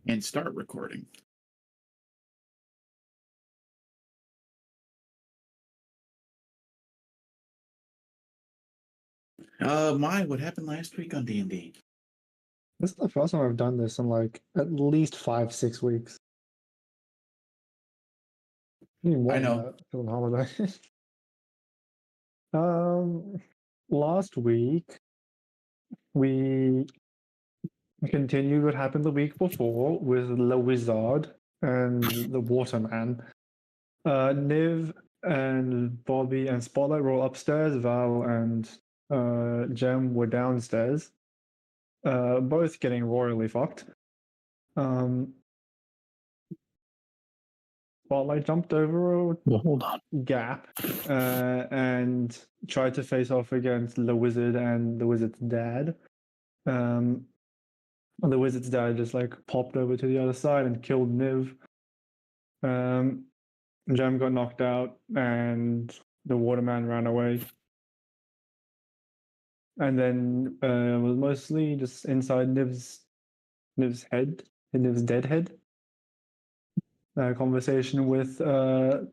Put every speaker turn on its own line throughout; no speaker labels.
and start recording. What happened last week on D&D?
This is the first time I've done this in like at least 5-6 weeks.
I know.
For the holiday. Last week we continued what happened the week before with the wizard and the waterman. Niv and Bobby and Spotlight were all upstairs. Val and Jem were downstairs, both getting royally fucked. Spotlight jumped over a
hold on.
gap and tried to face off against the wizard and the wizard's dad. The wizard's dad just like popped over to the other side and killed Niv. Jem got knocked out and the waterman ran away. And then it was mostly just inside Niv's head, Niv's dead head. Conversation with Archfey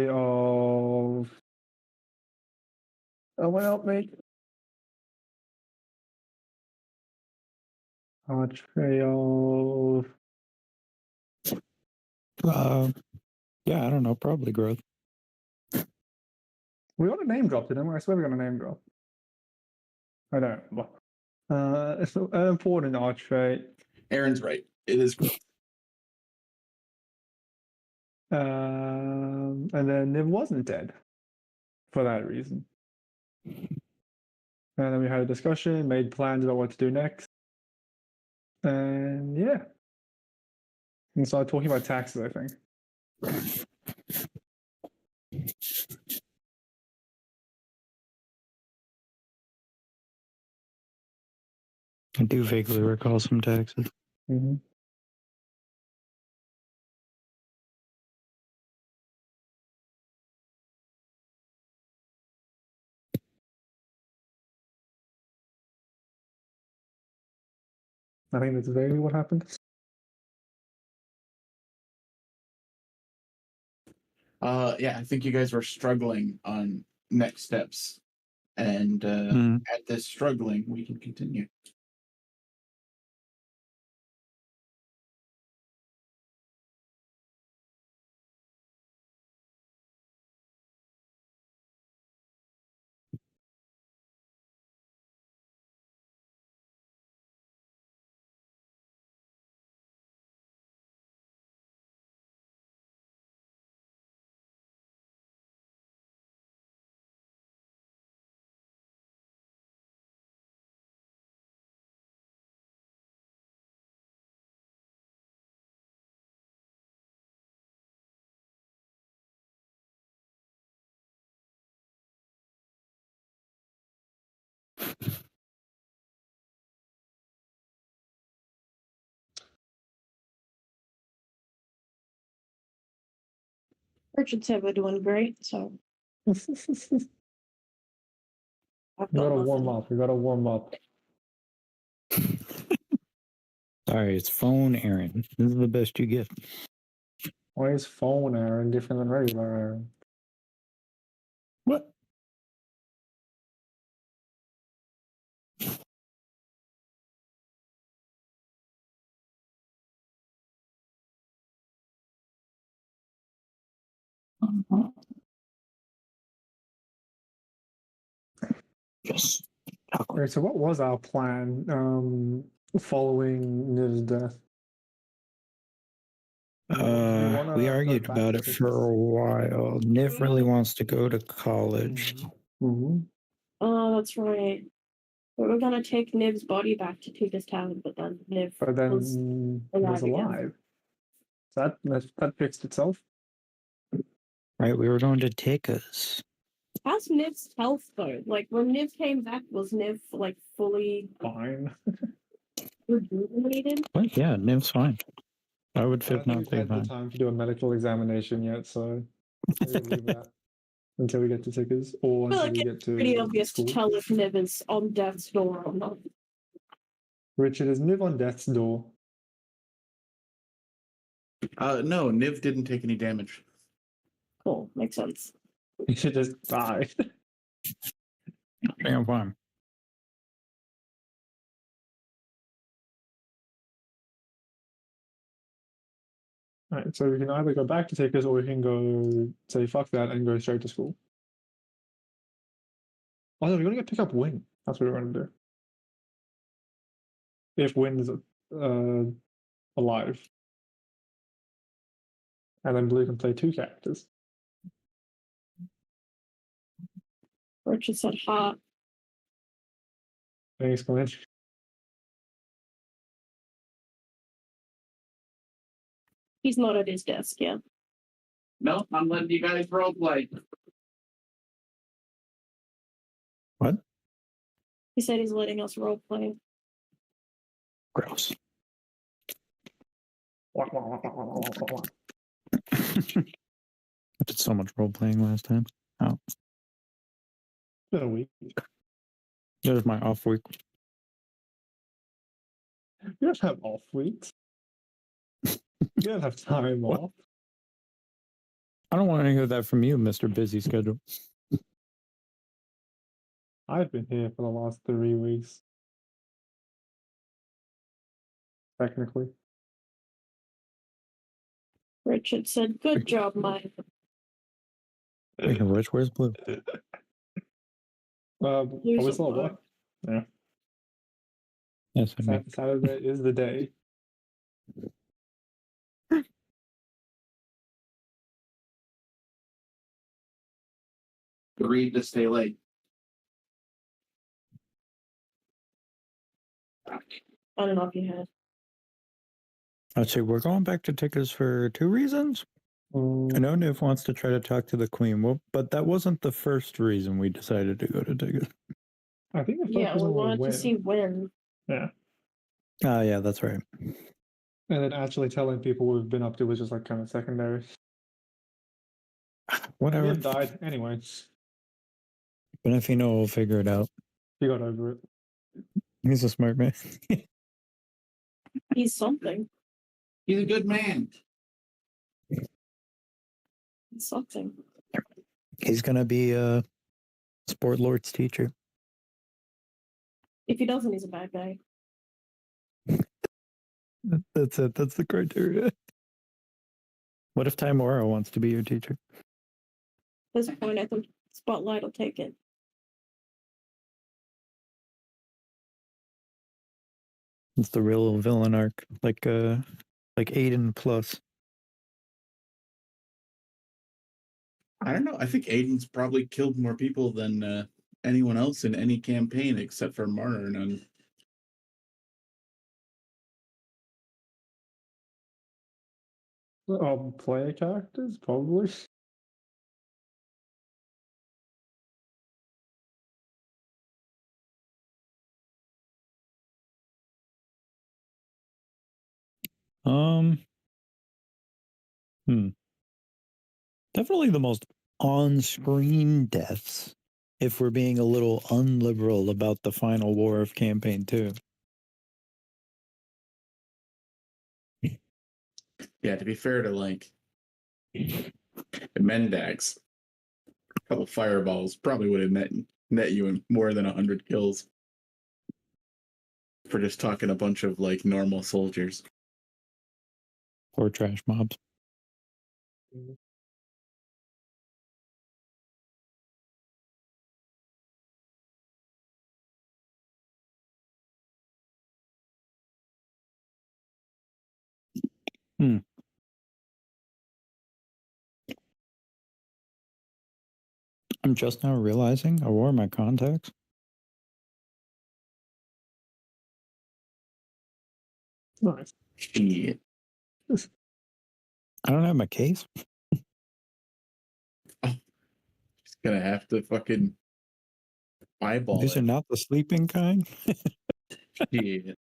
of... Oh, what help me? Archfey of...
Yeah, I don't know. Probably growth.
We got a name drop, didn't we? I swear we got a name drop. I don't remember. It's an important Archfey.
Aaron's right. It is growth.
And then Niv wasn't dead for that reason. And then we had a discussion, made plans about what to do next. And yeah. And started talking about taxes, I think.
I do vaguely recall some taxes.
Mm-hmm. I think that's vaguely what happened.
Yeah, I think you guys were struggling on next steps. And at this struggling, we can continue.
Richard said we're doing great, so
We
I've got
gotta
nothing.
warm up. We gotta warm up.
Sorry, it's phone Aaron. This is the best you get.
Why is phone Aaron different than regular Aaron?
What? Yes.
Okay, so what was our plan following Niv's death?
We argued about it for a while. Niv really wants to go to college.
Mm-hmm.
Oh, that's right. We were gonna take Niv's body back to Tuga's town, but then Niv was
was
again.
alive. That fixed itself.
Right, we were going to take us.
How's Niv's health though? Like when Niv came back, was Niv like fully
Fine.
rejuvenated?
Well, yeah, Niv's fine. I would
I
fit
don't think
not
we've
be
had the
fine.
time to do a medical examination yet, so we'll leave that until we get to tickers or
I feel
until
like
we
it's
get to
pretty obvious
school.
to tell if Niv is on death's door or not.
Richard, is Niv on death's door?
No, Niv didn't take any damage.
Cool, makes sense.
You should just die.
I'm fine.
Right, so we can either go back to Tickers or we can go say fuck that and go straight to school. Also, we're gonna pick up Win. That's what we're gonna do. If Win is alive. And then Blue can play 2 characters.
Richard said hot.
Thanks, Glenn.
He's not at his desk yet.
No, I'm letting you guys roleplay.
What?
He said he's letting us roleplay.
Gross. I did so much role playing last time. Oh,
Been a week.
that was my off week.
You don't have off weeks. You don't have time
What?
off.
I don't want to hear that from you, Mr. Busy Schedule.
I've been here for the last 3 weeks. Technically.
Richard said, good job, Mike.
Speaking of which, where's Blue?
Blue's
we saw
at work.
what? Yeah.
Yes, I mean.
Saturday is the day.
Agreed to stay late.
I don't know if you had.
I'd say we're going back to Tickers for 2 reasons. I know Niv wants to try to talk to the Queen, but that wasn't the first reason we decided to go to Tickers.
I think the first
Yeah, we
one
wanted
was
to see Win.
Yeah.
Oh, yeah, that's right.
And then actually telling people what we've been up to was just like kind of secondary.
Whatever.
Niv died anyway.
Benefino will figure it out.
He got over it.
He's a smart man.
He's something.
He's a good man.
He's something.
He's going to be a Sport Lord's teacher.
If he doesn't, he's a bad guy.
That's it. That's the criteria. What if Timora wants to be your teacher?
At this point, I think Spotlight will take it.
It's the real villain arc, like Aiden plus.
I don't know. I think Aiden's probably killed more people than anyone else in any campaign except for Marner.
Player characters, probably.
Definitely the most on-screen deaths, if we're being a little unliberal about the final war of campaign 2.
Yeah, to be fair to like Mendax, a couple fireballs probably would have net you in more than 100 kills for just talking a bunch of like normal soldiers.
Or trash mobs. I'm just now realizing I wore my contacts.
Nice.
Shit.
I don't have my case.
Just gonna have to fucking eyeball
These
it.
are not the sleeping kind.
Shit.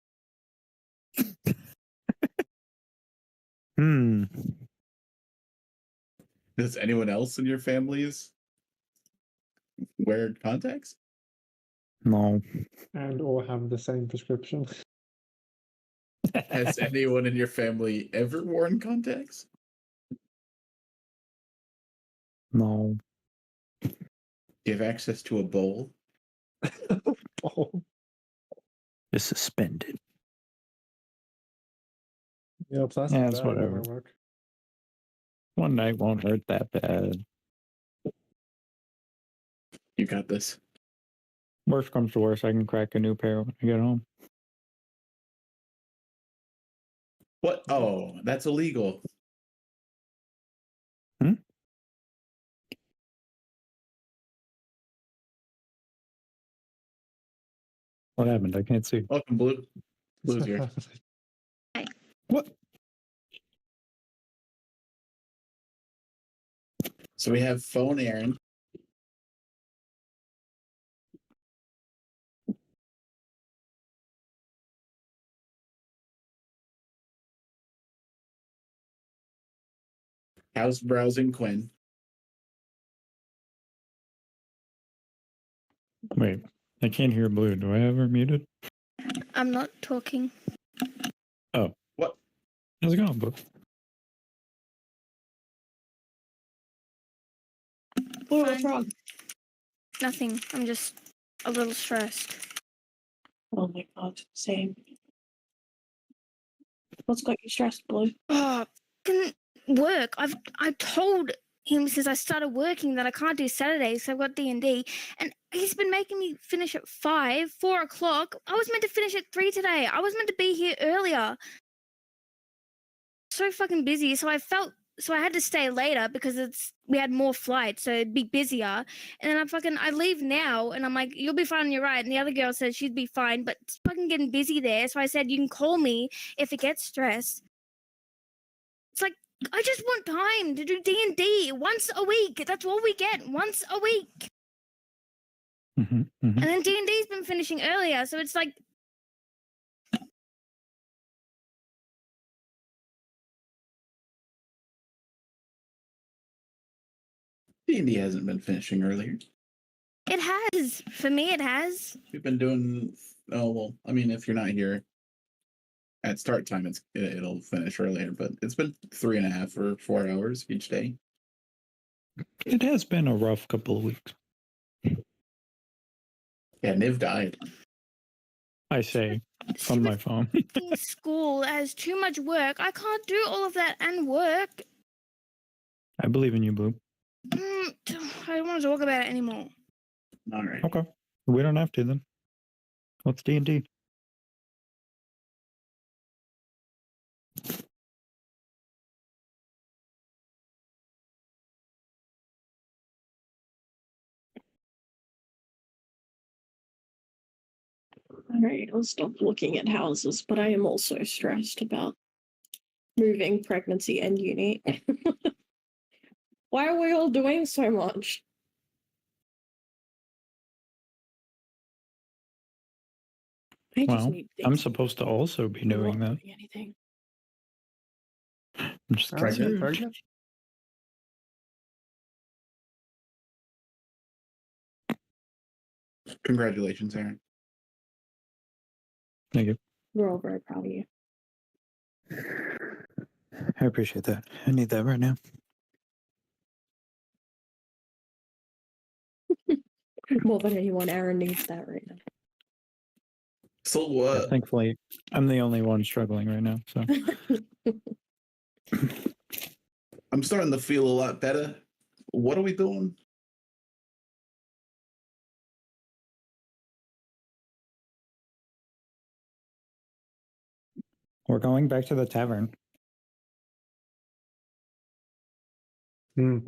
Does anyone else in your families wear contacts?
No.
And or have the same prescription.
Has anyone in your family ever worn contacts?
No.
Do you have access to a bowl?
Oh,
It's suspended.
yeah, plastic
Yeah,
bag
it's
might
whatever.
work.
One night won't hurt that bad.
You got this.
Worst comes to worst, I can crack a new pair when I get home.
What? Oh, that's illegal.
Hmm? What happened? I can't see.
Welcome, Blue. Blue's here.
What?
So we have phone Aaron. House browsing Quinn.
Wait, I can't hear Blue. Do I have her muted?
I'm not talking.
Oh.
What?
How's it going, Blue?
Blue, what's
Fine.
wrong?
Nothing. I'm just a little stressed.
Oh my god, same. What's got you stressed, Blue?
Oh, can work. I've told him since I started working that I can't do Saturdays, so I've got D&D, and he's been making me finish at 4 o'clock. I was meant to finish at 3 today. I was meant to be here earlier. So fucking busy, so I had to stay later because we had more flights, so it'd be busier. And then I leave now, and I'm like, you'll be fine on your ride. And the other girl said she'd be fine, but it's fucking getting busy there. So I said, you can call me if it gets stressed. It's like, I just want time to do D&D once a week. That's all we get, once a week.
Mm-hmm, mm-hmm.
And then D&D's been finishing earlier, so it's like,
D&D hasn't been finishing earlier.
it has. For me, it has.
We've been doing. Oh well, I mean, if you're not here at start time, it'll finish earlier. But it's been 3.5 or 4 hours each day.
It has been a rough couple of weeks.
Yeah, Niv died.
I say from my phone.
School has too much work. I can't do all of that and work.
I believe in you, Blue.
I don't want to talk about it anymore.
All right.
Okay. We don't have to then. What's D&D?
Alright, I'll stop looking at houses, but I am also stressed about moving, pregnancy, and uni. Why are we all doing so much? I just
Well,
need things
I'm
to
supposed to also be
I'm not
doing that.
doing anything.
I'm just
Pregnant?
Pregnant?
Congratulations, Aaron.
Thank you.
We're all very proud of you.
I appreciate that. I need that right now.
More than anyone, Aaron needs that right now.
So
Yeah, thankfully, I'm the only one struggling right now. So
I'm starting to feel a lot better. What are we doing?
we're going back to the tavern.
That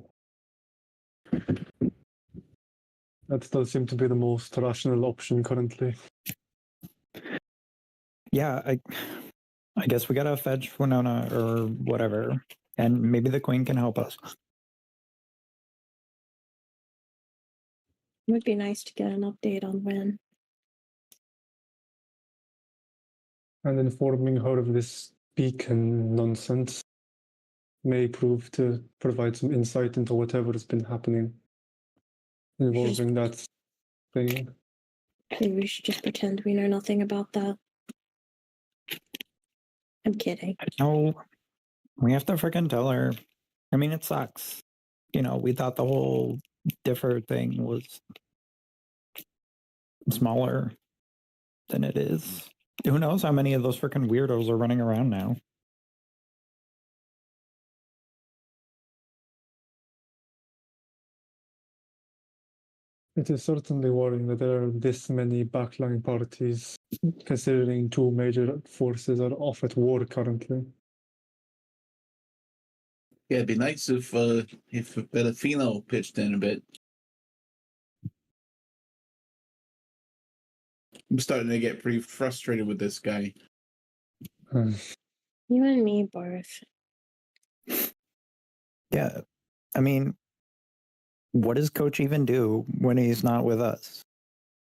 does seem to be the most rational option currently.
Yeah, I guess we gotta fetch Winona or whatever, and maybe the queen can help us.
It would be nice to get an update on when.
And informing her of this beacon nonsense may prove to provide some insight into whatever has been happening involving that thing.
Maybe we should just pretend we know nothing about that. I'm kidding.
No, we have to freaking tell her. I mean, it sucks. we thought the whole differ thing was smaller than it is. Who knows how many of those freaking weirdos are running around now?
It is certainly worrying that there are this many backline parties, considering two major forces are off at war currently.
Yeah, it'd be nice if Belafino pitched in a bit. I'm starting to get pretty frustrated with this guy.
You and me both.
Yeah. I mean, what does Coach even do when he's not with us?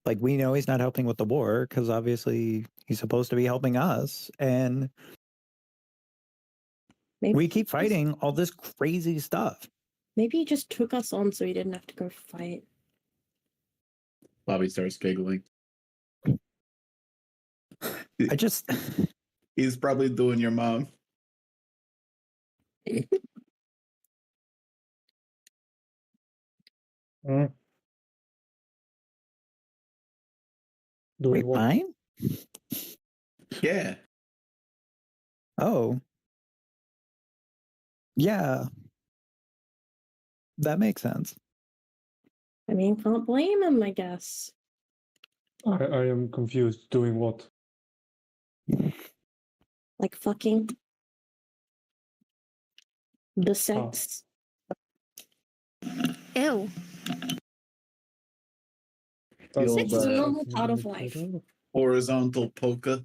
Like, we know he's not helping with the war because obviously he's supposed to be helping us. And
Maybe
we
he
keep
just-
fighting all this crazy stuff.
Maybe he just took us on so he didn't have to go fight.
Bobby starts giggling.
I just,
He's probably doing your mom.
Mm. Do we
wait,
want
mine?
Yeah.
Oh. Yeah. That makes sense.
I mean, can't blame him, I guess.
I am confused. Doing what?
Like fucking. The sex.
Ew.
That's
Sex
is a
uh,
normal part of life.
Horizontal polka.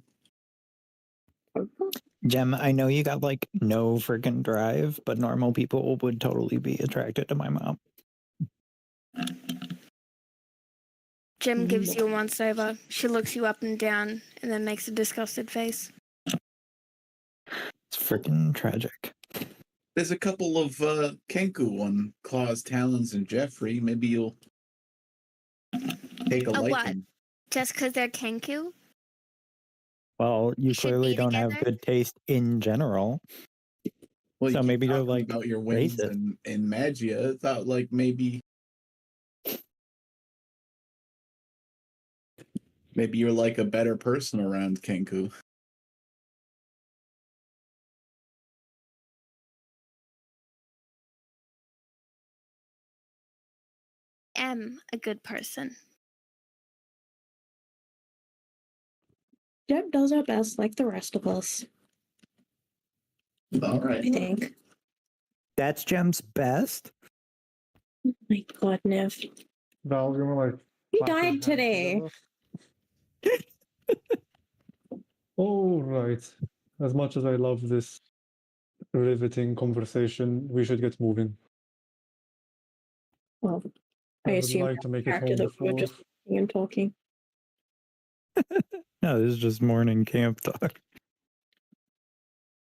Jem, I know you got like no freaking drive, but normal people would totally be attracted to my mom.
Jem gives you a once over. She looks you up and down and then makes a disgusted face.
It's freaking tragic.
There's a couple of Kenku on Claw's Talons and Jeffrey. Maybe you'll take a
what?
liking.
Just because they're Kenku?
Well, you
Should
clearly
be
don't have
together?
good taste in general.
Well,
So
you keep
maybe you're,
talking
like,
about your wins
racist.
in Magia. I thought like maybe you're like a better person around Kenku.
Am a good person.
Jeb does our best like the rest of us,
All
I
right.
think.
That's Jem's best?
My God, Nev.
Val, you were like.
He
clap your
died
hands
today.
together. All right. As much as I love this riveting conversation, we should get moving.
Well, I
I would
assume
like to make it
after
home
that we were
before.
just talking and talking.
No, this is just morning camp talk.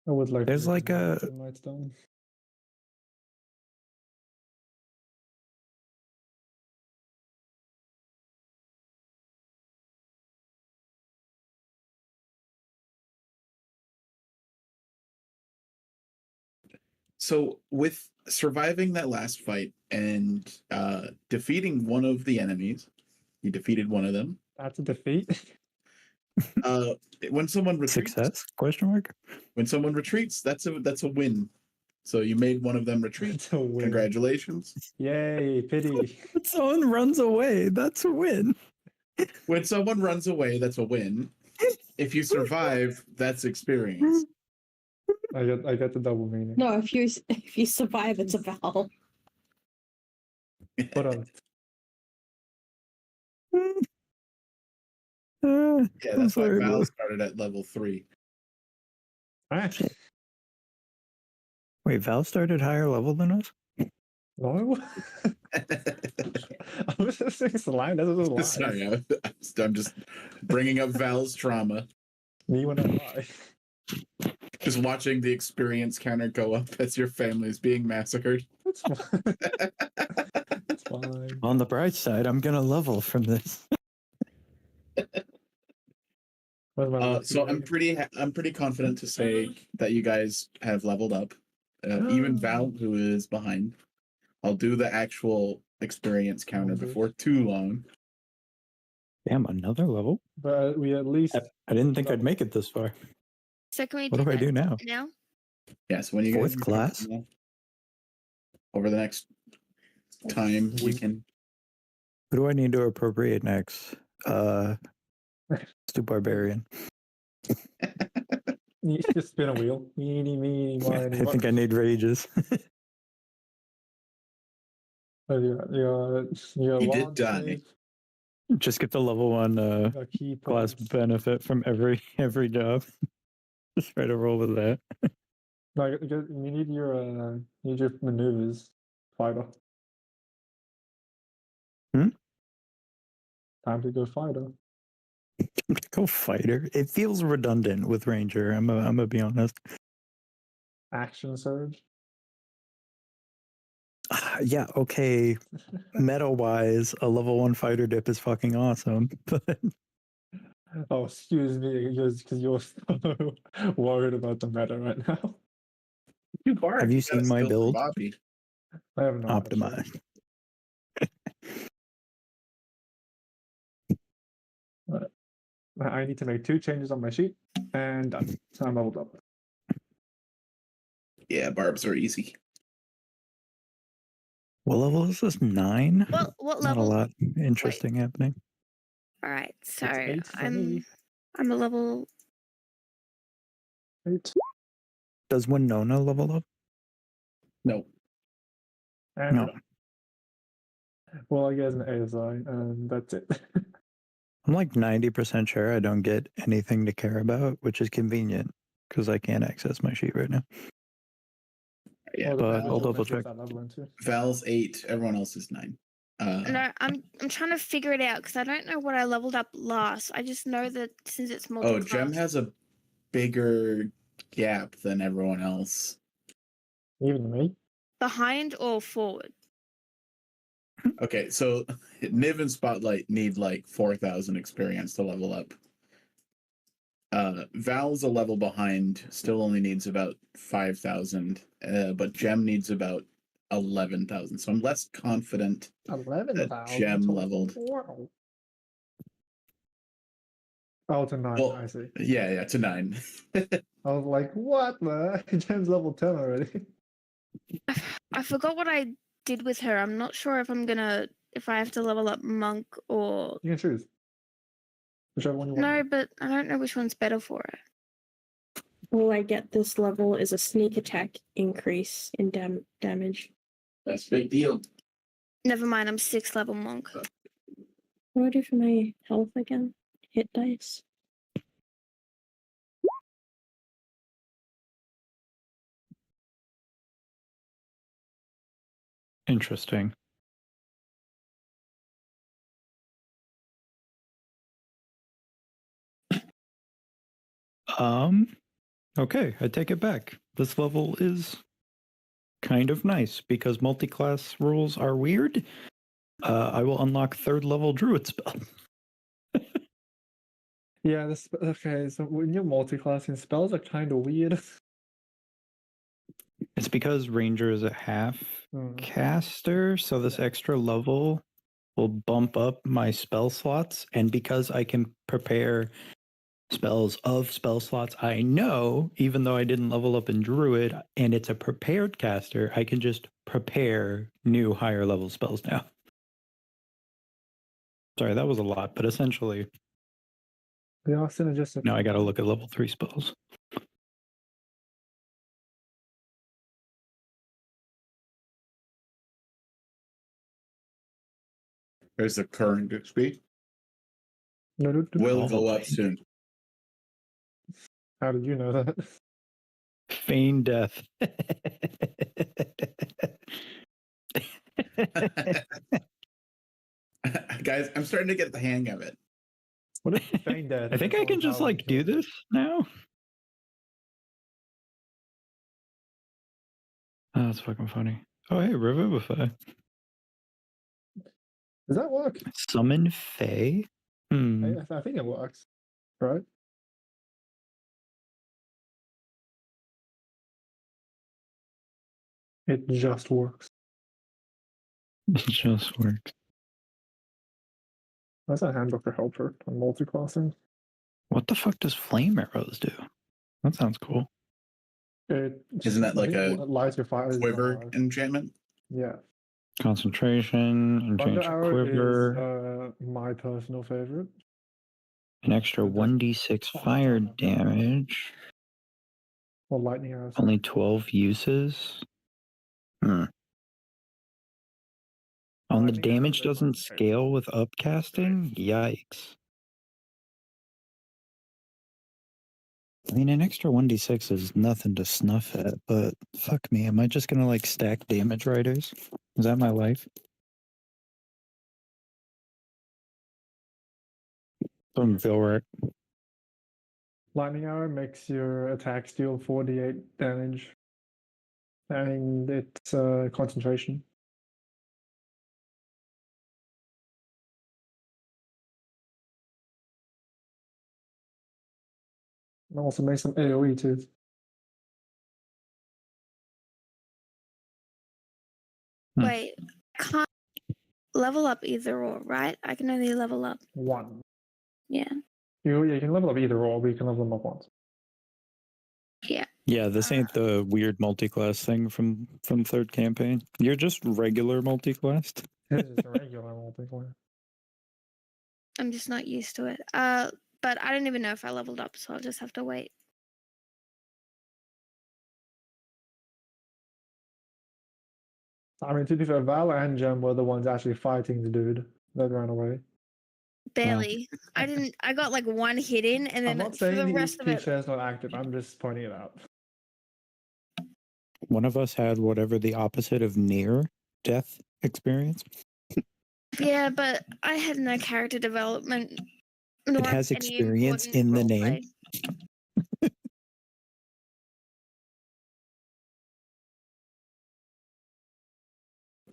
I would like
There's
to make
like
it home
a-
before night's done.
So with surviving that last fight and defeating one of the enemies, you defeated one of them.
That's a defeat.
When someone retreats,
Success? Question mark?
when someone retreats, that's a win. So you made one of them retreat.
That's a win.
Congratulations.
Yay, pity.
When someone runs away, that's a win.
When someone runs away, that's a win. If you survive, that's experience.
I get the double meaning.
No, if you survive, it's a Val.
But
Yeah,
Yeah, that's why Val started at level 3.
Wait, Val started higher level than us?
No. I was just saying it's a lie. That was a lie.
Sorry, I'm just bringing up Val's trauma.
Me when I lie.
Just watching the experience counter go up as your family is being massacred.
That's fine. That's fine.
On the bright side, I'm gonna level from this.
Where's my
So I'm
lucky
pretty confident to say that you guys have leveled up. Even Val, who is behind. I'll do the actual experience counter
Numbers.
before too long.
Damn, another level?
But we at least.
I didn't think I'd make it this far.
So can we
What
do
do I
that
do now?
now?
Yeah, so when you
Fourth
guys are
class?
comfortable, over the next time, we can.
Who do I need to appropriate next? Stu Barbarian.
You just spin a wheel. Meeny, meeny, miny,
I think I need rages.
Your
You did
launch
die.
wave,
Just get the level 1
your key
class
points.
benefit from every job. Just try to roll with that.
Like you need your maneuvers fighter.
Hmm?
Time to go fighter.
Go fighter. It feels redundant with Ranger. I'm gonna be honest.
Action surge.
Yeah, okay. Meta wise, a level 1 fighter dip is fucking awesome. But
Oh, excuse me, because you're so worried about the meta right now.
You bard.
have you
got a
seen my
skill for
build?
Bobby.
I have not. actually.
Optimized.
I need to make 2 changes on my sheet, and done. So I'm leveled up.
Yeah, barbs are easy.
What level is this? 9?
What
Not a
level?
lot interesting happening.
All right, so
It's 8 for me.
I'm a level.
8.
Does Winona level up?
No.
And
No.
we're done. Well, I guess an ASI, and that's it.
I'm like 90% sure I don't get anything to care about, which is convenient because I can't access my sheet right now.
Yeah,
Well,
but
depends
I'll
what
double
makes it
check.
that level into.
Val's 8. Everyone else is 9.
No, I'm trying to figure it out because I don't know what I leveled up last. I just know that since it's multi.
Oh, Gem has a bigger gap than everyone else.
Even me.
behind or forward.
Okay, so Niv and Spotlight need like 4,000 experience to level up. Val's a level behind, still only needs about 5,000, but Gem needs about 11,000. So I'm less confident
11,000.
Gem leveled.
Wow. Oh, to 9,
Well,
I see.
Yeah, to 9.
I was like, what the? Gem's level 10 already.
I forgot what I did with her. I'm not sure if I have to level up monk or
You can choose. Whichever one you want.
no, but I don't know which one's better for it.
All I get this level is a sneak attack increase in damage.
That's a big deal.
Never mind, I'm 6th level monk.
What do I do for my health again? Hit dice.
Interesting. Okay, I take it back. This level is kind of nice because multi-class rules are weird. I will unlock 3rd level druid spell.
Yeah, okay, so when you're multi-classing, spells are kind of weird.
It's because Ranger is a half caster, so this extra level will bump up my spell slots, and because I can prepare spells of spell slots I know, even though I didn't level up in Druid, and it's a prepared caster, I can just prepare new higher level spells now. Sorry, that was a lot, but essentially,
They are synergistic.
now I gotta look at level 3 spells.
There's the current XP.
No,
Will go
Probably.
up soon.
How did you know that?
Feign death.
Guys, I'm starting to get the hang of it.
What if you feign death?
I think I can just like do this now. Oh, that's fucking funny. Oh, hey, Revivify.
Does that work?
Summon Fae?
I think it works, right? It just works.
It just works.
That's a handbook for helper on multiclassing.
What the fuck does flame arrows do? That sounds cool.
Isn't that like a
lights your fire?
quiver enchantment?
Yeah.
Concentration, and
Thunder
change your
arrow
quiver.
is my personal favorite.
An extra
But that's
1d6
all
fire
time.
damage.
Or lightning arrows.
Only 12 uses. On the
Lightning arrows
damage
is my
doesn't
favorite.
scale with upcasting? Yikes. I mean, an extra 1d6 is nothing to snuff at, but fuck me, am I just gonna like stack damage riders? Is that my life? Doesn't feel right.
Lightning arrow makes your attacks deal 48 damage. And it's concentration. And also makes some AoE too.
Wait, can't level up either or, right? I can only level up.
One.
Yeah.
You can level up either or, but you can level them up once.
Yeah, this ain't the weird multi-class thing from third campaign. You're just regular multi-classed.
This is a regular multiplayer.
I'm just not used to it. But I don't even know if I leveled up, so I'll just have to wait.
I mean, to be fair, Val and Gem were the ones actually fighting the dude that ran away.
Barely. I got like one hit in, and
I'm
then
not
for the
saying the
rest of it,
feature is not active. I'm just pointing it out.
One of us had whatever the opposite of near death experience.
yeah, but I had no character development.
It has experience in the name.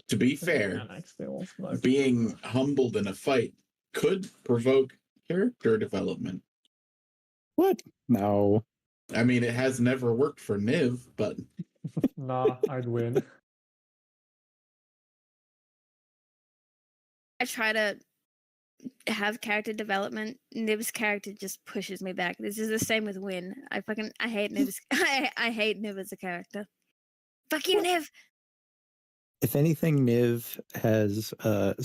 To be fair,
Mechanics skills, no.
being humbled in a fight could provoke character development.
What? No.
I mean, it has never worked for Niv, but
Nah, I'd win.
I try to have character development. Nib's character just pushes me back. This is the same with Win. I hate Nib's I hate Nib as a character. Fuck you, Niv.
If anything, Niv has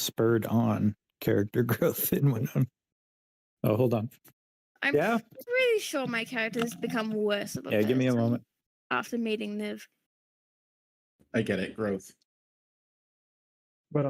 spurred on character growth in Winona. Oh, hold on.
I'm
Yeah.
pretty sure my character's become worse of a
Yeah, give me a
person
moment.
after meeting Niv.
I get it, growth.
But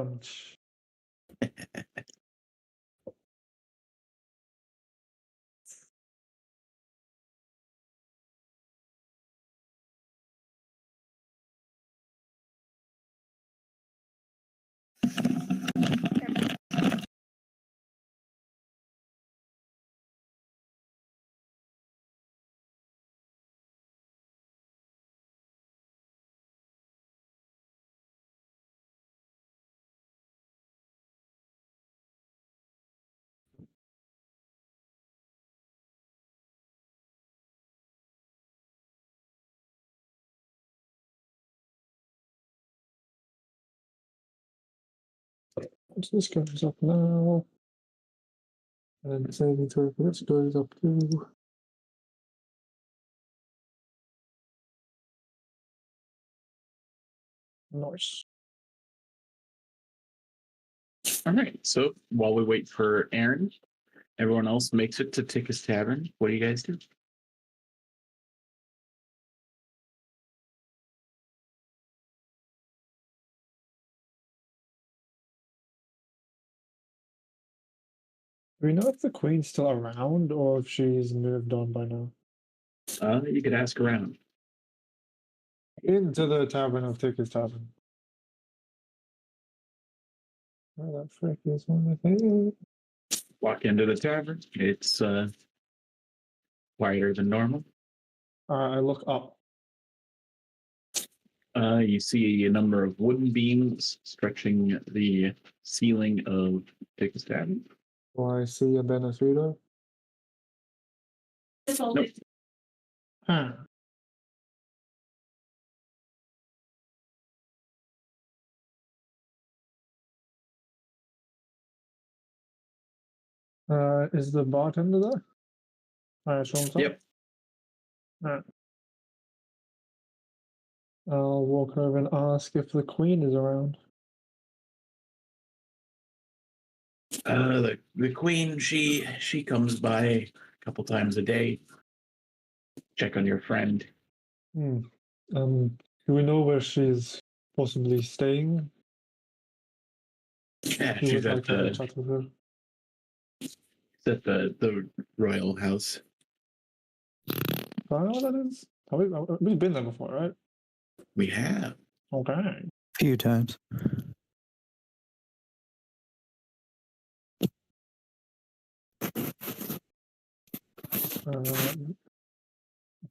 this goes up now. And saving throw for this goes up too. Nice.
All right. So while we wait for Aaron, everyone else makes it to Tickus Tavern. What do you guys do?
Do we know if the queen's still around or if she's moved on by now?
You could ask around.
Into the tavern of Ticker's Tavern. Where that frick is one I think.
Walk into the tavern. It's quieter than normal.
I look up.
You see a number of wooden beams stretching the ceiling of Tickus Tavern.
Do I see a Benefito?
Nope.
Huh. Is the bartender there? I assume so.
Yep.
Alright. I'll walk over and ask if the queen is around.
The queen, she comes by a couple times a day. Check on your friend.
Do we know where she's possibly staying?
Yeah,
We
she's
would like
at
to have a
the
chat with her.
royal house.
Do I know what that is? We've been there before, right?
We have.
Okay.
A few times.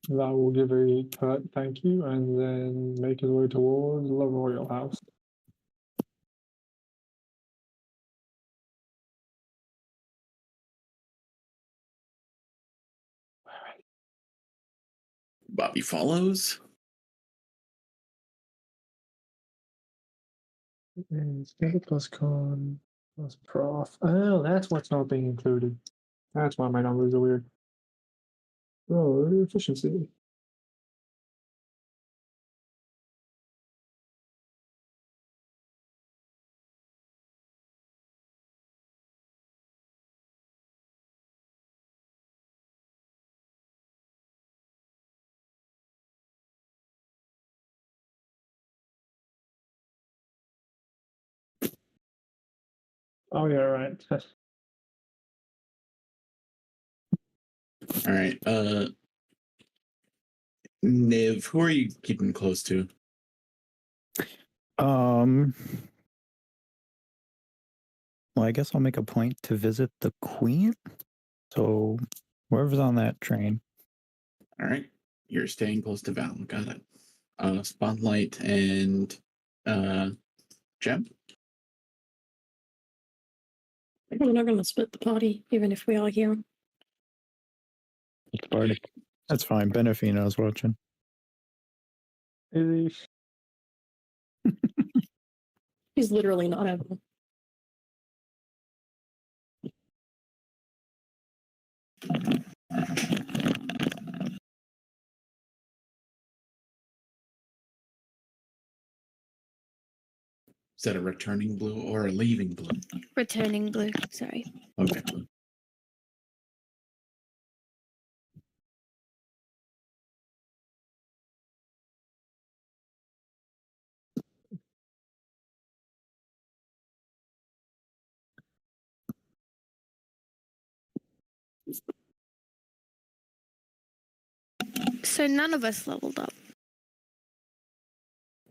That will give a curt thank you and then make his way towards the royal house.
Bobby follows.
Standard plus con plus prof. Oh, that's what's not being included. That's why my numbers are weird. Oh, efficiency. Oh, yeah, right.
All right. Niv, who are you keeping close to?
Well, I guess I'll make a point to visit the queen. So whoever's on that train.
All right. You're staying close to Val. Got it. Spotlight and Gem.
We're not going to split the party, even if we are here.
It's party. That's fine. Benefino's watching.
Is
He's literally not having.
Is that a returning blue or a leaving blue?
Returning blue. Sorry.
Okay, blue.
So none of us leveled up.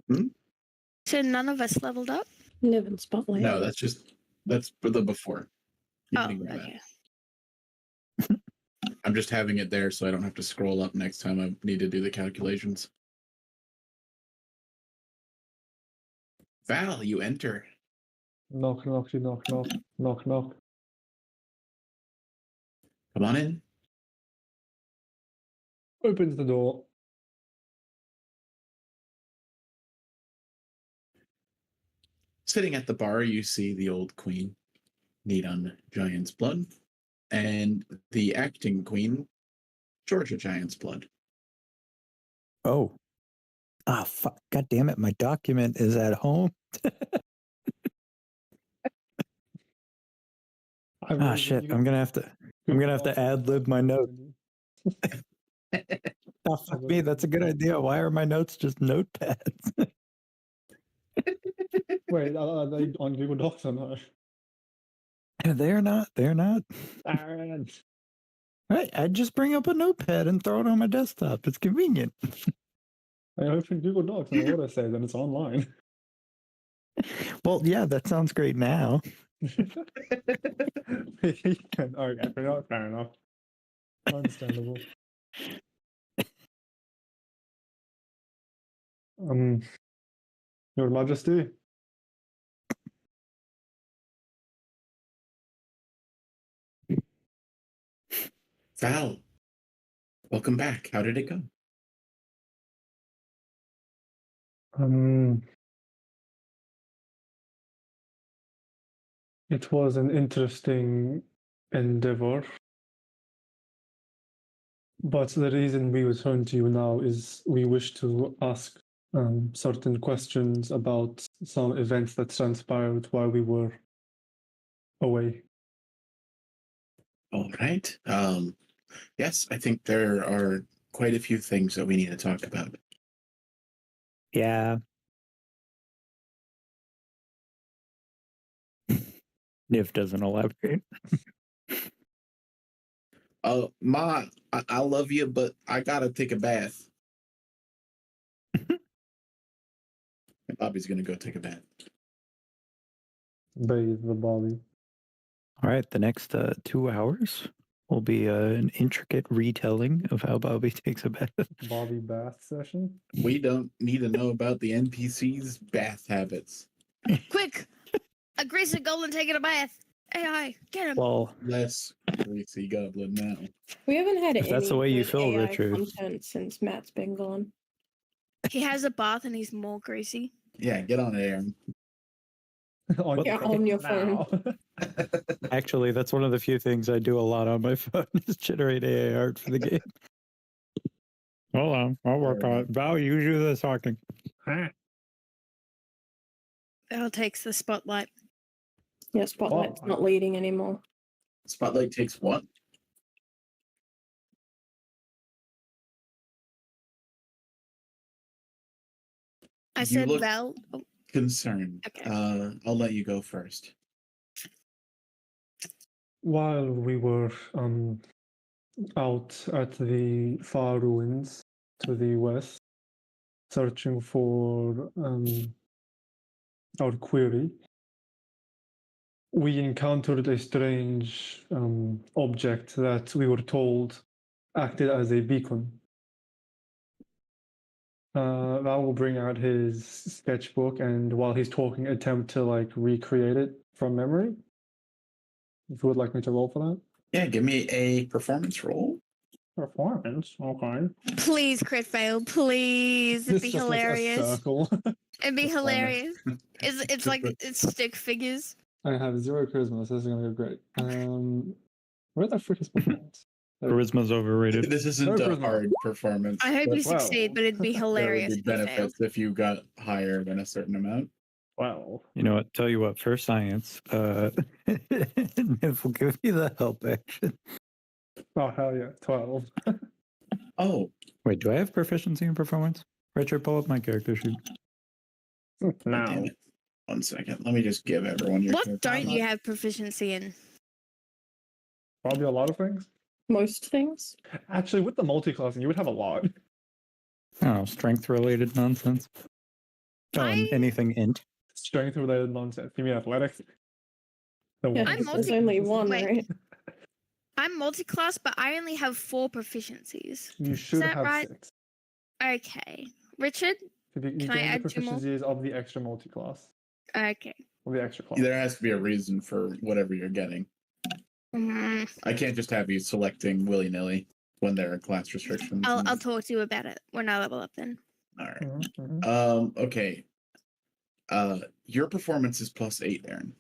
Hmm?
So none of us leveled up?
Niven spotlight.
No, that's for the before. You
Oh,
can ignore that.
okay.
I'm just having it there so I don't have to scroll up next time I need to do the calculations. Val, you enter.
knock, knock, knock, knock, knock, knock.
Come on in.
Opens the door.
Sitting at the bar, you see the old queen, kneed on Giant's blood, and the acting queen, Georgia Giant's blood.
Oh. Ah, fuck. God damn it. My document is at home. Ah, shit. I'm going to have to ad lib my note. Oh, fuck me. That's a good idea. Why are my notes just notepads?
Wait, are they on Google Docs or not?
They're not. They're not.
Aaron.
Right. I just bring up a notepad and throw it on my desktop. It's convenient.
I open Google Docs and what I say, then it's online.
Well, yeah, that sounds great now.
Okay, fair enough. Understandable. Your Majesty.
Val, welcome back. How did it go?
It was an interesting endeavor. But the reason we return to you now is we wish to ask certain questions about some events that transpired while we were away.
All right. Yes, I think there are quite a few things that we need to talk about.
Yeah. Niv doesn't elaborate.
Ma, I love you, but I gotta take a bath. And Bobby's gonna go take a bath.
Bathe the body.
All right, the next 2 hours will be an intricate retelling of how Bobby takes a bath.
Body bath session.
We don't need to know about the NPC's bath habits.
Quick! A greasy goblin taking a bath. AI, get him.
Well,
Less greasy goblin now.
We haven't had
If
any
that's the way you
good
feel,
AI
Richard.
content since Matt's been gone.
He has a bath and he's more greasy.
Yeah, get on it, Aaron.
on,
Yeah, on your phone.
actually, that's one of the few things I do a lot on my phone is generate AI art for the game. Hold on, I'll work on it. Val, you do the talking.
Val takes the spotlight.
Yeah, Spotlight's not leading anymore.
Spotlight takes what?
I
You
said
look
Val. Oh,
concerned.
Okay.
I'll let you go first.
While we were out at the far ruins to the west, searching for our query, we encountered a strange object that we were told acted as a beacon. Val will bring out his sketchbook and while he's talking, attempt to like recreate it from memory. If you would like me to roll for that.
Yeah, give me a performance roll.
Performance, okay.
Please crit fail, please. It'd be
It's just like a
hilarious.
circle.
It'd be
Performance.
hilarious. It's like it's stick figures.
I have 0 charisma, so this is gonna go great. Where the frick is performance?
Charisma's overrated.
This isn't
No
a
charisma.
hard performance.
I hope
but
you succeed,
Well,
but it'd be
there would
hilarious
be
if you failed.
benefits if you got higher than a certain amount.
Wow.
You know what? Tell you what, for science, Niv will give you the help action.
Oh hell yeah, 12.
Oh,
Wait, do I have proficiency in performance? Richard, pull up my character sheet.
Now.
damn it. 1 second. Let me just give everyone your
What
character
don't
sheet.
you have proficiency in?
Probably a lot of things.
Most things.
Actually, with the multi-classing, you would have a lot.
I don't know, strength-related nonsense. Oh, and anything int.
Strength-related nonsense. You mean athletics? The
Yeah,
one.
I'm
there's
multi-
only one,
Wait.
right?
I'm multi-class, but I only have 4 proficiencies.
You should
that
have
right?
6.
Okay. Richard?
If you
Can I
gain the
add 2 more?
proficiencies of the extra multi-class.
Okay.
Or the extra class.
There has to be a reason for whatever you're getting.
Mm,
I can't just have you selecting willy-nilly when there are class restrictions.
I'll talk to you about it when I level up then.
All right.
Mhm, mhm.
Okay. Your performance is +8, Aaron.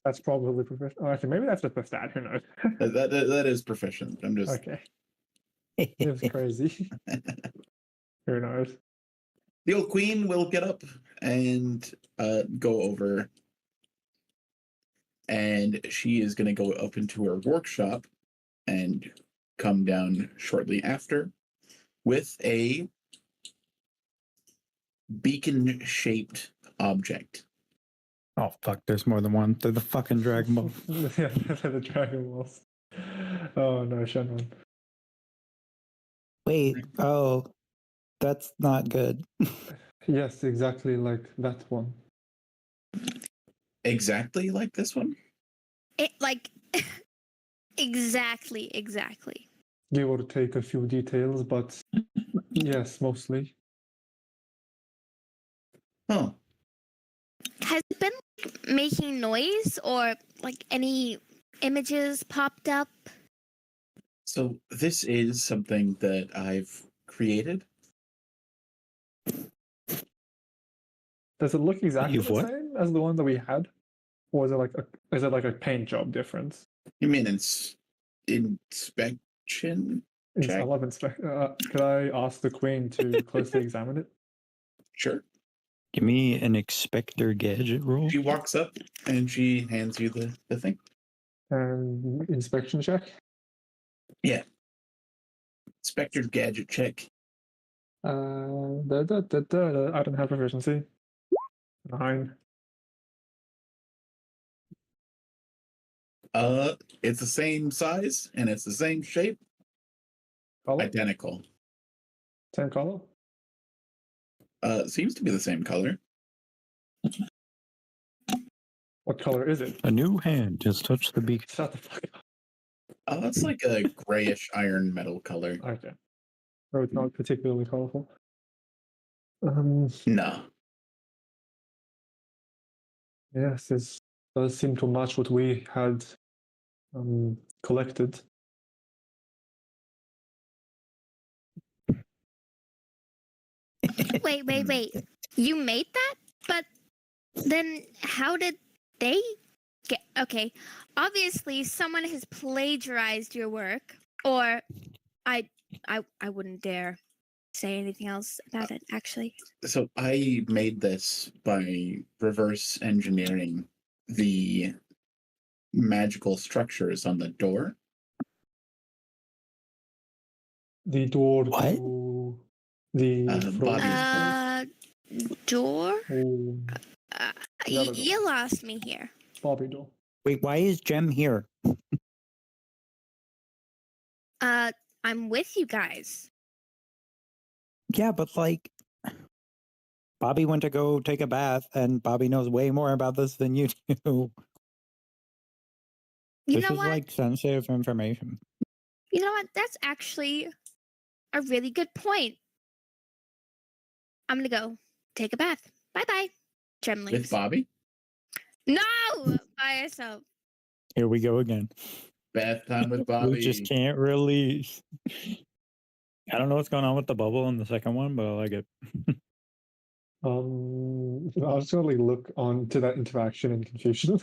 That's probably proficient. Oh, actually, maybe that's just a stat. Who knows?
That is proficient. I'm just
Okay. It was crazy. Who knows?
the old queen will get up and go over, and she is going to go up into her workshop and come down shortly after with a beacon-shaped object.
Oh, fuck, there's more than one. They're the fucking Dragon Ball.
Yeah, they're the Dragon Balls. Oh no, Shenron.
Wait, oh, that's not good.
Yes, exactly like that one.
Exactly like this one?
It like exactly.
Give or take a few details, but yes, mostly.
Oh,
Has it been like, making noise or like any images popped up?
so this is something that I've created.
Does it look exactly
You've
the
what?
same as the one that we had? Or is it like a paint job difference?
You mean inspection? Check.
I love inspect. Could I ask the queen to closely examine it?
Sure.
Give me an expector gadget roll.
She walks up and she hands you the thing.
And inspection check.
Inspector gadget check.
I don't have proficiency. 9.
It's the same size and it's the same shape.
Color?
Identical.
Same color?
Seems to be the same color.
What color is it?
A new hand just touched the beak.
Shut the fuck up.
It's like a grayish iron metal color.
Okay. So it's not particularly colorful.
No.
Yes, this does seem to match what we had collected.
Wait. You made that? But then how did they get okay. Obviously someone has plagiarized your work. Or I wouldn't dare say anything else about it, actually.
So I made this by reverse engineering the magical structures on the door.
The door
What?
to the
Bobby's
Door?
Oh, Another door.
You lost me here.
Bobby door.
Wait, why is Jem here?
I'm with you guys.
Yeah, but like, Bobby went to go take a bath, and Bobby knows way more about this than you do.
You
This
know
is
what?
like sensitive information.
You know what? That's actually a really good point. I'm gonna go take a bath. Bye bye. Gem
With
leaves.
Bobby.
No, by herself.
Here we go again.
Bath time with Bobby.
We just can't release. I don't know what's going on with the bubble in the second one, but I like it.
I'll just really look on to that interaction in confusion.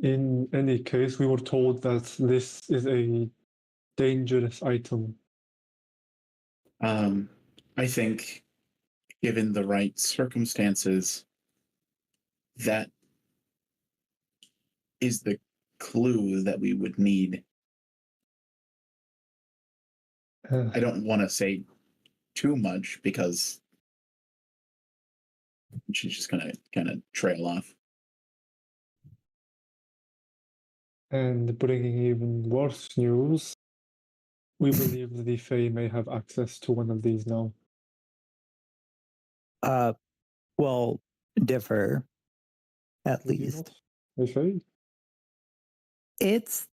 In any case, we were told that this is a dangerous item.
I think, given the right circumstances, that is the clue that we would need. I don't want to say too much because she's just gonna kind of trail off.
And bringing even worse news, we believe that the Fae may have access to one of these now.
Well, differ, at
Do you
least.
not? The Fae?
It's.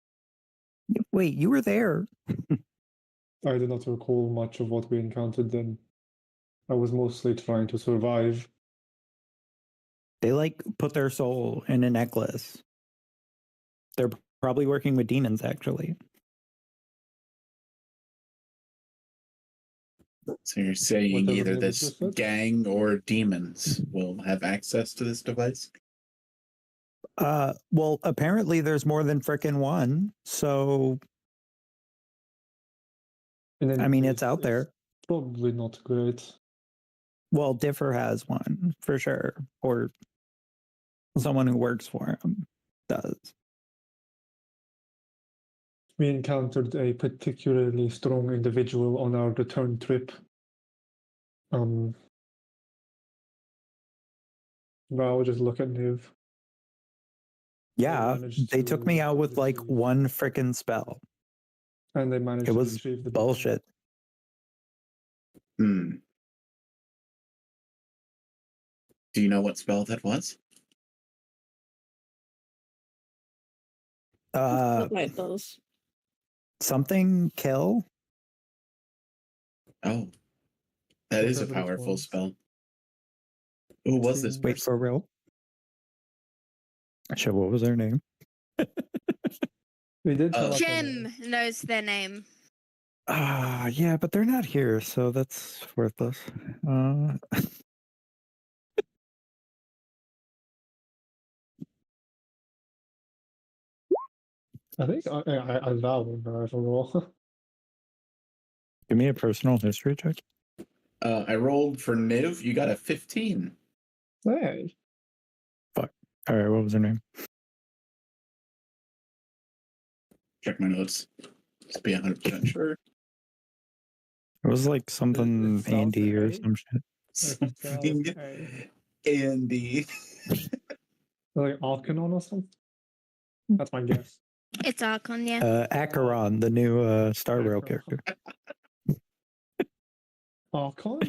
Wait, you were there.
I do not recall much of what we encountered then. I was mostly trying to survive.
They like put their soul in a necklace. They're probably working with demons, actually.
So you're saying
Whatever
either
David
this
just said?
gang or demons will have access to this device?
Well, apparently there's more than frickin' one. So,
In any
I mean,
case,
it's out there.
Probably not great.
Well, Differ has one for sure, or someone who works for him does.
We encountered a particularly strong individual on our return trip. But I'll just look at Niv.
Yeah,
managed
they took me
to
out with like
retrieve-
one frickin' spell.
And they managed
It
to
was
retrieve the
bullshit.
Hmm. Do you know what spell that was?
What might those?
Something kill.
Oh, that is a
Whatever it
powerful
was.
spell. Who was this
Seemed-
Wait,
person?
for real? Shit, what was their name?
We did tell us their
Gem
name.
knows their name.
Yeah, but they're not here, so that's worthless.
I think I that one, but I forgot.
Give me a personal history check.
I rolled for Niv. You got a 15.
Hey,
All right, what was her name?
Check my notes. Just be 100% sure.
It was like something
starts with
Andy or
A?
some shit.
Something
Hey.
Andy.
Like Arcanon or something? That's my guess.
It's Archon, yeah.
Acheron, the new Star Rail character.
Archon?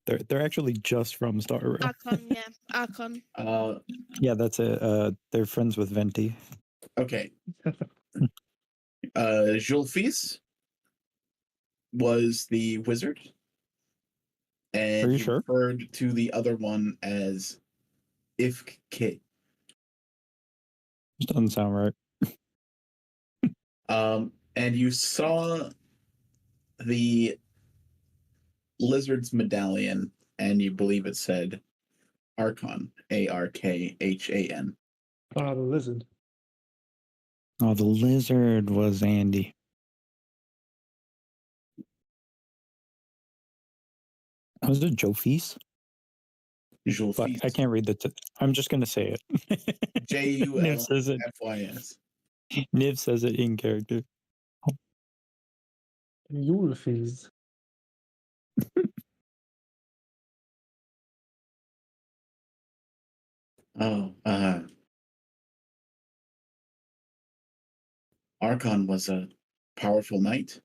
They're actually just from Star Rail.
Archon, yeah. Archon.
Yeah, that's it. They're friends with Venti.
Okay. Julfis was the wizard. And
Are you
he
sure?
referred to the other one as Ifk.
This doesn't sound right.
And you saw the lizard's medallion, and you believe it said Archon, Arkhan.
The lizard.
Oh, the lizard was Andy. Was it Jofis? But
Julfis.
I can't read the. I'm just gonna say it. Niv says it.
Julfis.
Niv says it in character.
Yulfies.
Oh, Archon was a powerful knight.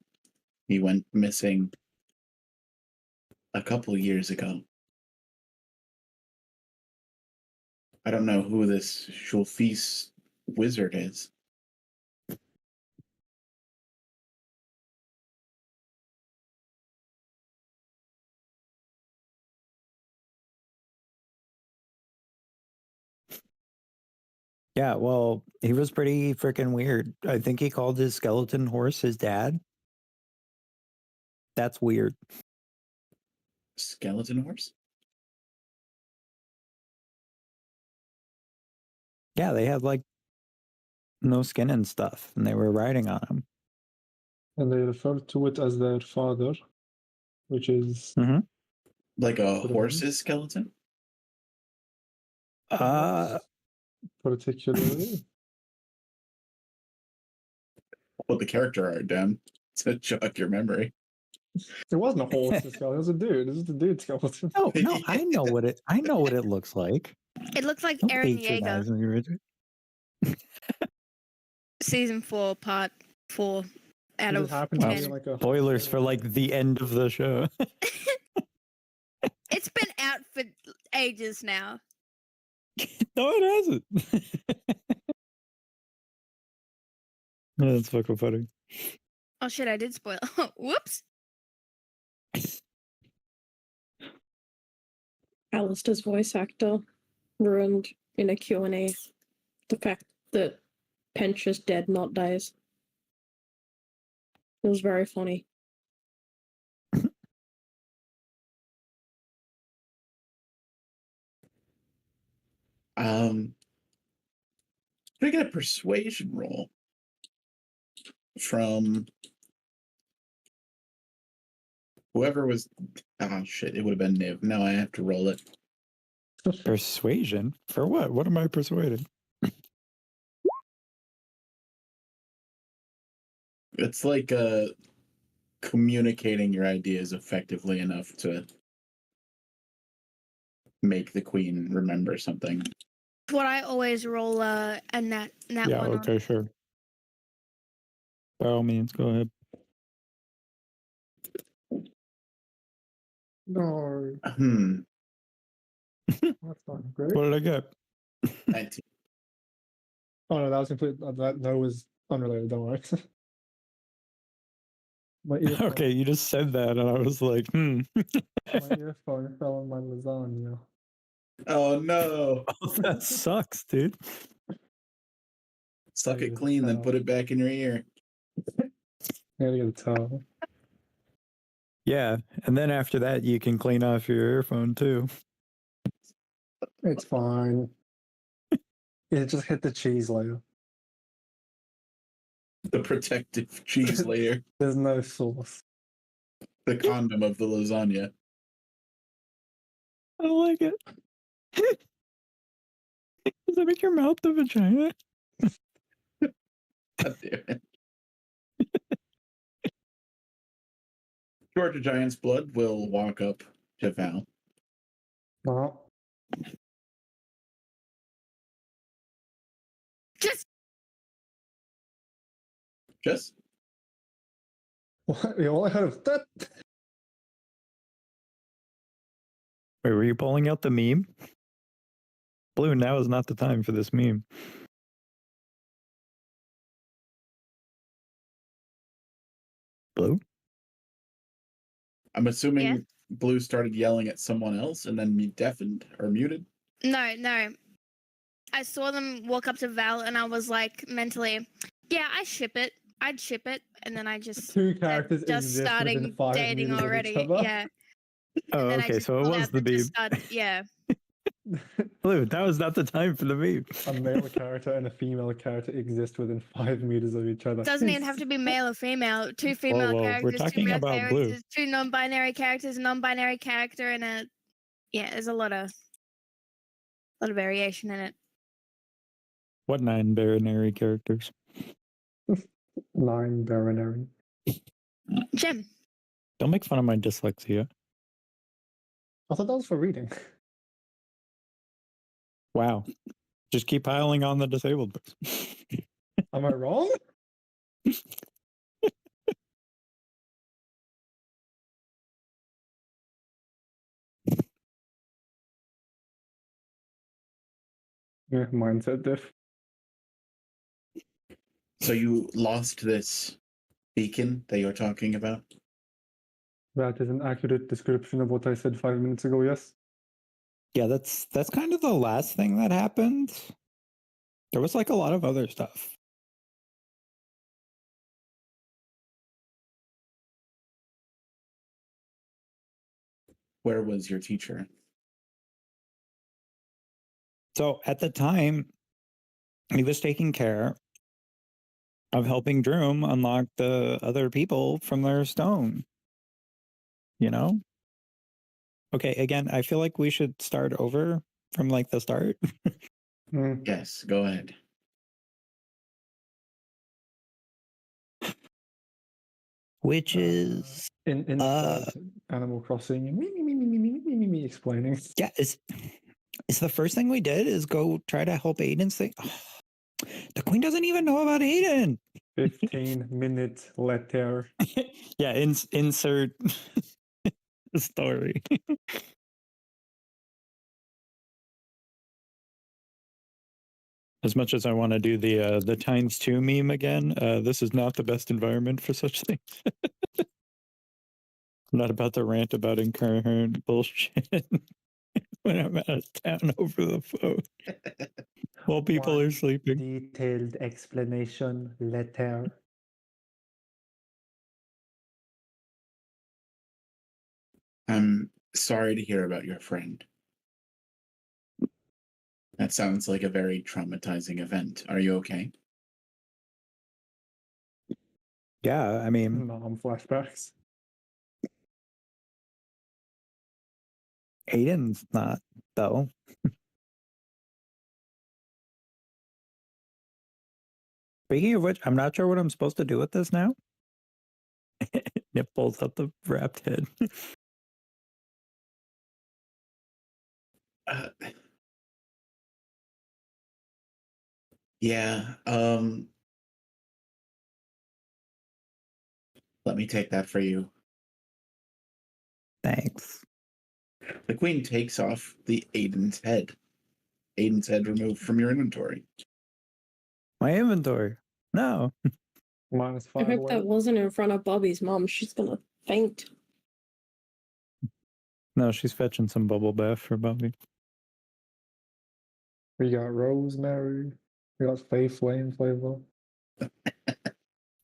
He went missing a couple years ago. I don't know who this Julfis wizard is.
Yeah, well, he was pretty freaking weird. I think he called his skeleton horse his dad. That's weird.
Skeleton horse?
Yeah, they had like no skin and stuff, and they were riding on him.
And they refer to it as their father, which is
Like a
What
horse's skeleton?
particularly.
Well, the character art, Dan, to jog your memory.
It wasn't a horse skeleton, it was a dude. It was a dude skeleton.
No, I know what it looks like.
It looks like
Don't
Eren Yeager.
patronize me, Richard.
Season 4, part 4 out
It
of
just happened to be
10.
like a
Spoilers for like the end of the show.
It's been out for ages now.
No, it hasn't. That's fucking funny.
Oh shit, I did spoil. Whoops.
Alistair's voice actor ruined in a Q&A the fact that Pench is dead, not dies. It was very funny.
Can I get a persuasion roll from whoever was? Oh shit! It would have been Niv. Now I have to roll it.
Persuasion? For what? What am I persuading?
It's like communicating your ideas effectively enough to make the queen remember something.
What I always roll and that
Yeah,
one.
okay, sure. By all means, go ahead.
No, that's not great.
What did I get?
19.
Oh no, that was complete. That was unrelated. Don't worry. My earphone,
Okay, you just said that, and I was like,
my earphone fell on my lasagna.
Oh no!
Oh, that sucks, dude.
Suck it clean, then put it back in your ear.
I gotta get a towel.
Yeah, and then after that, you can clean off your earphone too.
It's fine. It just hit the cheese layer.
The protective cheese layer.
There's no sauce.
The condom of the lasagna.
I like it. Does that make your mouth a vagina?
God damn it. Georgia Giant's Blood will walk up to Val.
No.
Just
Just
What? You all heard of that?
Wait, were you pulling out the meme? Blue, now is not the time for this meme. Blue?
I'm assuming
Yeah.
Blue started yelling at someone else and then me deafened or muted.
no. I saw them walk up to Val, and I was like mentally, "Yeah, I'd ship it. And then I just
Two characters
just
exist within
starting
5
dating
meters
already.
of each other.
Yeah.
Oh,
And then I
okay,
just
so it
pulled
was
out
the
the
meme.
just started, yeah.
Blue, that was not the time for the meme.
A male character and a female character exist within 5 meters of each other.
Doesn't even have to be male or female. Two female
whoa, we're
characters, two
talking
male
about Blue.
characters, two non-binary characters, a non-binary character, and a there's a lot of variation in it.
What 9 binary characters?
9 binary.
Gem.
Don't make fun of my dyslexia.
I thought that was for reading.
Wow. Just keep piling on the disabled books.
Am I wrong? Yeah, mindset diff.
So you lost this beacon that you're talking about?
That is an accurate description of what I said 5 minutes ago, yes?
Yeah, that's kind of the last thing that happened. There was like a lot of other stuff.
Where was your teacher?
So at the time, he was taking care of helping Droom unlock the other people from their stone. You know? Okay, again, I feel like we should start over from like the start.
Mm.
Yes, go ahead.
Which is
In Animal Crossing, me explaining.
yeah, it's the first thing we did is go try to help Aiden say, oh, the queen doesn't even know about Aiden.
15-minute letter.
Yeah, insert story. As much as I want to do the times 2 meme again, this is not the best environment for such things. I'm not about to rant about incoherent bullshit when I'm out of town over the phone while people are
One
sleeping.
Detailed explanation letter.
I'm sorry to hear about your friend. That sounds like a very traumatizing event. Are you okay?
Yeah, I mean,
Mom flashbacks.
Aiden's not, though. Speaking of which, I'm not sure what I'm supposed to do with this now. It pulls up the wrapped head.
Yeah, let me take that for you.
Thanks.
The queen takes off the Aiden's head. Aiden's head removed from your inventory.
My inventory. No.
-5
I hope that
away.
wasn't in front of Bobby's mom. She's gonna faint.
No, she's fetching some bubble bath for Bobby.
We got Rosemary. We got Faith Flame flavor.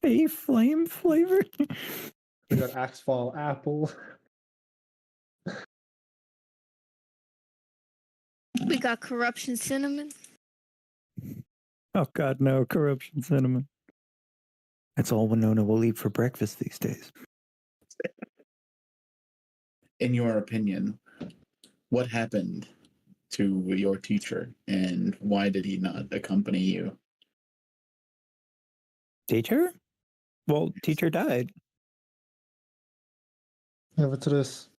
A flame flavor?
We got Axe Fall Apple.
We got corruption cinnamon.
Oh god, no, corruption cinnamon. That's all Winona will eat for breakfast these days.
In your opinion, what happened to your teacher and why did he not accompany you?
Teacher? Well, teacher died.
Over to this.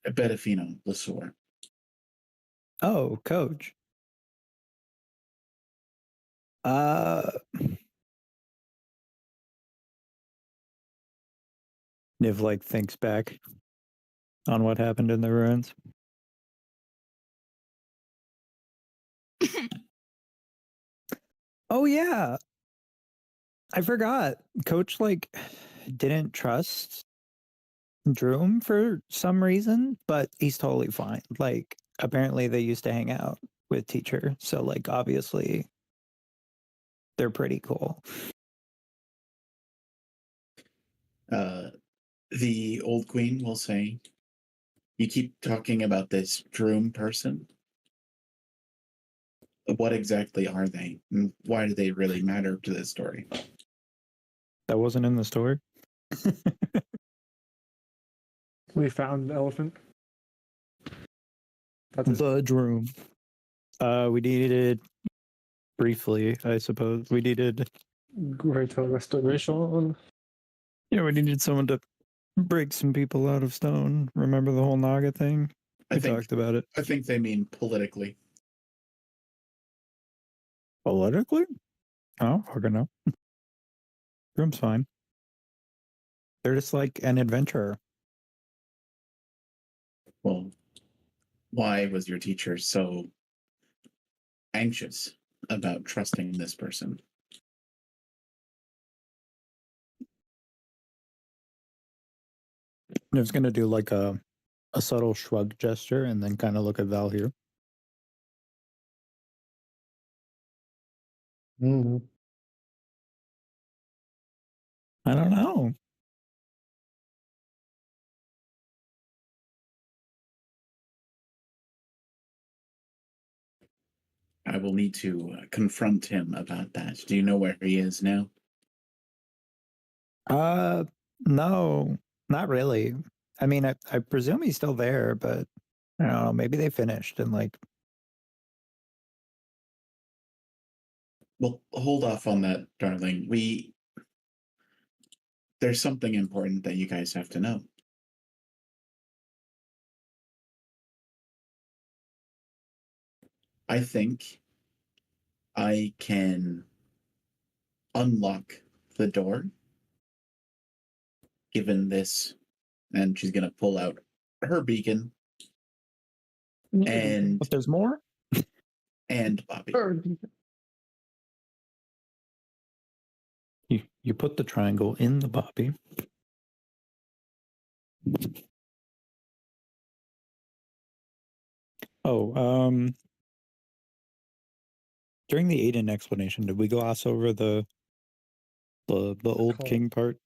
Bedafino Lesueur.
Oh, coach. Niv like thinks back on what happened in the ruins. Oh yeah. I forgot. Coach like didn't trust Droom for some reason, but he's totally fine. Like apparently they used to hang out with teacher, so like obviously they're pretty cool.
The old queen will say, "You keep talking about this Droom person. What exactly are they? And why do they really matter to this story?"
That wasn't in the story.
We found an elephant. That's his
The Droom. We needed briefly, I suppose. We needed
greater restoration.
we needed someone to break some people out of stone. Remember the whole Naga thing? We talked about it.
I think they mean politically.
Politically? Oh, fucking no. Droom's fine. They're just like an adventurer.
Well, why was your teacher so anxious about trusting this person?
Niv's gonna do like a subtle shrug gesture and then kind of look at Val here.
Mm.
I don't know.
I will need to confront him about that. Do you know where he is now?
No, not really. I mean, I presume he's still there, but I don't know. Maybe they finished and like.
Well, hold off on that, darling. There's something important that you guys have to know. I think I can unlock the door given this, and she's going to pull out her beacon and
But there's more.
Bobby.
You put the triangle in the Bobby. Oh, during the Aiden explanation, did we gloss over the old
Cool.
king part?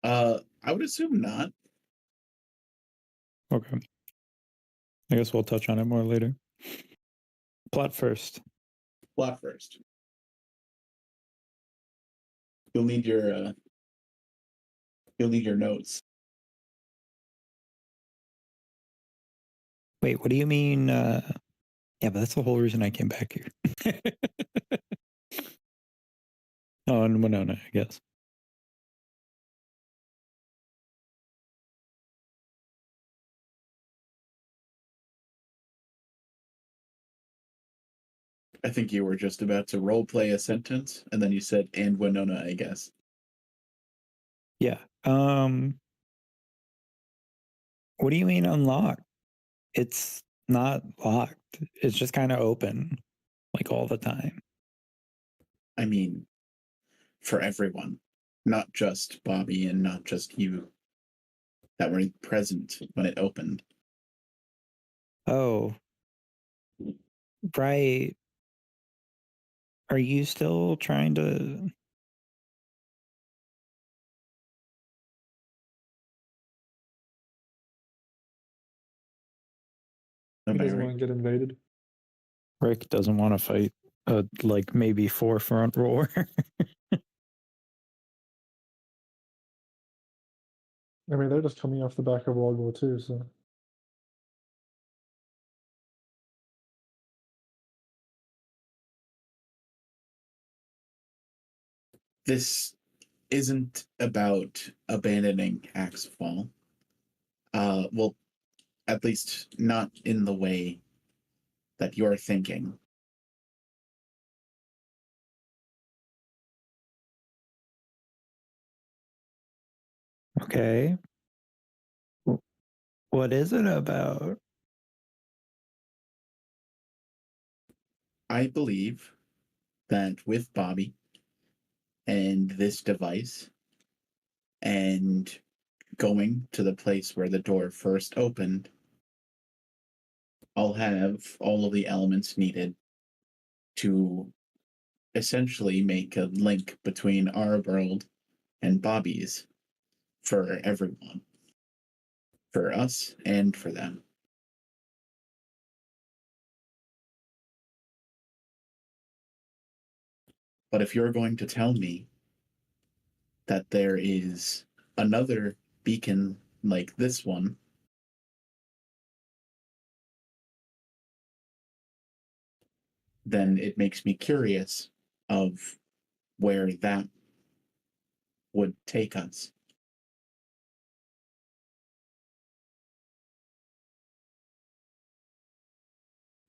I would assume not.
Okay. I guess we'll touch on it more later. Plot first.
Plot first. You'll need your notes.
Wait, what do you mean? Yeah, but that's the whole reason I came back here. Oh, and Winona, I guess.
I think you were just about to role play a sentence, and then you said "and Winona," I guess.
Yeah. What do you mean unlocked? It's not locked. It's just kind of open, like all the time.
I mean, for everyone, not just Bobby and not just you that were present when it opened.
Oh, right. Are you still trying to?
He doesn't
Barry?
want to get invaded.
Rick doesn't want to fight like maybe forefront roar.
I mean, they're just coming off the back of World War II, so
This isn't about abandoning Axfall. Well, at least not in the way that you're thinking.
Okay. What is it about?
I believe that with Bobby and this device and going to the place where the door first opened, I'll have all of the elements needed to essentially make a link between our world and Bobby's for everyone, for us and for them. But if you're going to tell me that there is another beacon like this one, then it makes me curious of where that would take us.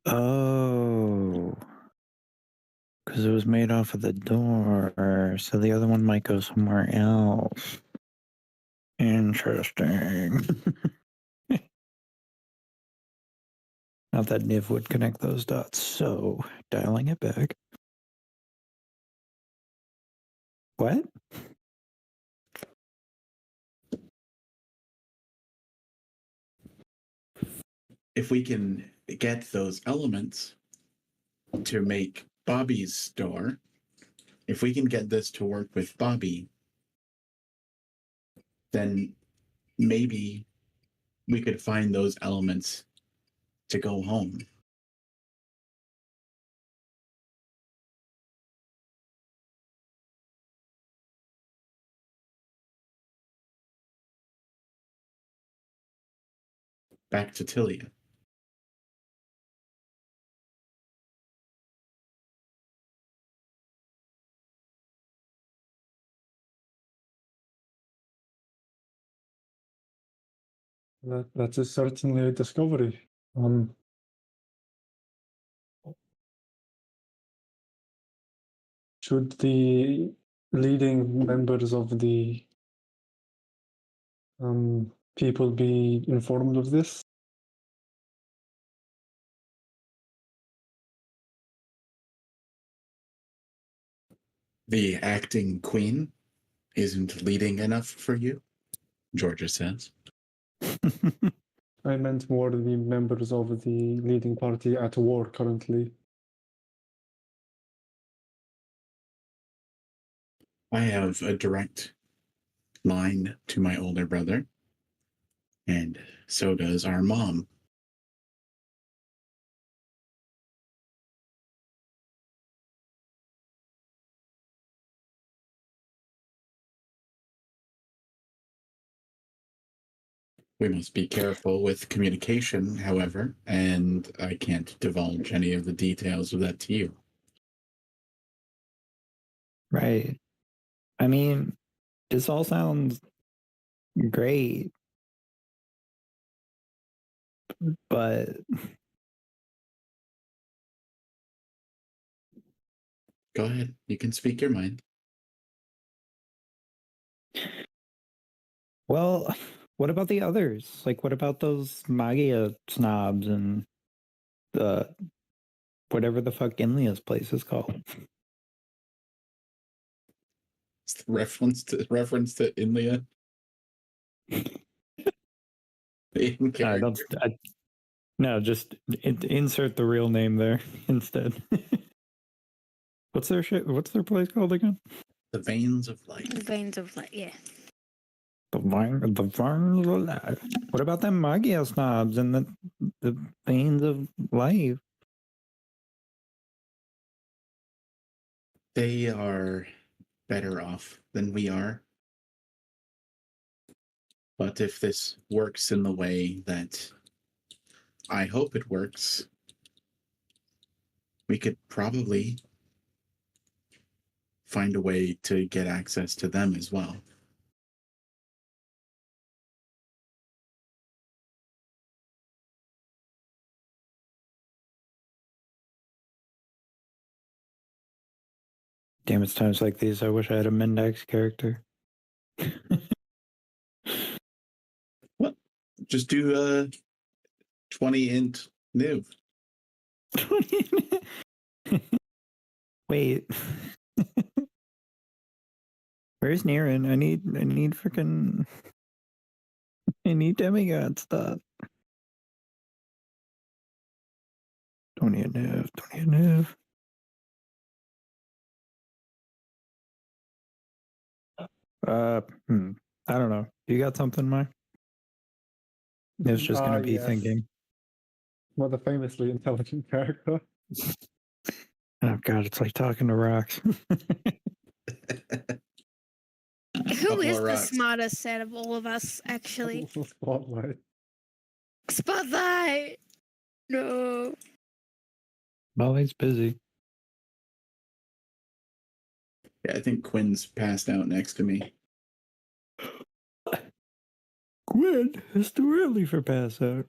Oh, because it was made off of the door, so the other one might go somewhere else. Interesting. Not that Niv would connect those dots, so dialing it back. What?
If we can get those elements to make Bobby's door, if we can get this to work with Bobby, then maybe we could find those elements to go home. Back to Tilia.
that is certainly a discovery. Should the leading members of the people be informed of this?
The acting queen isn't leading enough for you, Georgia says.
I meant more the members of the leading party at war currently.
I have a direct line to my older brother, and so does our mom. We must be careful with communication, however, and I can't divulge any of the details of that to you.
Right. I mean, this all sounds great, but
Go ahead, you can speak your mind.
well, what about the others? Like, what about those Magia snobs and the whatever the fuck Inlia's place is called?
It's the reference to Inlia.
No, just insert the real name there instead. What's their shit? What's their place called again?
The veins of light.
The veins of light, yeah.
The vines of life. What about them Magia snobs and the veins of life?
They are better off than we are. But if this works in the way that I hope it works, we could probably find a way to get access to them as well.
Damn, it's times like these I wish I had a Mendax character.
What? Just do 20 int new.
Wait. Where's Niren? I need freaking I need demigod stuff. 20 enough, 20 enough. I don't know. You got something, Mike? It's just gonna be
Yes.
thinking.
Well, the famously intelligent character.
Oh god, it's like talking to rocks.
Who
Couple
is
of
the
rocks.
smartest out of all of us, actually?
Spotlight.
Spotlight! No.
Molly's busy.
Yeah, I think Quinn's passed out next to me.
Gwen, it's too early for pass out.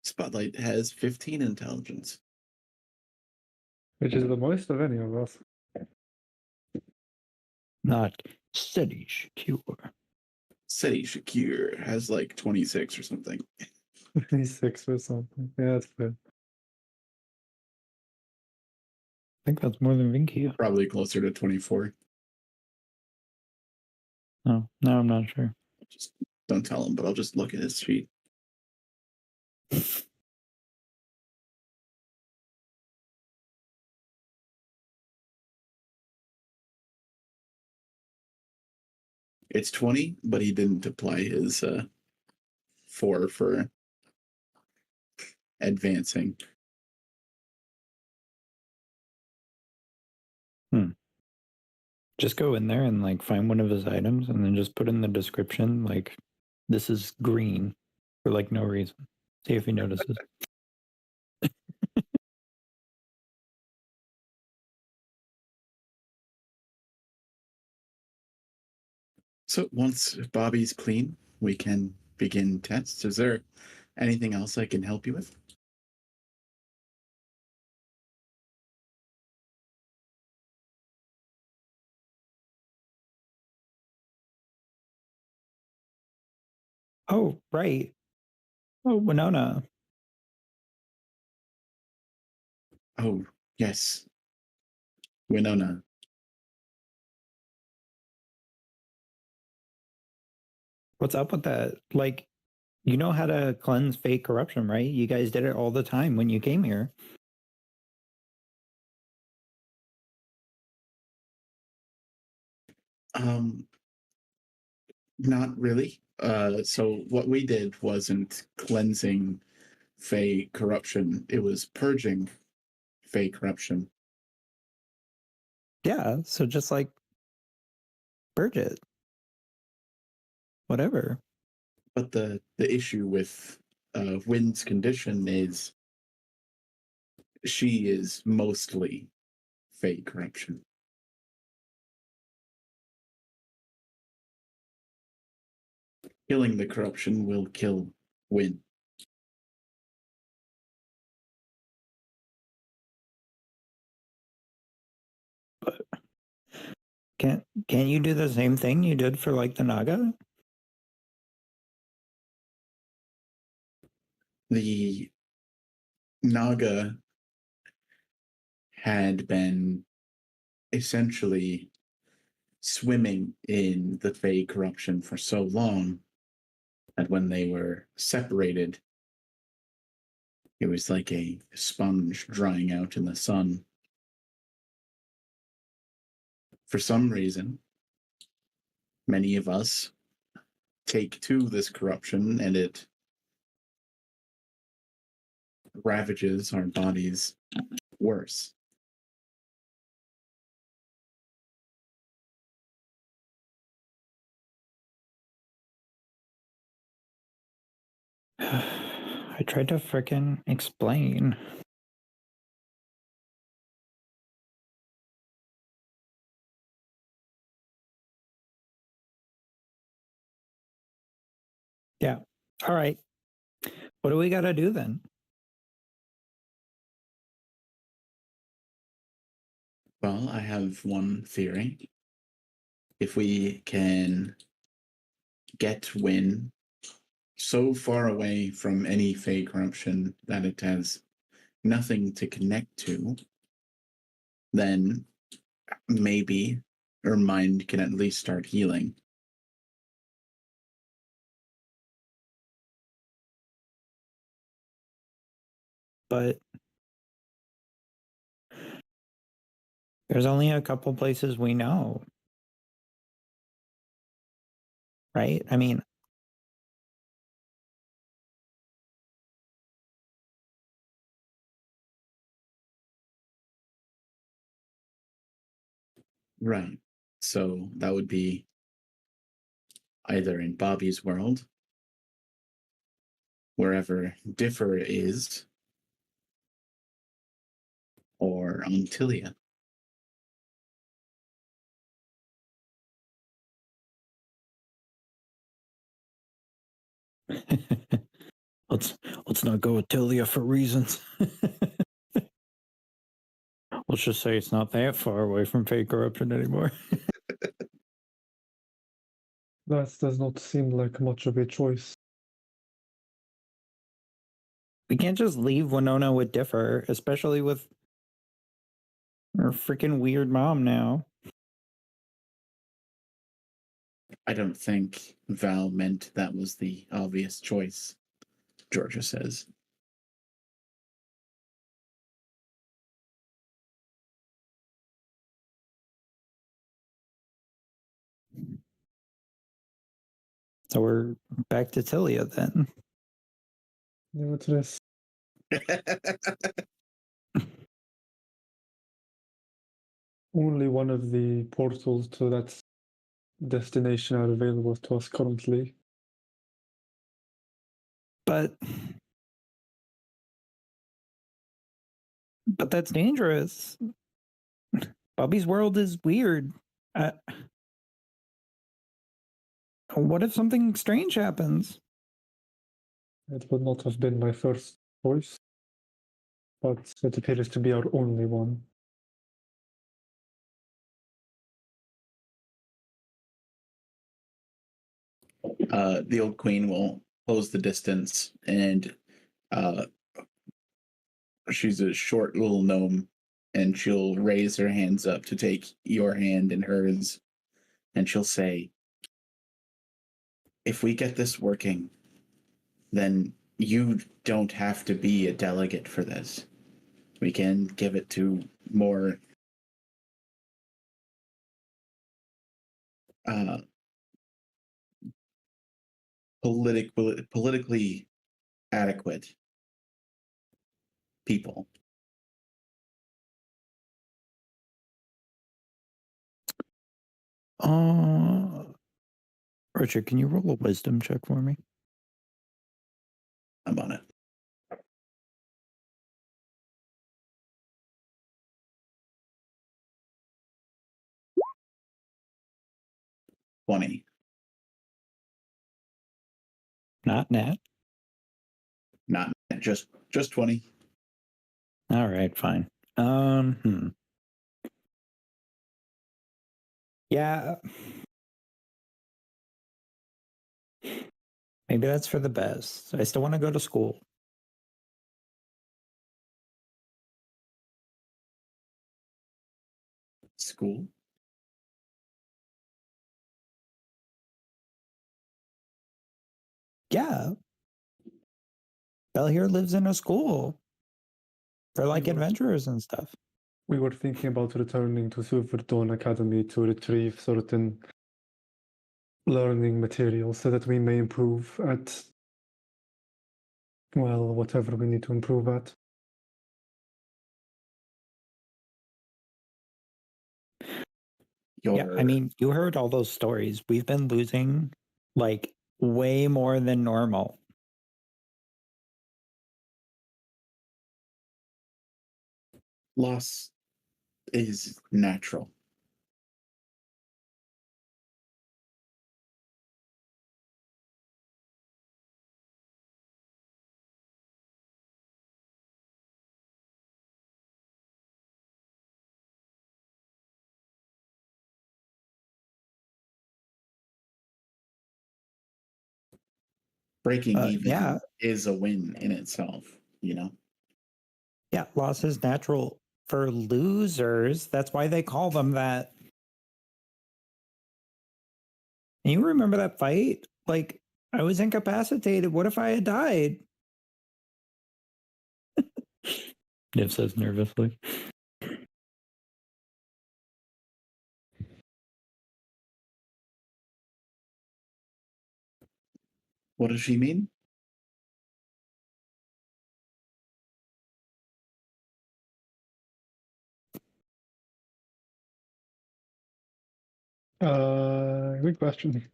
Spotlight has 15 intelligence.
Which is the most of any of us.
Not steady, secure.
Seti Shakir has like 26 or something.
26 or something. Yeah, that's good.
I think that's more than Vinky.
Probably closer to 24.
No, no, I'm not sure.
Just don't tell him, but I'll just look at his sheet. It's 20, but he didn't apply his 4 for advancing.
Just go in there and like find one of his items and then just put in the description like this is green for like no reason. See if he notices.
So once Bobby's clean, we can begin tests. Is there anything else I can help you with?
Oh, right. Oh, Winona.
Oh, yes. Winona.
What's up with that? Like, you know how to cleanse fake corruption, right? You guys did it all the time when you came here.
Not really. So what we did wasn't cleansing Fey corruption. It was purging Fey corruption.
Yeah, so just like purge it. Whatever.
But the issue with Wynn's condition is she is mostly Fey corruption. Killing the corruption will kill Wynn.
But can't you do the same thing you did for like the Naga?
The Naga had been essentially swimming in the Fey corruption for so long that when they were separated, it was like a sponge drying out in the sun. For some reason, many of us take to this corruption and it ravages our bodies worse.
I tried to frickin' explain. Yeah. All right. What do we got to do then?
Well, I have one theory. If we can get Win so far away from any Fey corruption that it has nothing to connect to, then maybe her mind can at least start healing.
But there's only a couple places we know. Right? I mean,
Right. So that would be either in Bobby's world, wherever Differ is, or on Tilia.
let's not go with Tilia for reasons. Let's just say it's not that far away from fake corruption anymore.
That does not seem like much of a choice.
We can't just leave Winona with Differ, especially with her freaking weird mom now.
I don't think Val meant that was the obvious choice, Georgia says.
So we're back to Tilia then.
Nevertheless, only one of the portals to that destination are available to us currently.
But that's dangerous. Bobby's world is weird. What if something strange happens?
It would not have been my first choice, but it appears to be our only one.
The old queen will close the distance, and she's a short little gnome, and she'll raise her hands up to take your hand in hers, and she'll say, if we get this working, then you don't have to be a delegate for this. We can give it to more politically adequate people.
Richard, can you roll a wisdom check for me?
I'm on it. $20.
Not nat.
Not just 20.
All right, fine. Yeah. Maybe that's for the best. I still want to go to school.
School?
Yeah. Belle here lives in a school for like adventurers and stuff.
We were thinking about returning to Silverdawn Academy to retrieve certain learning materials so that we may improve at Well, whatever we need to improve at.
Yeah, I mean, you heard all those stories. We've been losing like way more than normal.
Loss is natural. Breaking even
Yeah.
is a win in itself, you know?
Yeah, loss is natural for losers. That's why they call them that. You remember that fight? Like, I was incapacitated. What if I had died? Niv says nervously.
What does she mean?
Good question.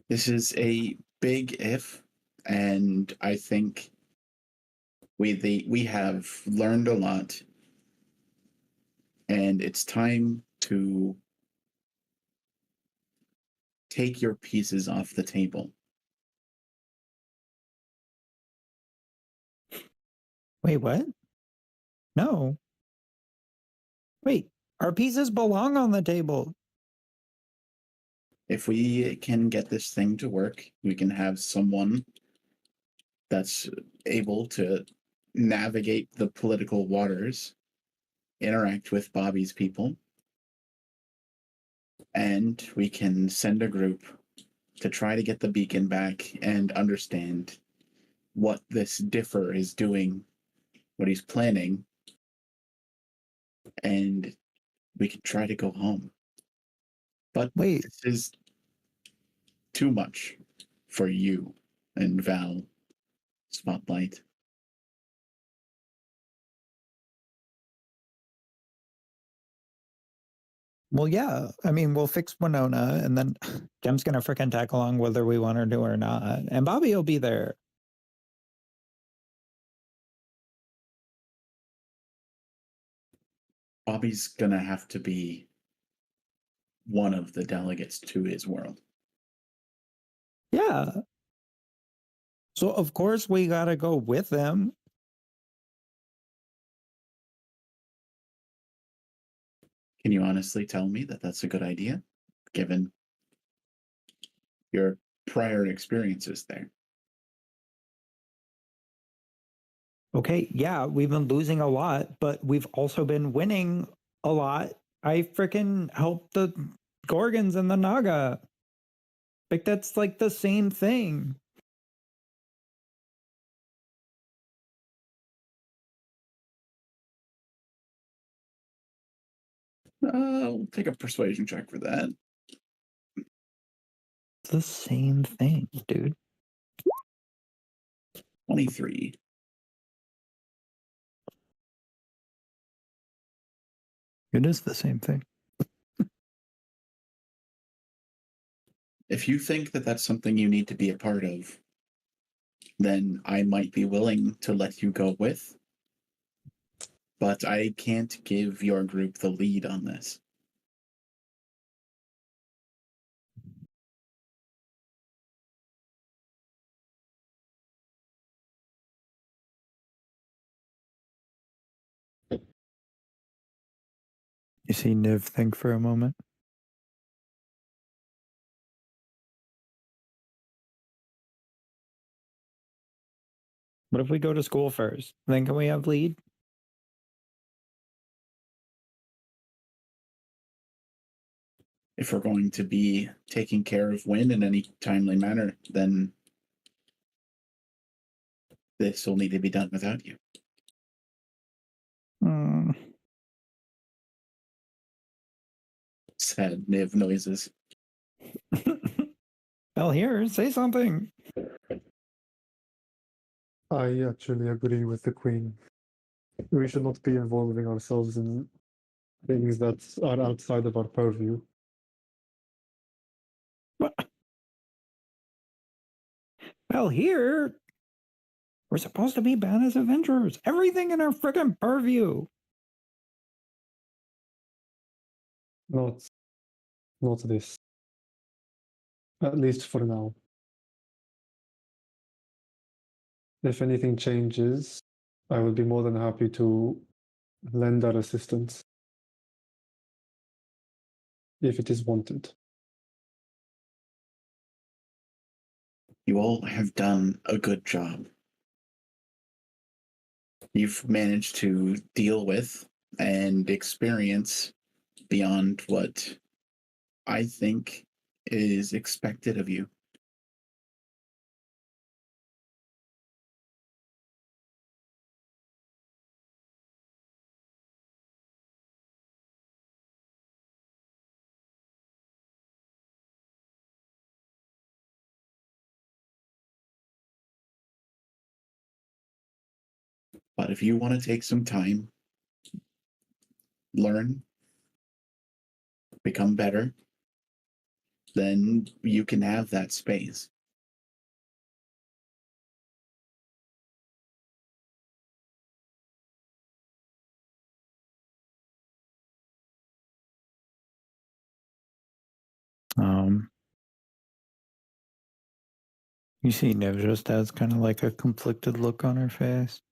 This is a big if, and I think we have learned a lot, and it's time to take your pieces off the table.
Wait, what? No. Wait, our pieces belong on the table.
If we can get this thing to work, we can have someone that's able to navigate the political waters, interact with Bobby's people, and we can send a group to try to get the beacon back and understand what this differ is doing, what he's planning, and we can try to go home. But
Wait,
this is too much for you and Val Spotlight.
well, yeah. I mean, we'll fix Winona, and then Jem's gonna freaking tag along whether we want her to or not, and Bobby will be there.
Bobby's gonna have to be one of the delegates to his world.
Yeah. So of course we gotta go with them.
Can you honestly tell me that that's a good idea, given your prior experiences there?
Okay, yeah, we've been losing a lot, but we've also been winning a lot. I freaking helped the Gorgons and the Naga. Like, that's like the same thing.
I'll take a persuasion check for that.
It's the same thing, dude.
23.
It is the same thing.
If you think that that's something you need to be a part of, then I might be willing to let you go with. But I can't give your group the lead on this.
You see Niv think for a moment. What if we go to school first? Then can we have lead?
If we're going to be taking care of Wynn in any timely manner, then this will need to be done without you. Sad Niv noises.
Well, here, say something.
I actually agree with the Queen. We should not be involving ourselves in things that are outside of our purview.
Well, here, we're supposed to be bad as adventurers. Everything in our freaking purview.
Not this. At least for now. If anything changes, I will be more than happy to lend our assistance if it is wanted.
You all have done a good job. You've managed to deal with and experience beyond what I think is expected of you. But if you want to take some time, learn, become better, then you can have that space.
You see Niv just has kind of like a conflicted look on her face.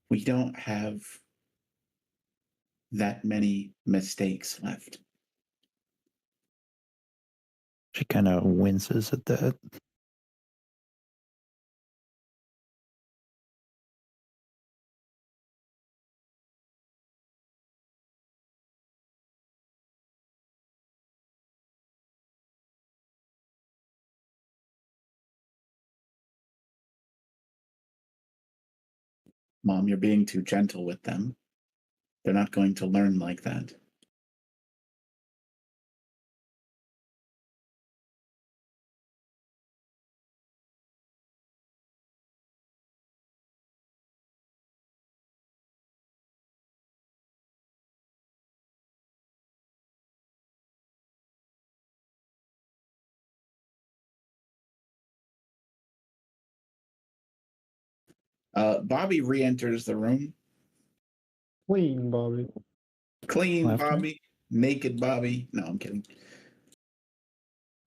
We don't have that many mistakes left.
She kind of winces at that.
Mom, you're being too gentle with them. They're not going to learn like that. Bobby re-enters the room.
Clean, Bobby.
Clean
Laughter?
Bobby. Naked Bobby. No, I'm kidding.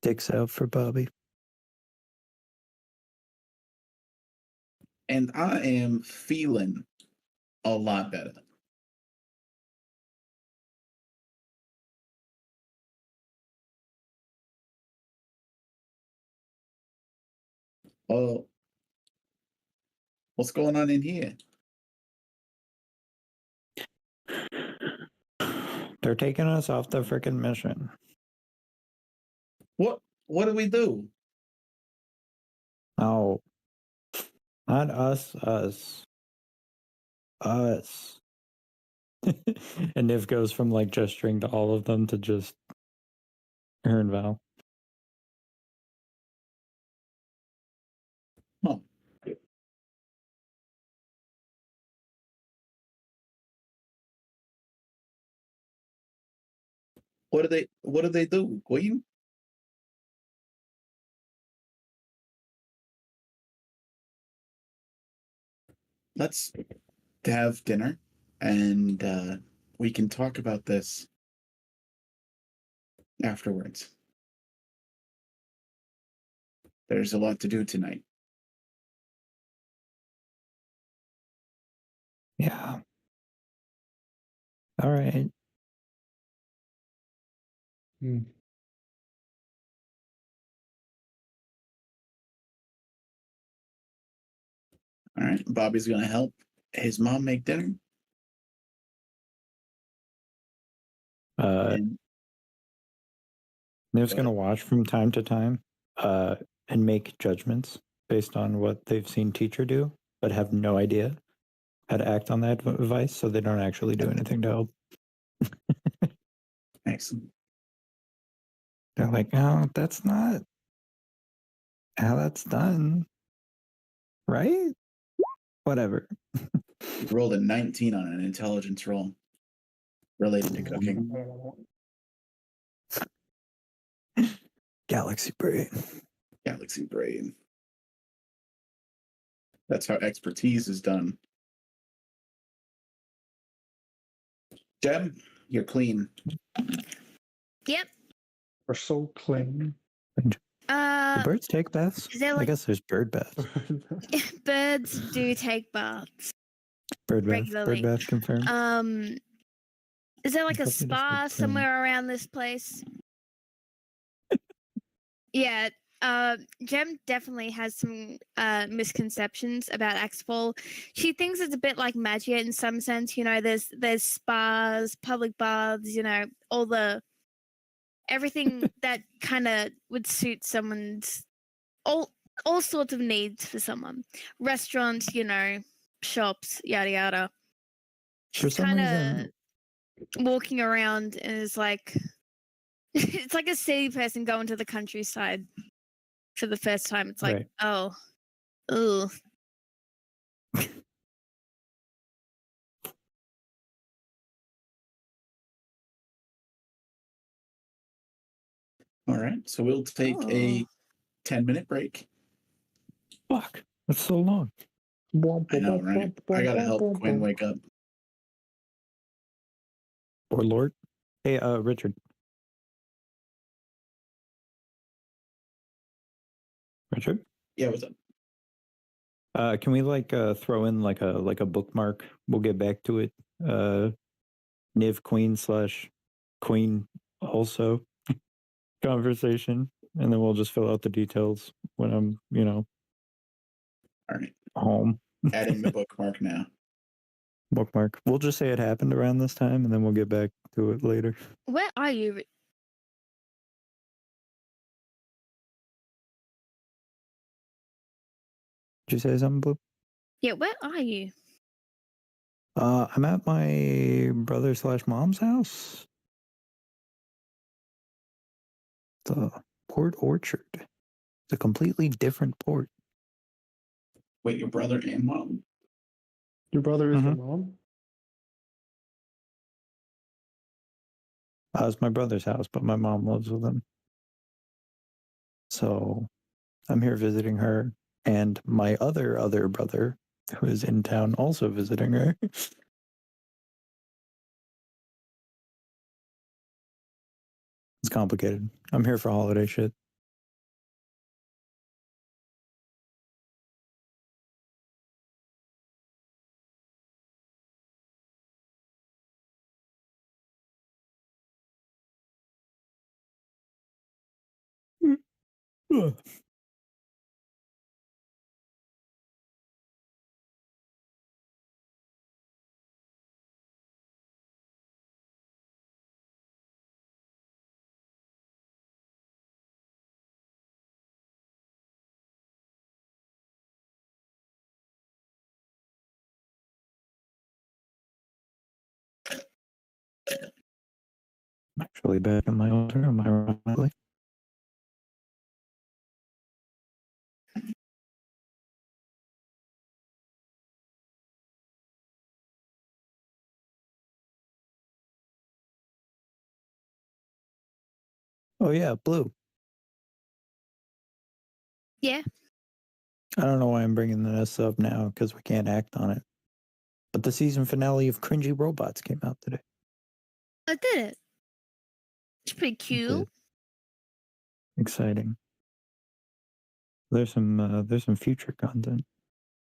Dicks out for Bobby.
And I am feeling a lot better. Oh, what's going on in here?
They're taking us off the freaking mission.
What do we do?
Oh, not us. And Niv goes from like gesturing to all of them to just her and Val.
Huh. What do they do, Queen? Let's have dinner and we can talk about this afterwards. There's a lot to do tonight.
Yeah. All right.
Hmm.
All right. Bobby's going to help his mom make dinner. And
Niv's
Go
going to
ahead.
watch from time to time and make judgments based on what they've seen teacher do, but have no idea how to act on that advice, so they don't actually do anything to help.
comics.
They're like, oh, that's not how that's done. Right? Whatever.
You rolled a 19 on an intelligence roll related to cooking.
Galaxy brain.
Galaxy brain. That's how expertise is done. Jeb, you're clean.
Yep.
We're so clean.
Do
Uh,
birds take baths?
is there
I
like
guess there's bird baths.
birds do take baths
Bird bath.
regularly.
Bird bath confirmed.
Is there like a
Probably just
spa
like,
somewhere around this place? Yeah. Jem definitely has some misconceptions about Axpol. She thinks it's a bit like Magia in some sense. You know, there's spas, public baths. You know, everything that kind of would suit someone's all sorts of needs for someone. Restaurants, you know, shops, yada yada.
For
She's
some
kind
reason,
of walking around and is like, it's like a city person going to the countryside for the first time. It's like,
right.
oh, ugh.
All right, so we'll take a
Oh.
10-minute break.
Fuck. That's so long.
I know, right? I gotta help Quinn wake up.
Or Lord. Hey, Richard. Richard?
Yeah, what's up?
Can we throw in like a bookmark? We'll get back to it. Niv Queen / Queen also conversation, and then we'll just fill out the details when I'm,
All right,
home.
adding the bookmark now.
Bookmark. We'll just say it happened around this time, and then we'll get back to it later.
Where are you?
Did you say something, Blue?
Yeah, where are you?
I'm at my brother / mom's house. The Port Orchard. It's a completely different port.
Wait, your brother and mom?
Your brother is the
Mhm.
mom?
It's my brother's house, but my mom lives with him. So I'm here visiting her and my other brother who is in town also visiting her. It's complicated. I'm here for holiday shit. Ugh. I'm actually back in my old room, ironically. Oh yeah, Blue.
Yeah.
I don't know why I'm bringing this up now because we can't act on it. But the season finale of Cringy Robots came out today.
I did it. It's pretty
It
cute.
did. Exciting. There's some future content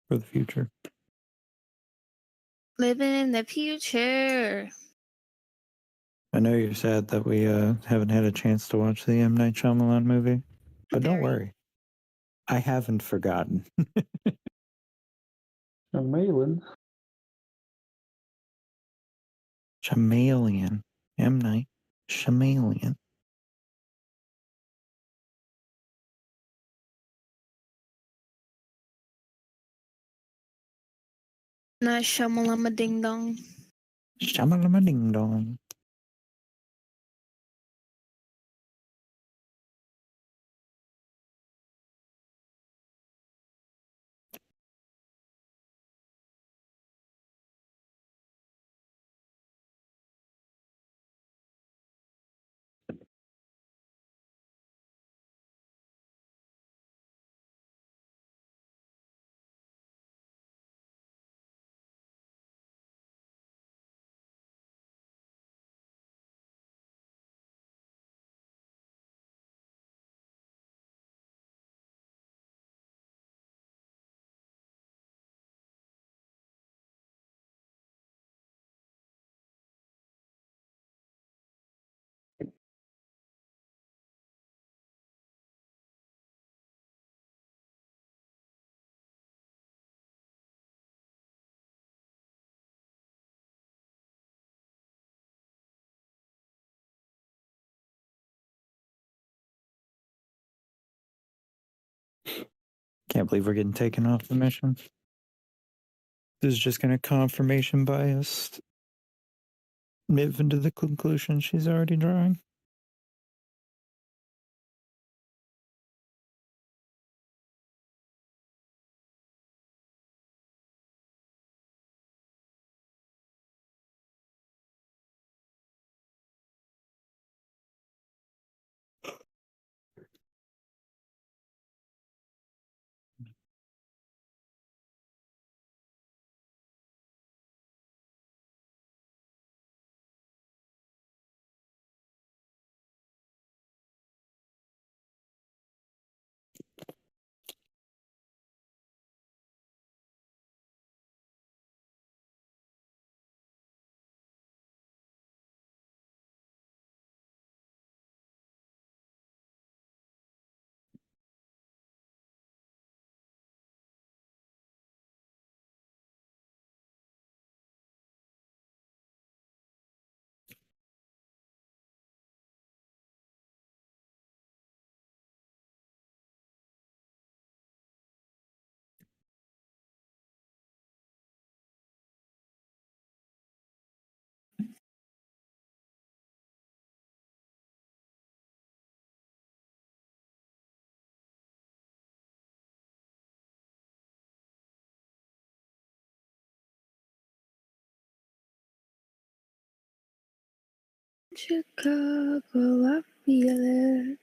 for the future.
Living in the future.
I know you're sad that we haven't had a chance to watch the M. Night Shyamalan movie, but don't
Very.
worry. I haven't forgotten.
A Malin.
Shyamalan. M. Night Shyamalan.
Nice shamalama ding dong.
Shamalama ding dong. Can't believe we're getting taken off the mission. This is just going to confirmation bias Miv into the conclusion she's already drawing.
Chicago, I feel it.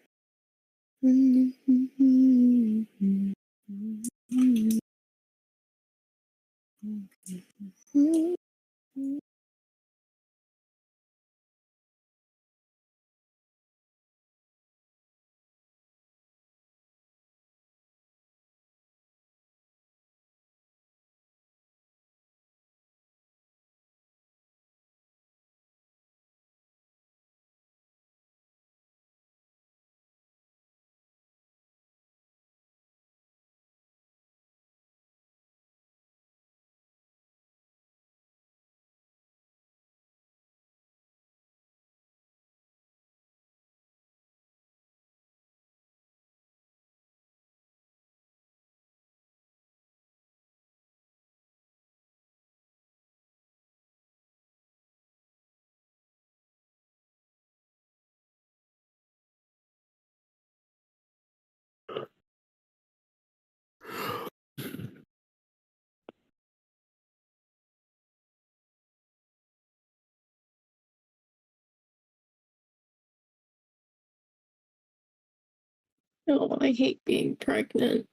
Oh, I hate being pregnant.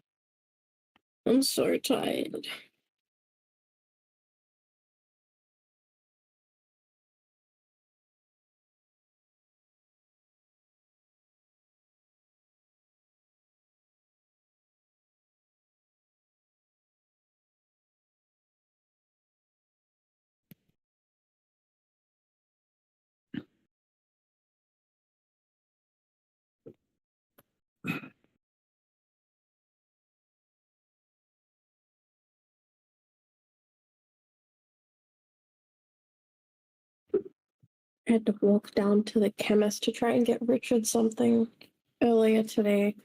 I'm so tired. I had to walk down to the chemist to try and get Richard something earlier today.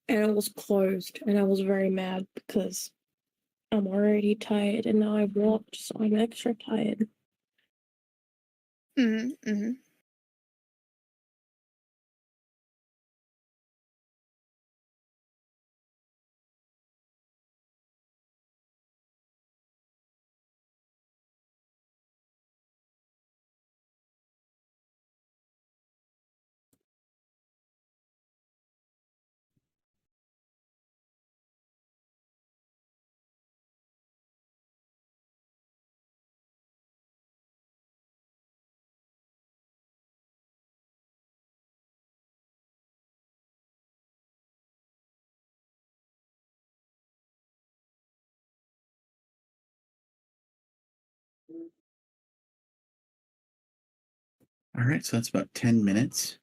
And it was closed, and I was very mad because I'm already tired, and now I walked, so I'm extra tired.
Mm-hmm.
All right, so that's about 10 minutes.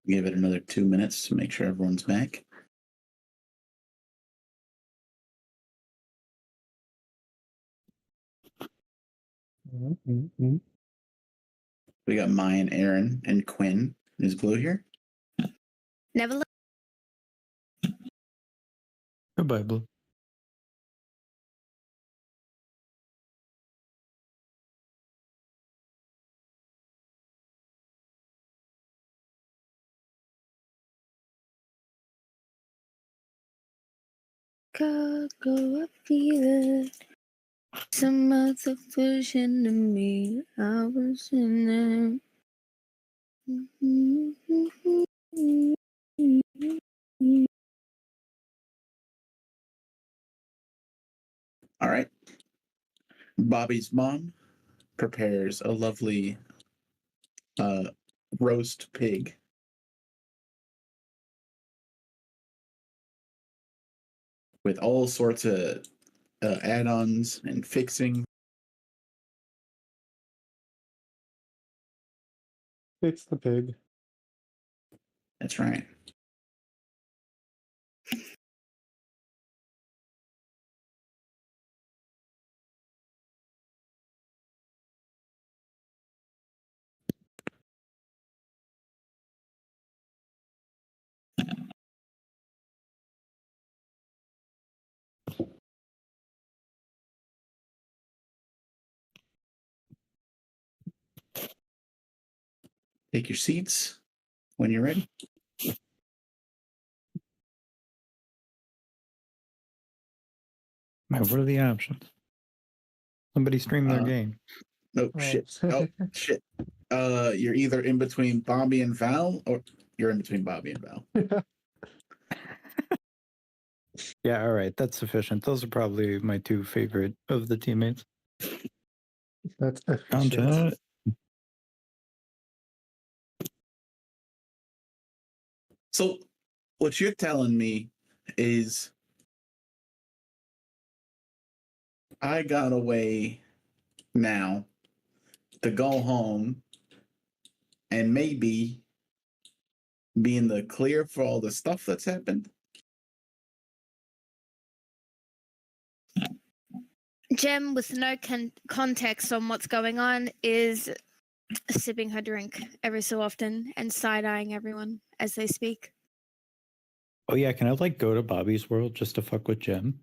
Give it another 2 minutes to make sure everyone's back. We got Mayan, Aaron, and Quinn. Is Blue here?
Never look.
Goodbye, Blue.
Go up fever. Some other version of me. I was in there.
All right. Bobby's mom prepares a lovely roast pig. With all sorts of add-ons and fixing.
It's the pig.
That's right. Take your seats when you're ready.
Man, what are the options? Somebody stream their game.
No,
Oh.
shit. Oh, shit. You're either in between Bobby and Val, or you're in between Bobby and Val.
Yeah, all right. That's sufficient. Those are probably my two favorite of the teammates.
That's
On
efficient.
to it.
So, what you're telling me is I got a way now to go home and maybe be in the clear for all the stuff that's happened.
Jem, with no context on what's going on, is sipping her drink every so often and side-eyeing everyone as they speak.
Oh yeah, can I like go to Bobby's world just to fuck with Jem?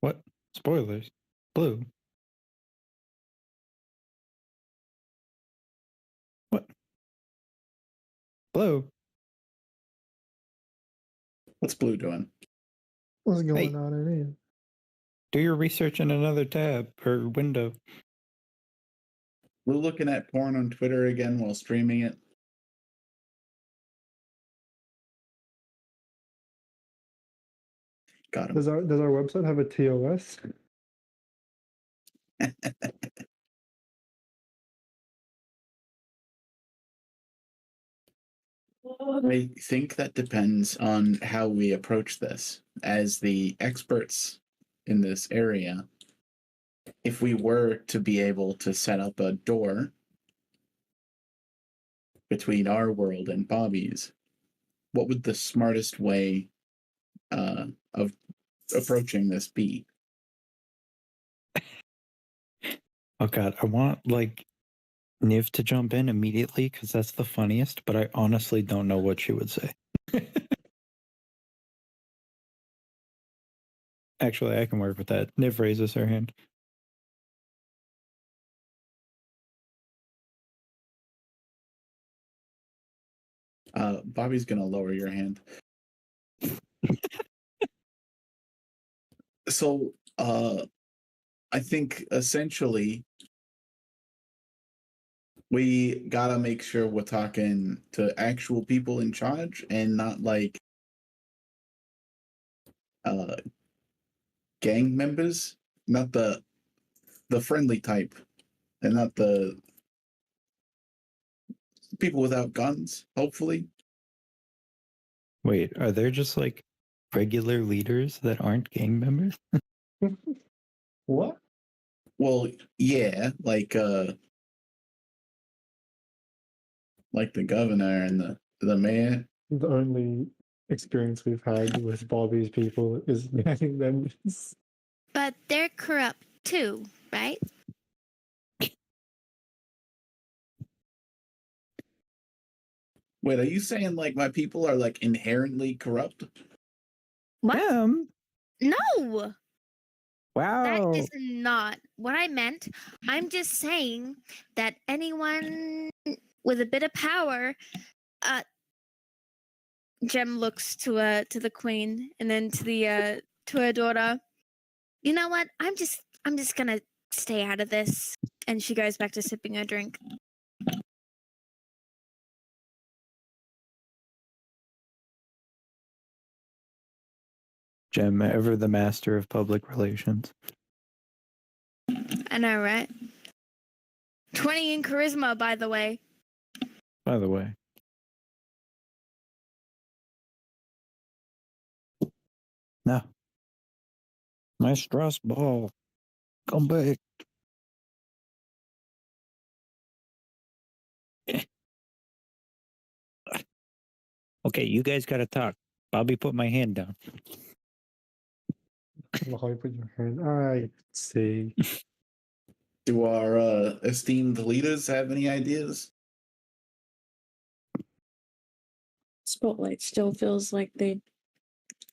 What? Spoilers. Blue. What? Blue.
What's Blue doing?
What's going
Hey.
on in here?
Do your research in another tab or window.
We're looking at porn on Twitter again while streaming it. Got him.
Does our website have a TOS?
I think that depends on how we approach this. As the experts in this area, if we were to be able to set up a door between our world and Bobby's, what would the smartest way of approaching this be?
Oh god, I want like Niv to jump in immediately because that's the funniest, but I honestly don't know what she would say. Actually, I can work with that. Niv raises her hand.
Bobby's gonna lower your hand. So, I think essentially we gotta make sure we're talking to actual people in charge and not like gang members, not the friendly type, and not the people without guns, hopefully.
Wait, are there just like regular leaders that aren't gang members?
What?
Well, yeah, like the governor and the mayor.
The only experience we've had with Bobby's people is gang members.
But they're corrupt. too, right?
Wait, are you saying like my people are like inherently corrupt?
What?
Jim,
No, that
wow.
is not what I meant. I'm just saying that anyone with a bit of power, Jem looks to the queen and then to her daughter. You know what? I'm just gonna stay out of this. And she goes back to sipping her drink.
Jim, ever the master of public relations.
I know, right? 20 in charisma, by the way.
By the way. No. My stress ball. Come back. Okay, you guys gotta talk. Bobby put my hand down.
How you put your hand? I see.
Do our esteemed leaders have any ideas?
Spotlight still feels like they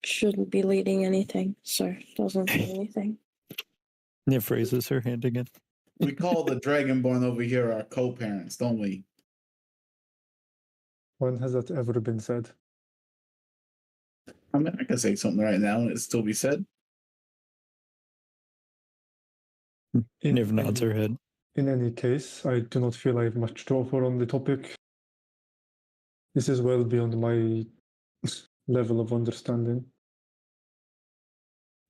shouldn't be leading anything, so doesn't say anything.
Niv raises her hand again.
We call the Dragonborn over here our co-parents, don't we?
When has that ever been said?
I mean, I can say something right now and it still be said.
Niv nods her head.
In any case, I do not feel I have much to offer on the topic. This is well beyond my level of understanding.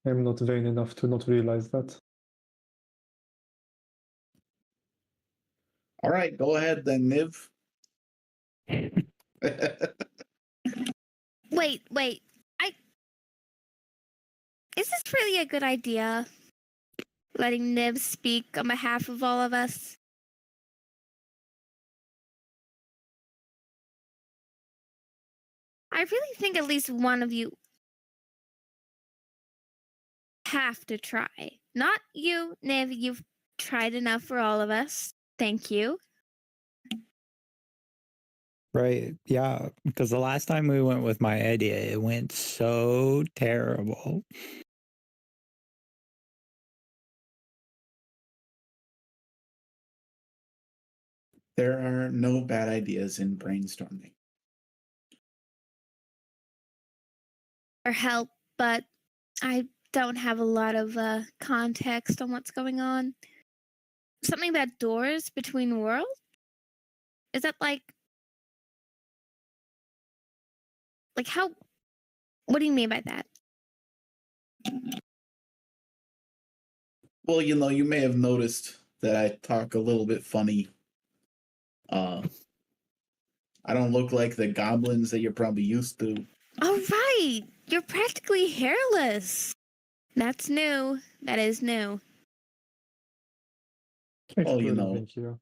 I am not vain enough to not realize that.
All right, go ahead then, Niv.
Wait. Is this really a good idea? Letting Nib speak on behalf of all of us? I really think at least one of you have to try. Not you, Niv. You've tried enough for all of us. Thank you.
Right. Yeah. Because the last time we went with my idea, it went so terrible.
There are no bad ideas in brainstorming.
Or help, but I don't have a lot of context on what's going on. Something about doors between worlds? Is that like how? What do you mean by that?
Well, you may have noticed that I talk a little bit funny. I don't look like the goblins that you're probably used to.
Oh, right. You're practically hairless. That's new. That is new.
Well,
Thank you.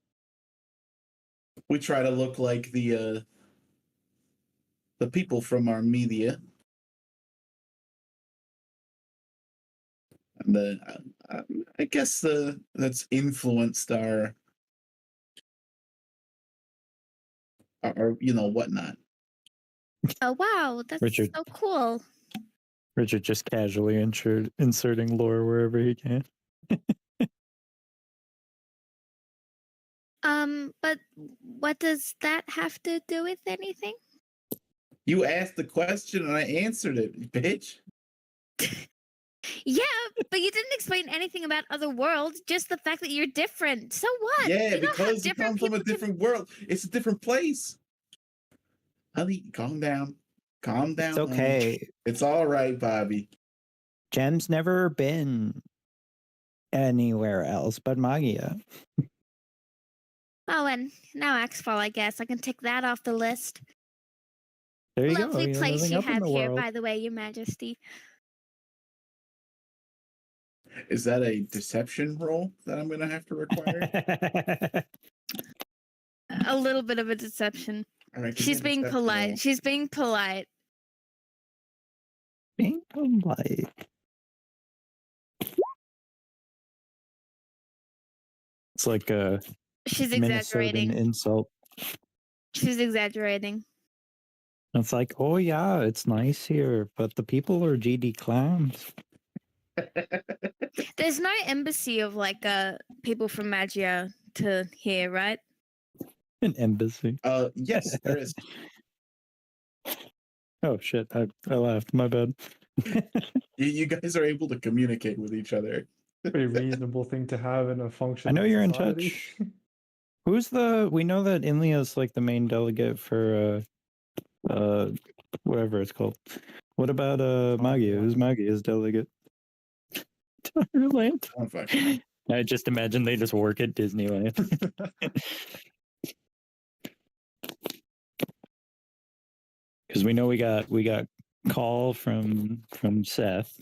We try to look like the people from our media. And I guess that's influenced our whatnot.
Oh, wow. That's
Richard.
so cool.
Richard just casually inserting lore wherever he can.
But what does that have to do with anything?
You asked the question and I answered it, bitch.
Yeah, but you didn't explain anything about other worlds, just the fact that you're different. So what?
Yeah,
You know how
because you come from a
people can-
different world. It's a different place. Honey, calm down. Calm down.
It's
honey.
okay.
It's all right, Bobby.
Jem's never been anywhere else but Magia.
Oh, and now Axfall, I guess. I can tick that off the list.
There you
Lovely
go. You're
place
moving
you
up in
have
the
here,
world.
by the way, Your Majesty.
Is that a deception roll that I'm going to have to require?
A little bit of a deception.
All right, give me
She's
a
being
deception
polite.
roll.
She's being polite.
Being polite. It's like a
She's
Minnesotan
exaggerating.
insult.
She's exaggerating.
It's like, oh yeah, it's nice here, but the people are GD clowns.
There's no embassy of like people from Magia to here, right?
An embassy.
Yes, there is.
Oh shit, I laughed. My bad.
You guys are able to communicate with each other.
Pretty reasonable thing to have in a functional
I know you're in
society.
touch. Who's the? We know that Inlia's like the main delegate for whatever it's called. What about Magia? Who's Magia's delegate? Disneyland.
Oh, fuck.
I just imagine they just work at Disneyland. Because we know we got call from Seth,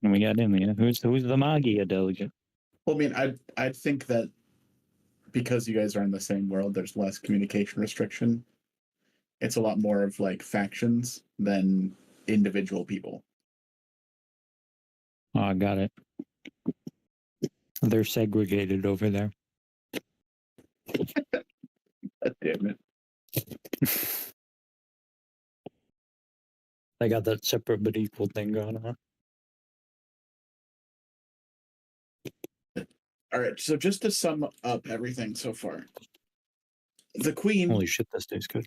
and we got Inlia. Who's the Magia delegate?
Well, I mean, I'd think that because you guys are in the same world, there's less communication restriction. It's a lot more of like factions than individual people.
Oh, I got it. They're segregated over there.
God damn it.
They got that separate but equal thing going on.
All right, so just to sum up everything so far, the Queen
Holy shit, this tastes good.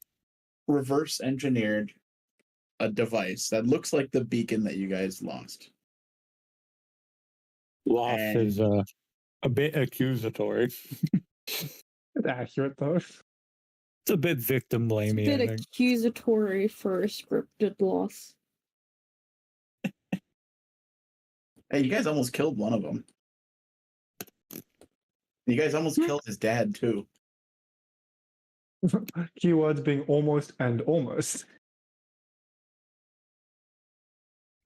reverse engineered a device that looks like the beacon that you guys lost.
Loft
And-
is a bit accusatory.
It's accurate though.
It's a bit victim
It's a
blamey.
bit
I think.
accusatory for a scripted loss.
Hey, you guys almost killed one of them. You guys almost killed his dad too.
Keywords being almost and almost.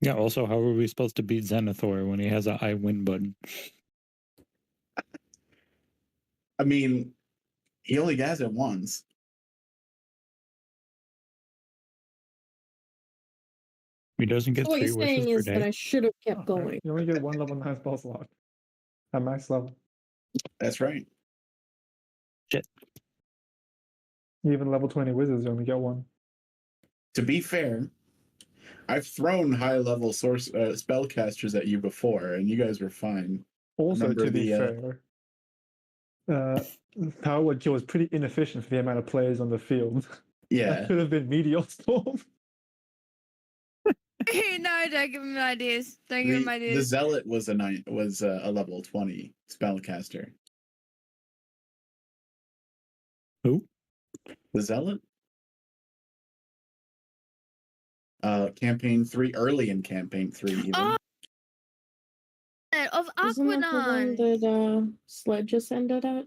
Yeah. Also, how are we supposed to beat Zenithor when he has a I win button?
I mean, he only has it once.
He doesn't get
So what
3
you're
wishes
saying
per
is that
day.
I should have kept going.
You only get one level 9 spell slot at max level.
That's right.
Even level 20 wizards, you only get one.
To be fair, I've thrown high-level source spellcasters at you before, and you guys were fine.
Also,
Remember
to be
the,
fair, Power Word Kill was pretty inefficient for the amount of players on the field.
Yeah,
That could have been Meteor Storm.
No, don't give him ideas. Don't give him
the
ideas.
Zealot was a level 20 spellcaster.
Who?
The Zealot? Campaign 3, early in Campaign 3 even.
Oh, of
Isn't that the one
Aquanon.
that Sledge ascended at?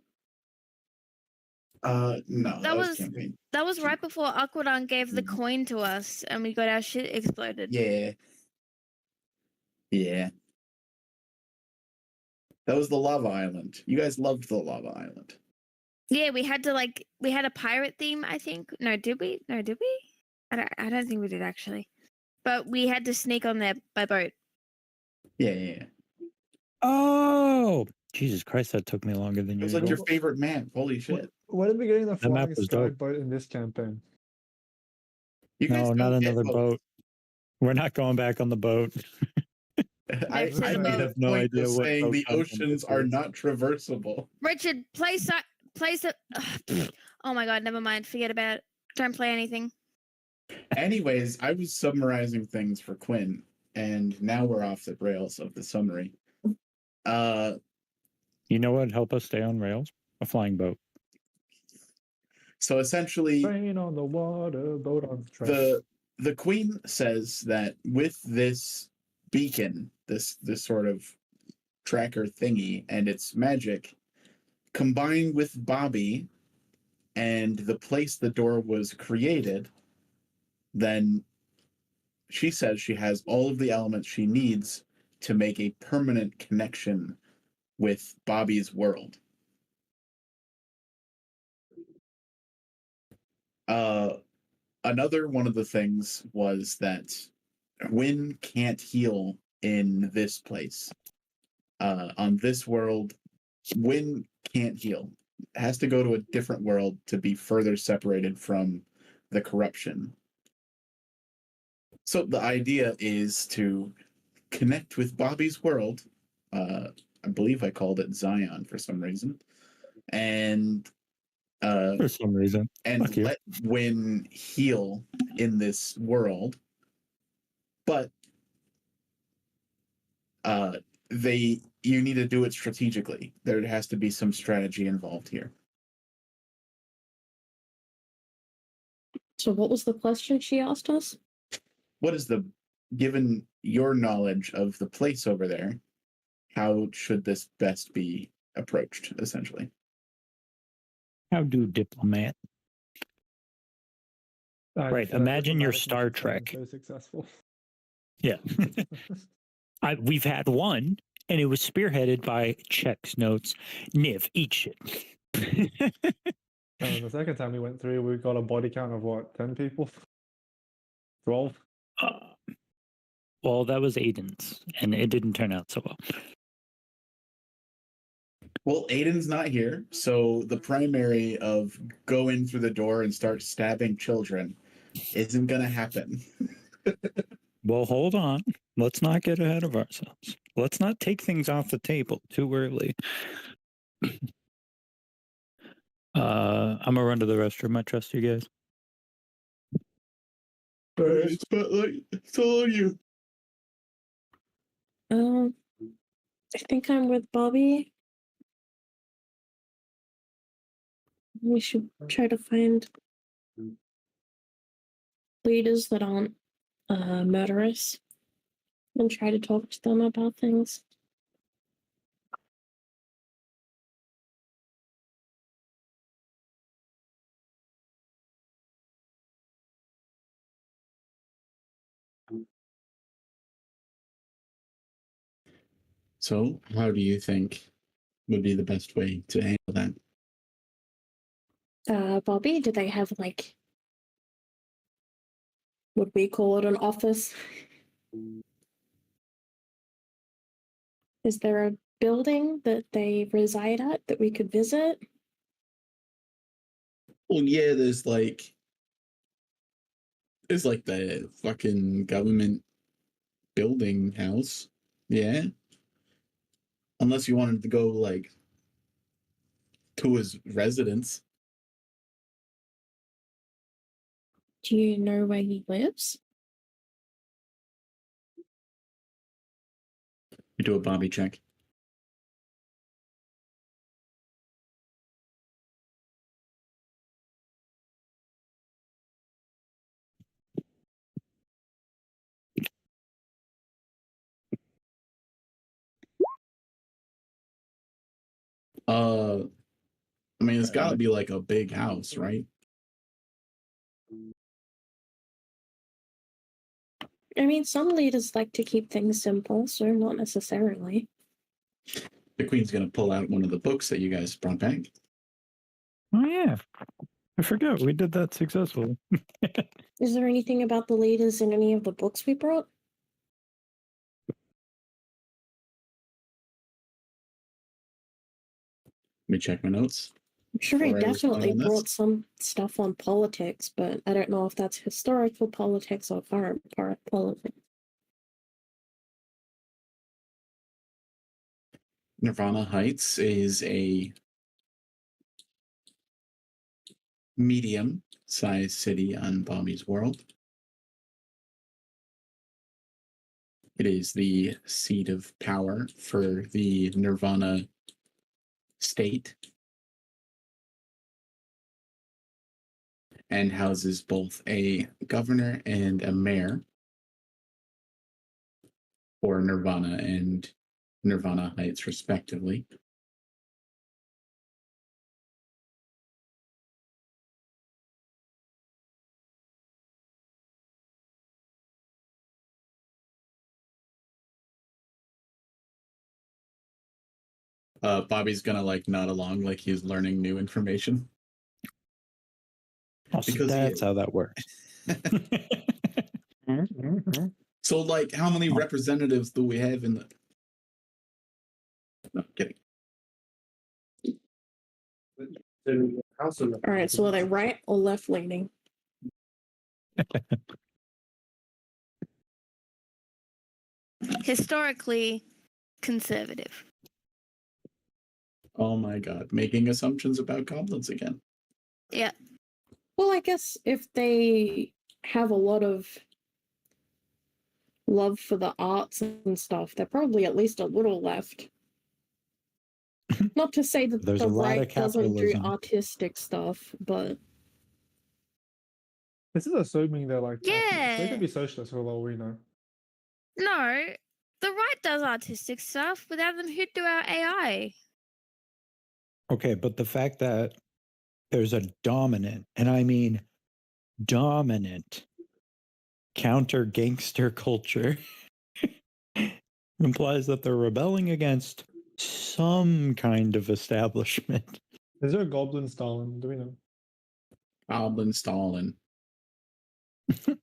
No, that was Campaign.
That was right before Aquanon gave the
Mhm.
coin to us and we got our shit exploded.
Yeah. Yeah. That was the Lava Island. You guys loved the Lava Island.
Yeah, we had a pirate theme, I think. No, did we? I don't think we did actually. But we had to sneak on there by boat.
Yeah.
Oh, Jesus Christ! That took me longer than
It was
usual.
like your favorite map. Holy shit.
When are we getting the
That map
Flying
was
Sky
dope.
boat in this campaign?
You guys
No, not
don't get
another
both.
boat. We're not going back on the boat.
I
Next to the
made
boat.
a
No
point
idea
of
what
saying
boat
the
content
oceans
this
are
is.
not traversable.
Richard, place it. Oh my god, never mind. Forget about it. Don't play anything.
Anyways, I was summarizing things for Quinn, and now we're off the rails of the summary.
You know what would help us stay on rails? A flying boat.
So essentially,
Train on the water, boat on the train.
the Queen says that with this beacon, this sort of tracker thingy and its magic, combined with Bobby and the place the door was created, then she says she has all of the elements she needs to make a permanent connection with Bobby's world. Another one of the things was that Wynn can't heal in this place. On this world, Wynn can't heal. Has to go to a different world to be further separated from the corruption. So the idea is to connect with Bobby's world. I believe I called it Zion for some reason, and
For some reason.
and let Wynn heal in this world, but you need to do it strategically. There has to be some strategy involved here.
So what was the question she asked us?
What is given your knowledge of the place over there, how should this best be approached, essentially?
How do diplomat? Right,
feel like
imagine your
diplomatic
Star
missions haven't
Trek.
been So successful.
Yeah. We've had one, and it was spearheaded by checks notes. Niv, eat shit.
The second time we went through, we got a body count of what, 10 people? 12?
Well, that was Aiden's, and it didn't turn out so well.
Well, Aiden's not here, so the primary of go in through the door and start stabbing children isn't going to happen.
Well, hold on. Let's not get ahead of ourselves. Let's not take things off the table too early. I'm gonna run to the restroom. I trust you guys.
All right, spotlight, it's all on you.
I think I'm with Bobby. We should try to find leaders that aren't murderous and try to talk to them about things.
So, how do you think would be the best way to handle that?
Bobby, do they have would we call it an office? Is there a building that they reside at that we could visit?
Well, yeah, there's the fucking government building house. Yeah. Unless you wanted to go to his residence.
Do you know where he lives?
You do a Bobby check. I mean, it's got to be like a big house, right?
I mean, some leaders like to keep things simple, so not necessarily.
The Queen's going to pull out one of the books that you guys brought back.
Oh yeah, I forgot we did that successfully.
Is there anything about the leaders in any of the books we brought?
Let me check my notes.
I'm sure I
Before I respond
definitely
on this.
brought some stuff on politics, but I don't know if that's historical politics or current politics.
Nirvana Heights is a medium-sized city on Bobby's world. It is the seat of power for the Nirvana state and houses both a governor and a mayor for Nirvana and Nirvana Heights, respectively. Bobby's gonna nod along like he's learning new information.
Oh, so that's how that works.
So, how many representatives do we have in the? No, kidding.
All right, so are they right or left leaning?
Historically conservative.
Oh my god, making assumptions about goblins again.
Yeah.
Well, I guess if they have a lot of love for the arts and stuff, they're probably at least a little left. Not to say that
There's
the
a lot of
right doesn't do
capitalism.
artistic stuff, but
This is assuming they're like capitalists. They
Yeah.
could be socialists for all we know.
No, the right does artistic stuff. Without them, who'd do our AI?
Okay, but the fact that there's a dominant, and I mean dominant, counter gangster culture implies that they're rebelling against some kind of establishment.
Is there a goblin Stalin? Do we know?
Goblin Stalin.
is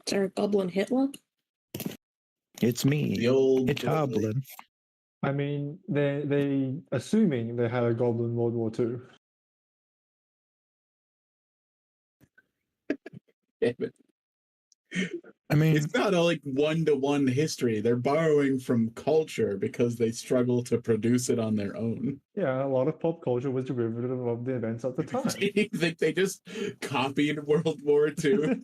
there a goblin Hitler?
It's me.
The old
It's Goblin.
I mean, they assuming they had a goblin World War II.
Damn it.
I mean,
It's not a like one-to-one history. They're borrowing from culture because they struggle to produce it on their own.
Yeah, a lot of pop culture was derivative of the events at the time.
You think they just copied World War II?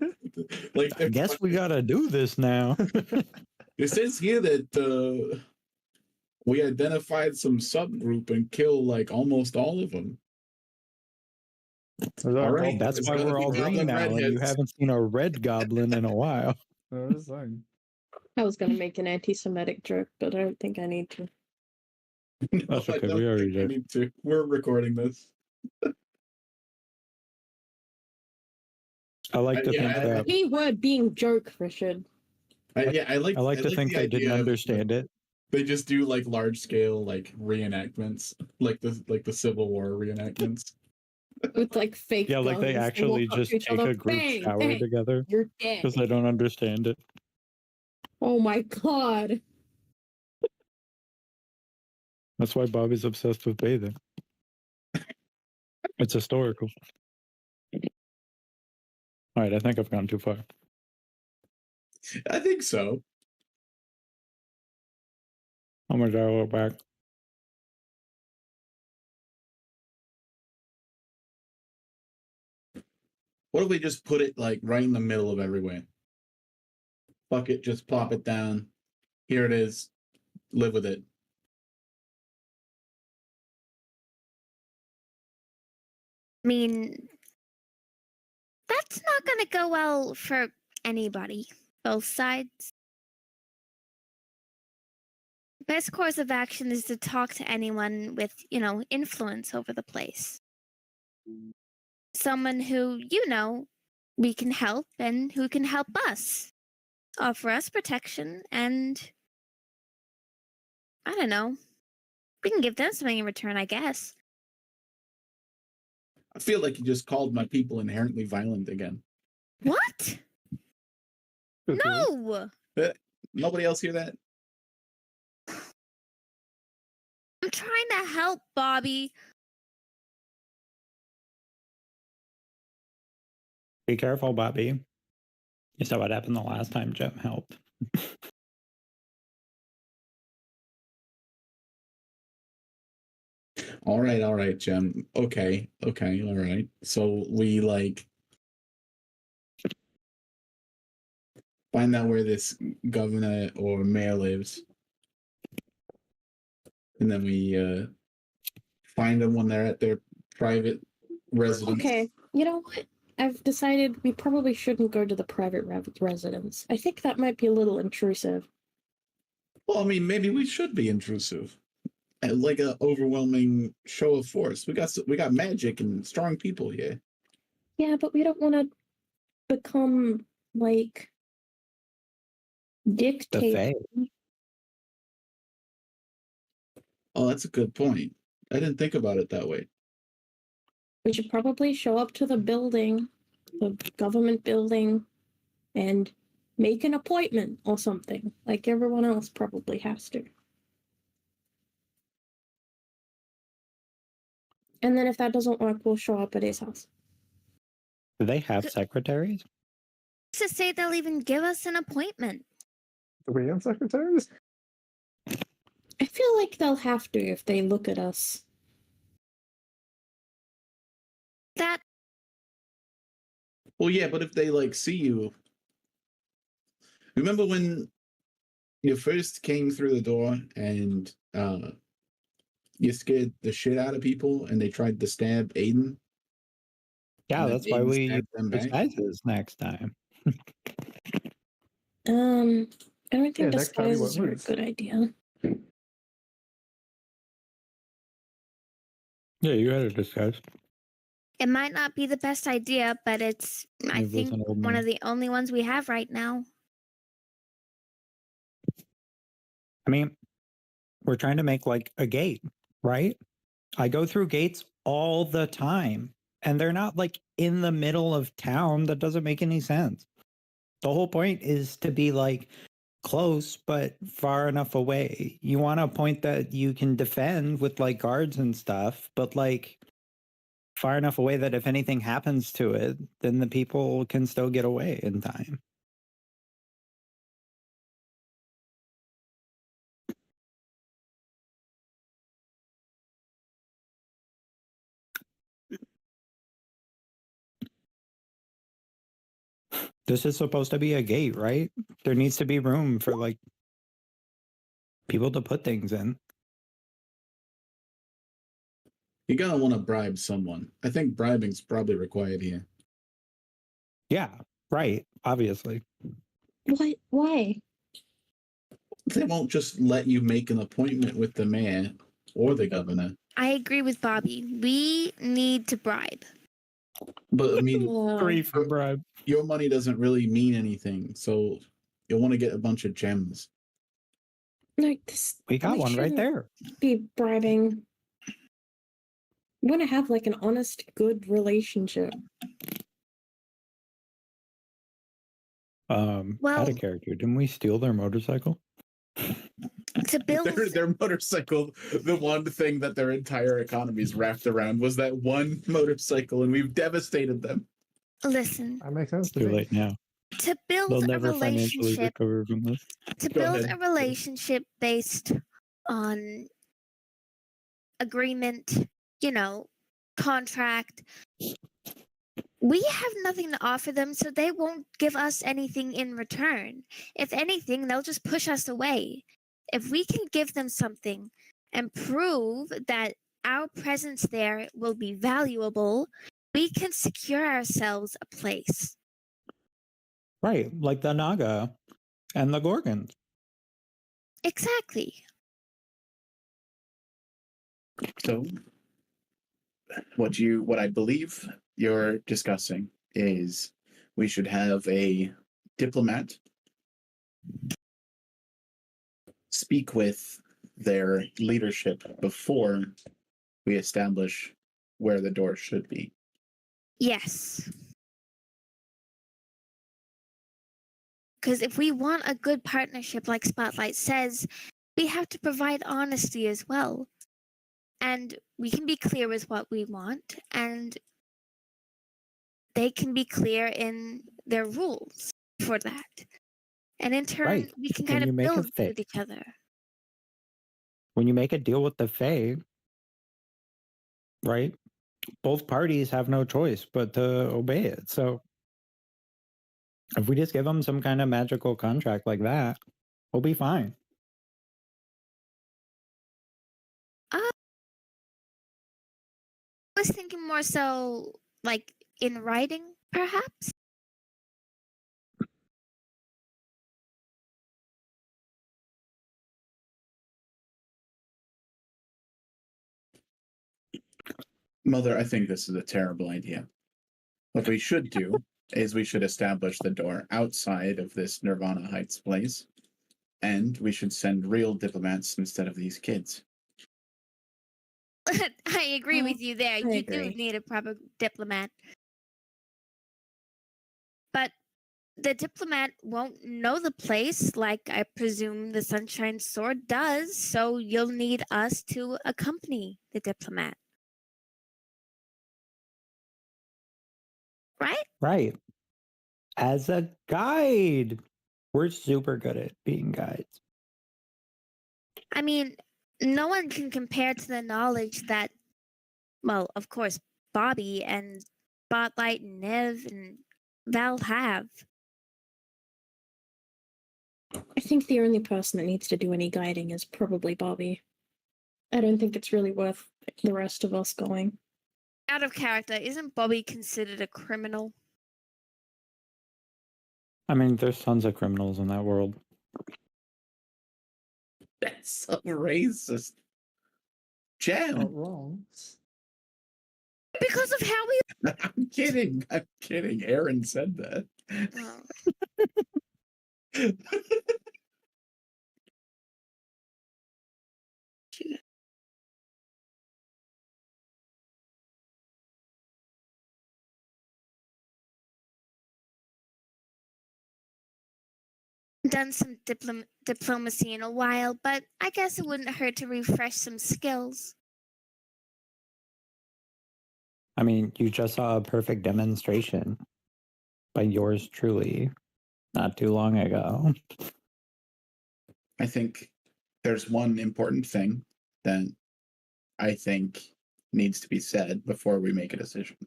Like,
I guess we gotta do this now.
it says here that we identified some subgroup and kill like almost all of them.
All
right,
right,
That's
It's
why
gotta
we're
be
all green
goblin
now, and you
redheads.
haven't seen a red goblin in a while.
I was saying.
I was going to make an anti-Semitic joke, but I don't think I need to.
No,
That's
I
okay,
don't
we already
think I
did.
need to. We're recording this.
I like to
Yeah,
think that
Keyword being joke, Richard.
I like
to think
the
they didn't
idea of,
understand it.
They just do like large scale like reenactments, like the Civil War reenactments.
With like fake
Yeah, like they
guns.
actually
walk up
just
to each
take
other,
a group
bang,
shower
bang,
together
you're dead.
because they don't understand it.
Oh my god.
That's why Bobby's obsessed with bathing. It's historical. All right, I think I've gone too far.
I think so.
I'm gonna dial it back.
What if we just put it like right in the middle of everywhere? Fuck it, just plop it down. Here it is. Live with it.
I mean, that's not going to go well for anybody, both sides. Best course of action is to talk to anyone with, influence over the place. Someone who, we can help and who can help us. Offer us protection and, I don't know, we can give them something in return, I guess.
I feel like you just called my people inherently violent again.
What?
Good theory.
No!
Nobody else hear that?
I'm trying to help, Bobby.
Be careful, Bobby. You saw what happened the last time Jem helped.
All right, Jem. Okay, all right. So we like find out where this governor or mayor lives, and then we find them when they're at their private residence.
Okay, you know what? I've decided we probably shouldn't go to the private residence. I think that might be a little intrusive.
Well, I mean, maybe we should be intrusive, like an overwhelming show of force. We got magic and strong people here.
Yeah, but we don't want to become like
The
dictators.
Fae.
Oh, that's a good point. I didn't think about it that way.
We should probably show up to the building, the government building, and make an appointment or something, like everyone else probably has to. And then if that doesn't work, we'll show up at his house.
Do they have secretaries?
To say they'll even give us an appointment.
Do we have secretaries?
I feel like they'll have to if they look at us.
That
Well, yeah, but if they like see you, remember when you first came through the door and you scared the shit out of people and they tried to stab Aiden?
Yeah,
And then
that's why
Aiden
we
stabbed them back?
disguises next time.
I don't think
Yeah, next time you
disguises
won't
are a
lose.
good idea.
Yeah, you had a disguise.
it might not be the best idea, but it's I
It was
think
an old
one
man.
of the only ones we have right now.
I mean, we're trying to make like a gate, right? I go through gates all the time, and they're not like in the middle of town. That doesn't make any sense. The whole point is to be like close, but far enough away. You want a point that you can defend with like guards and stuff, but like far enough away that if anything happens to it, then the people can still get away in time. This is supposed to be a gate, right? There needs to be room for like people to put things in.
You're gonna want to bribe someone. I think bribing's probably required here.
Yeah, right. Obviously.
What? Why?
They won't just let you make an appointment with the mayor or the governor.
I agree with Bobby. We need to bribe.
But I mean,
Free for bribe.
your money doesn't really mean anything, so you'll want to get a bunch of gems.
Like this.
We got one right
shouldn't
there.
Be bribing. We want to have like an honest, good relationship.
Out
Well-
of character. Didn't we steal their motorcycle?
To build
Their motorcycle, the one thing that their entire economy is wrapped around was that one motorcycle, and we've devastated them.
listen,
That makes sense to
Too
me.
late now.
to build
They'll
a
never financially
relationship
recover from this.
to
Go
build
ahead.
a relationship based on agreement, contract. We have nothing to offer them, so they won't give us anything in return. If anything, they'll just push us away. If we can give them something and prove that our presence there will be valuable, we can secure ourselves a place.
Right, like the Naga and the Gorgons.
Exactly.
So, what I believe you're discussing is we should have a diplomat speak with their leadership before we establish where the door should be.
Yes. Because if we want a good partnership like Spotlight says, we have to provide honesty as well. And we can be clear with what we want, and they can be clear in their rules for that. And in turn,
Right.
we can
When
kind
you
of
make a
build
fit.
with each other.
When you make a deal with the Fae, right? Both parties have no choice but to obey it. So if we just give them some kind of magical contract like that, we'll be fine.
I was thinking more so like in writing, perhaps.
Mother, I think this is a terrible idea. What we should do is we should establish the door outside of this Nirvana Heights place, and we should send real diplomats instead of these kids.
I agree with you there. You do
agree.
need a proper diplomat. But the diplomat won't know the place like I presume the Sunshine Sword does, so you'll need us to accompany the diplomat. right?
Right. As a guide. We're super good at being guides.
I mean, no one can compare to the knowledge that, well, of course, Bobby and Spotlight and Nev and Val have.
I think the only person that needs to do any guiding is probably Bobby. I don't think it's really worth the rest of us going.
Out of character, isn't Bobby considered a criminal?
I mean, there's tons of criminals in that world.
That's so racist. Jen,
Not wrong.
Because of how we.
I'm kidding. I'm kidding. Aaron said that.
Oh. Done some diplomacy in a while, but I guess it wouldn't hurt to refresh some skills.
I mean, you just saw a perfect demonstration by yours truly not too long ago.
I think there's one important thing that I think needs to be said before we make a decision.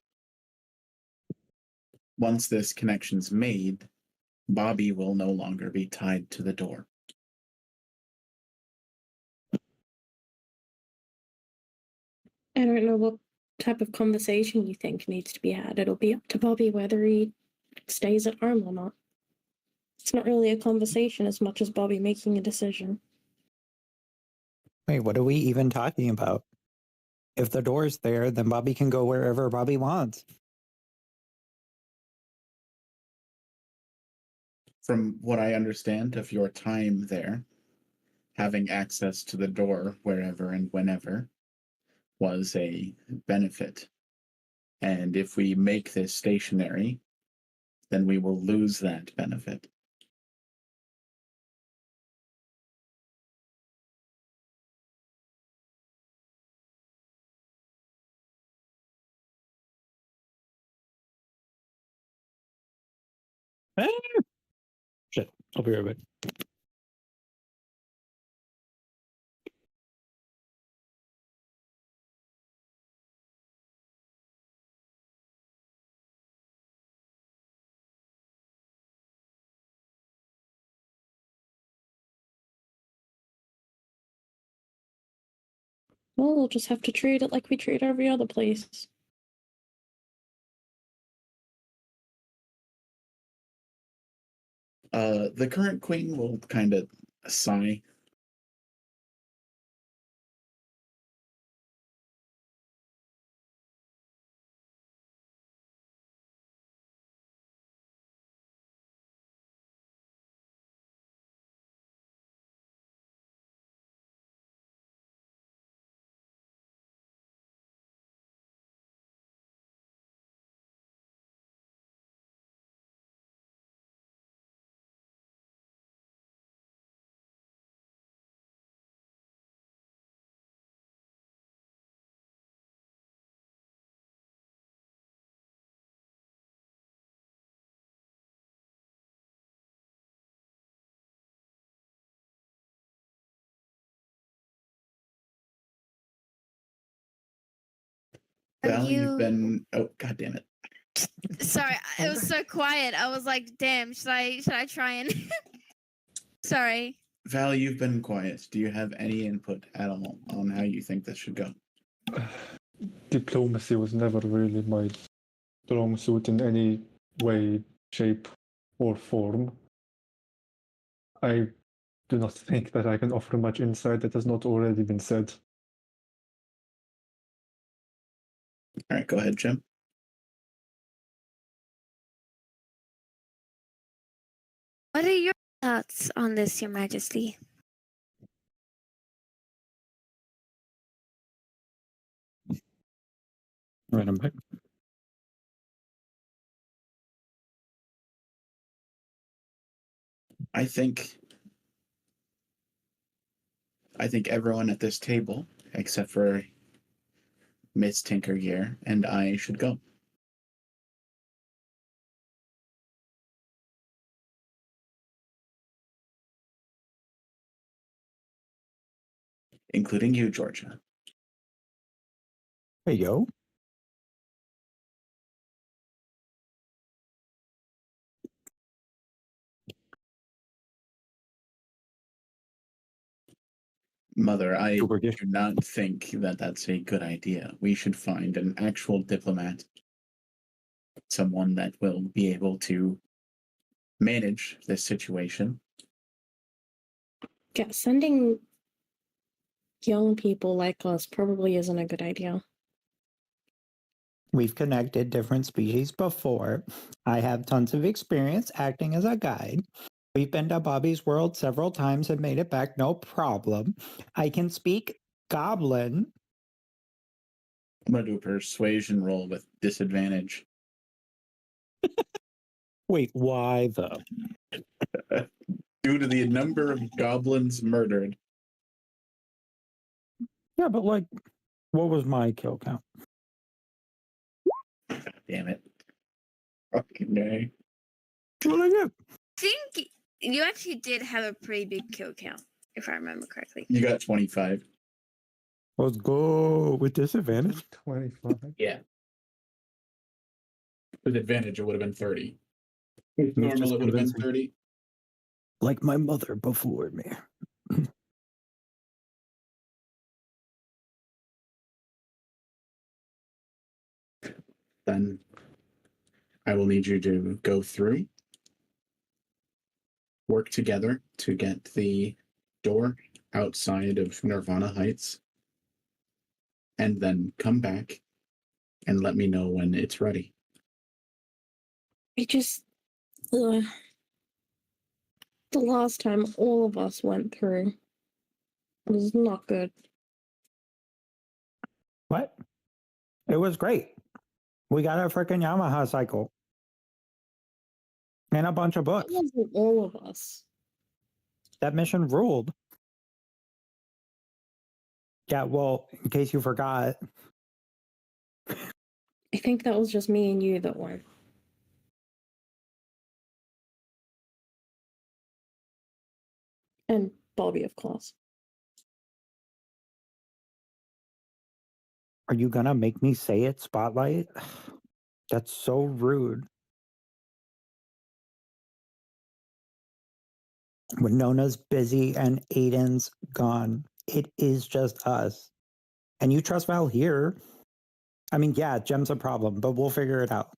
Once this connection's made, Bobby will no longer be tied to the door.
I don't know what type of conversation you think needs to be had. It'll be up to Bobby whether he stays at home or not. It's not really a conversation as much as Bobby making a decision.
Wait, what are we even talking about? If the door's there, then Bobby can go wherever Bobby wants.
From what I understand of your time there, having access to the door wherever and whenever was a benefit. And if we make this stationary, then we will lose that benefit.
Shit, I'll be right back.
Well, we'll just have to treat it like we treat every other place.
The current queen will kind of sigh. Val, you've been. Oh, God damn it.
Sorry, it was so quiet. I was like, "Damn, should I try and?" Sorry.
Val, you've been quiet. Do you have any input at all on how you think this should go?
Diplomacy was never really my strong suit in any way, shape, or form. I do not think that I can offer much insight that has not already been said.
All right, go ahead, Jim.
What are your thoughts on this, Your Majesty?
Right, I'm back.
I think everyone at this table, except for Miss Tinkergear and I, should go. including you, Georgia.
There you go.
Mother, I
Georgia.
do not think that that's a good idea. We should find an actual diplomat, someone that will be able to manage this situation.
Yeah, sending young people like us probably isn't a good idea.
We've connected different species before. I have tons of experience acting as a guide. We've been to Bobby's world several times and made it back no problem. I can speak goblin.
I'm going to do a persuasion roll with disadvantage.
Wait, why though?
Due to the number of goblins murdered.
Yeah, but like, what was my kill count?
Damn it. Fucking day.
What did I get?
think you actually did have a pretty big kill count, if I remember correctly.
You got 25.
Let's go with disadvantage.
25.
Yeah. With advantage, it would have been 30.
Just
Normal, it would have been
convincing.
30.
Like my mother before me.
Then I will need you to go through, work together to get the door outside of Nirvana Heights, and then come back and let me know when it's ready.
It just. Ugh. The last time all of us went through was not good.
What? It was great. We got a freaking Yamaha cycle. And a bunch of
That
books.
wasn't all of us.
That mission ruled. Yeah, well, in case you forgot,
I think that was just me and you that went. And Bobby, of course.
are you gonna make me say it, Spotlight? That's so rude. When Nona's busy and Aiden's gone, it is just us. And you trust Val here. I mean, yeah, Gem's a problem, but we'll figure it out.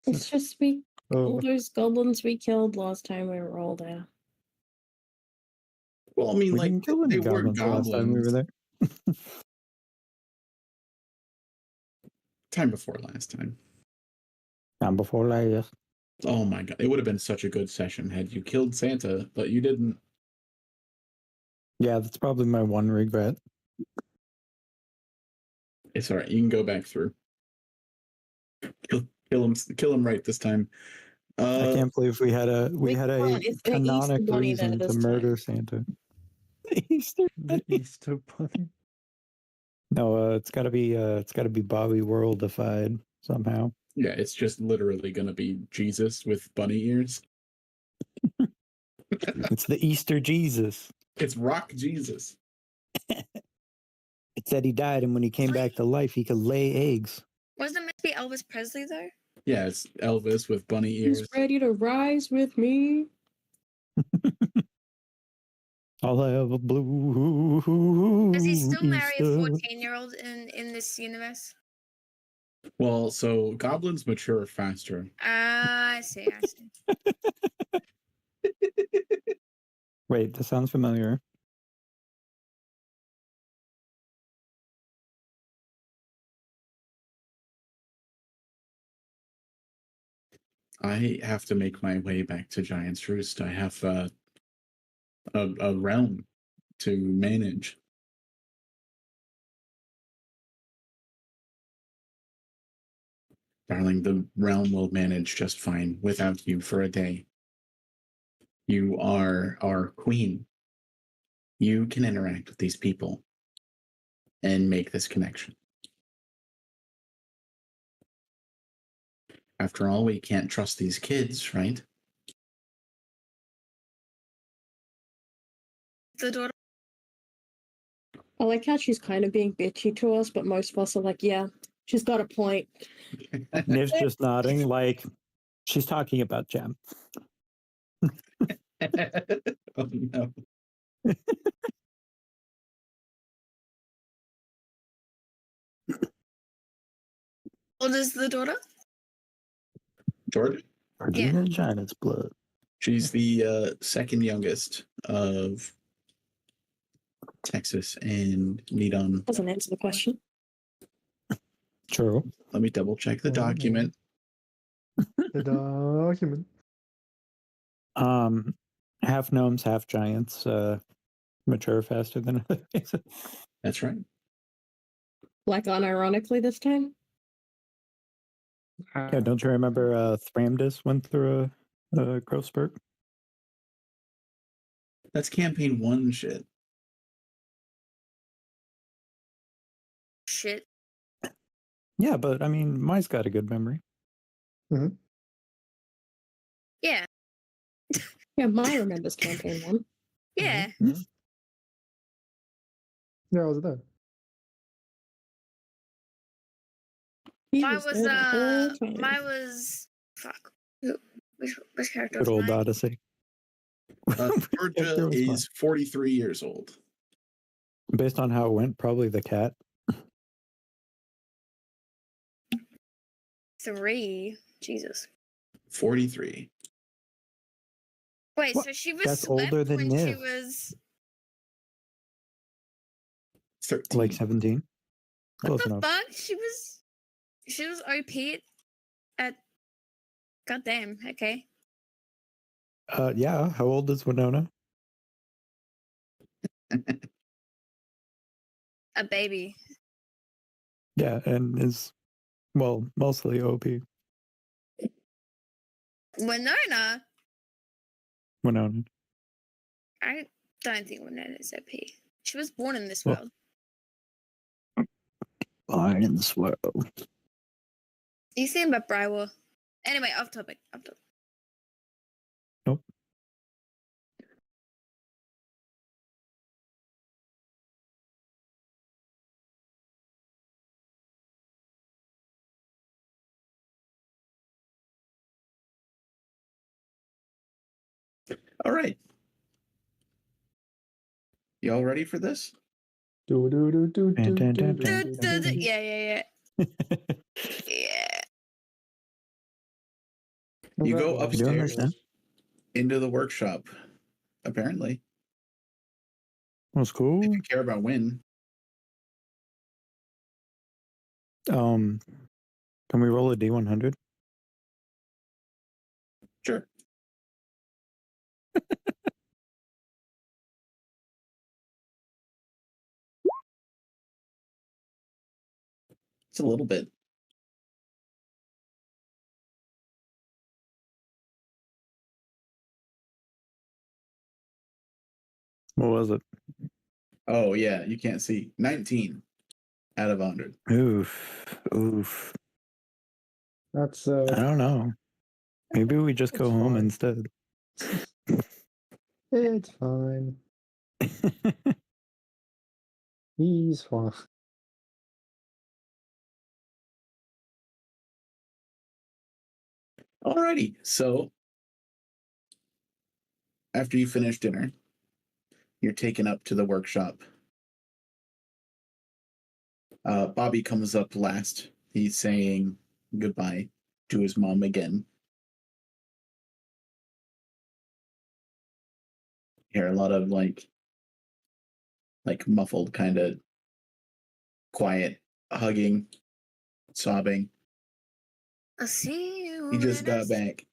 It's just all
Oh,
those goblins we killed last time we were all there.
Well, I mean,
we
like,
didn't kill
they
any
were
goblins the last time we were
goblins.
there.
Time before last time.
Not before last.
Oh my god, it would have been such a good session had you killed Santa, but you didn't.
Yeah, that's probably my one regret.
It's all right. You can go back through. Kill him right this time.
I can't believe we had a
We can't. It's the Easter
canonic
Bunny there
reason to
this
murder
time.
Santa. Easter
The Easter Bunny.
No, it's gotta be Bobby Worldified somehow.
Yeah, it's just literally gonna be Jesus with bunny ears.
It's the Easter Jesus.
It's Rock Jesus.
It said he died, and when he came back to life, he could lay eggs.
Wasn't it meant to be Elvis Presley though?
Yeah, it's Elvis with bunny
Who's
ears.
ready to rise with me?
I'll have a blue.
Does he still marry a
Easter.
14-year-old in this universe?
Well, so goblins mature faster.
I see.
Wait, this sounds familiar.
I have to make my way back to Giant's Roost. I have a realm to manage. Darling, the realm will manage just fine without you for a day. You are our queen. You can interact with these people and make this connection. After all, we can't trust these kids, right?
The daughter.
I like how she's kind of being bitchy to us, but most of us are like, yeah, she's got a point.
Niv's just nodding like she's talking about Jem.
Oh no.
What is the daughter?
Georgia?
Regina China's blood.
She's the second youngest of Texas and Needham.
Doesn't answer the question.
True.
Let me double check the
Oh.
document.
The document.
Half gnomes, half giants mature faster than other races.
That's right.
Like, unironically this time?
Yeah, don't you remember Thramdis went through a growth spurt?
That's campaign 1 shit.
Shit.
Yeah, but I mean, Mai's got a good memory.
Yeah.
Yeah, Maya remembers campaign 1.
Yeah.
Yeah, I was there.
He
Mine
was
was
there the whole time.
mine was fuck. Which character
Good
was
old
mine?
Odyssey.
Georgia
There was
is 43 years old.
Based on how it went, probably the cat.
3. Jesus.
43.
Wait,
What?
so she was
That's
swept
older than
when she
Niv.
was
13.
Like 17.
what
Close
the
enough.
fuck? She was OP at goddamn, okay.
Yeah, how old is Winona?
A baby.
Yeah, and is, well, mostly OP.
Winona?
Winona.
I don't think Winona is OP. She was born in this
Well,
world.
Born in this world.
You saying about Briar? Anyway, off topic.
Nope.
All right. Y'all ready for this?
Do do do do do
Dun,
do
dun,
do
dun,
do.
Yeah. Yeah.
You go
You doing this
upstairs into the workshop, apparently.
That's
If
cool.
you care about Win.
Can we roll a D100?
Sure. It's a little bit.
What was it?
Oh, yeah. You can't see. 19 out of 100.
Oof.
That's
I don't know. Maybe we just go
It's
home
fine.
instead.
it's fine. He's fine.
Alrighty. So, after you finish dinner, you're taken up to the workshop. Bobby comes up last. He's saying goodbye to his mom again. You hear a lot of like muffled kind of quiet hugging, sobbing.
I'll see you.
He just
when I
got back.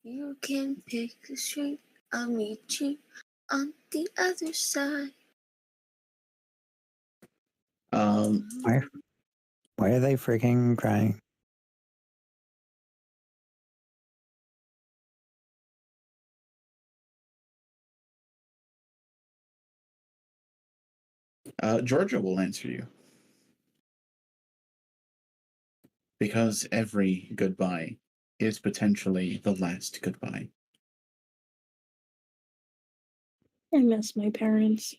You can pick the street. I'll meet you on the other side.
Why are they freaking crying?
Georgia will answer you. Because every goodbye is potentially the last goodbye.
I miss my parents.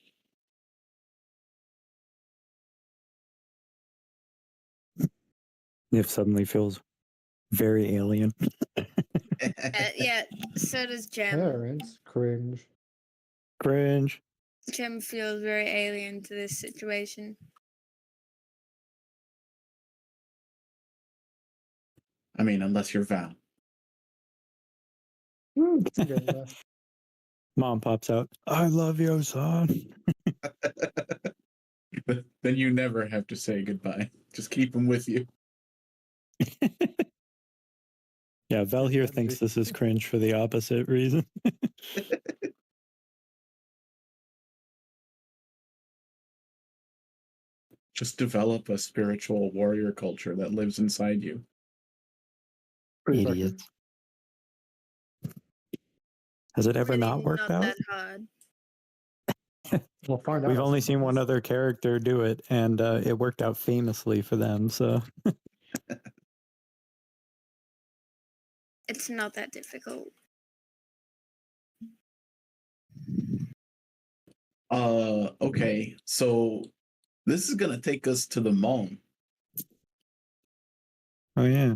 Nif suddenly feels very alien.
Yeah, so does Gem.
Parents cringe.
Cringe.
Gem feels very alien to this situation.
I mean, unless you're Val.
It's a good enough.
Mom pops out. I love you, son.
Then you never have to say goodbye. Just keep him with you.
Yeah, Val here
That'd
thinks
be-
this is cringe for the opposite reason.
Just develop a spiritual warrior culture that lives inside you.
Pretty effective.
Idiots. Has it ever
Really
not worked out?
that hard.
We'll find out.
We've only seen one other character do it, and it worked out famously for them. So
It's not that difficult.
Okay. So this is gonna take us to the mall.
oh yeah.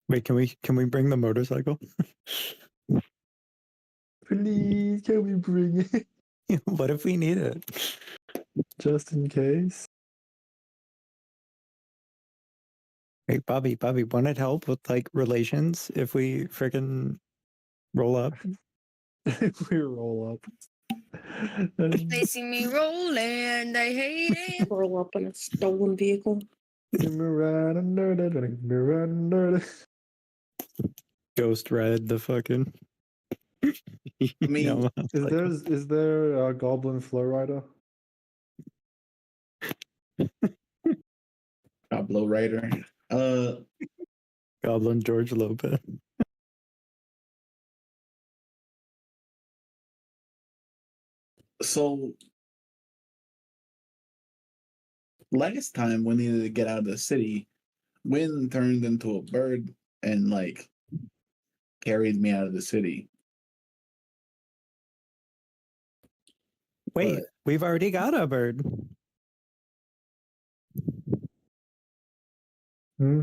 Wait, can we bring the motorcycle?
Please, can we bring it
What if we need it?
just in case?
Hey, Bobby, want it help with like relations if we freaking roll up?
If we roll up.
They see me rolling, they hate it.
Roll up in a stolen vehicle.
Ghost ride the fucking.
I mean,
Is there a goblin flow rider?
Pablo Rider.
Goblin George Lopez.
So last time we needed to get out of the city, Wind turned into a bird and like carried me out of the city.
Wait,
But-
we've already got a bird.
Hmm?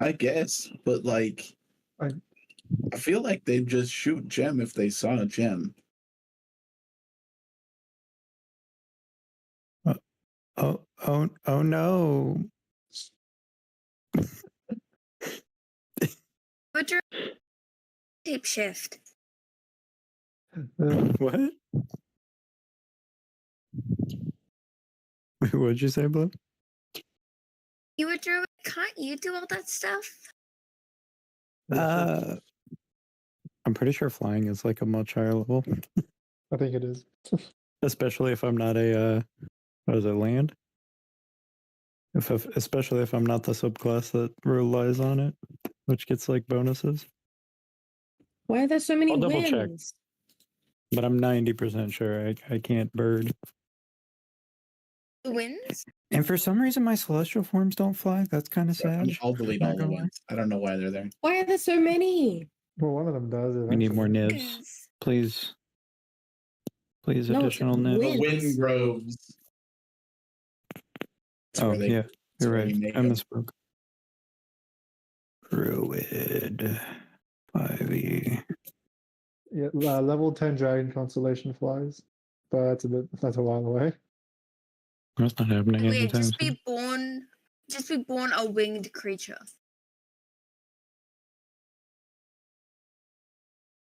I guess, but like
I-
I feel like they'd just shoot Gem if they saw a Gem.
Oh no.
But you're tape shift.
What? What'd you say, Blue?
You were druid. Can't you do all that stuff?
I'm pretty sure flying is like a much higher level,
I think it is.
especially if I'm not a what is it, land? Especially if I'm not the subclass that relies on it, which gets like bonuses.
Why are there so many
I'll double check.
winds?
But I'm 90% sure I can't bird.
The winds?
And for some reason, my celestial forms don't fly. That's kind of sad.
I'll delete
Not
all the
gonna lie.
ones. I don't know why they're there.
Why are there so many?
Well, one of them does.
We need more
eventually.
nibs,
Yes.
please. Please,
No, it's
additional
a
nibs.
win.
Wind groves. That's
Oh
where they-
yeah,
that's
you're
where
right.
you make
I
them.
misspoke. Druid 5e.
Yeah, level 10 dragon constellation flies, but that's a while away.
That's not happening
Wait,
anytime
just
soon.
be born a winged creature.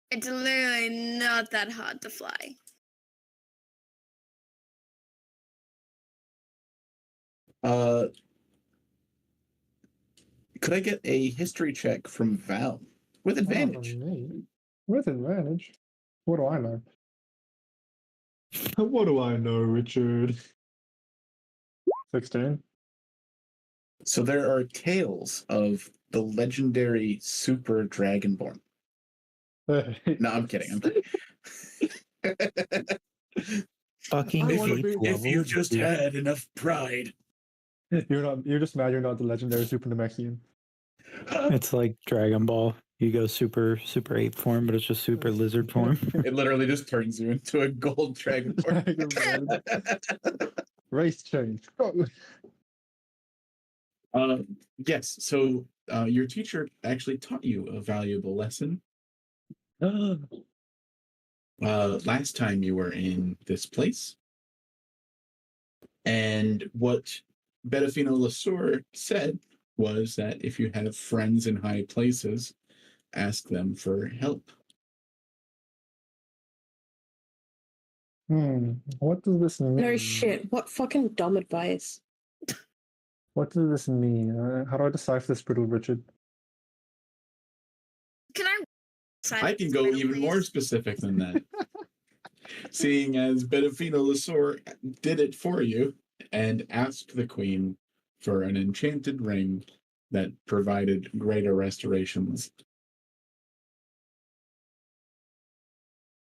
It's literally not that hard to fly.
Could I get a history check from Val with advantage?
Oh, me. With advantage. What do I know? What do I know, Richard? 16.
So there are tales of the legendary Super Dragonborn. No, I'm kidding. I'm kidding.
Fucking
I wanna
eighth
be-
If you
level.
just had enough pride.
You're just mad you're not the legendary Super Namekian.
It's like Dragon Ball. You go super ape form, but it's just super lizard form.
It literally just turns you into a gold dragonborn.
Dragonborn. Race change. Go.
Yes. So your teacher actually taught you a valuable lesson last time you were in this place. And what Bedefino Lasur said was that if you have friends in high places, ask them for help.
What does this mean?
No shit. What fucking dumb advice?
What does this mean? How do I decipher this, Brittle Richard?
Can I?
I can go even more specific than that. Seeing as Bedefino Lasur did it for you and asked the queen for an enchanted ring that provided greater restorations.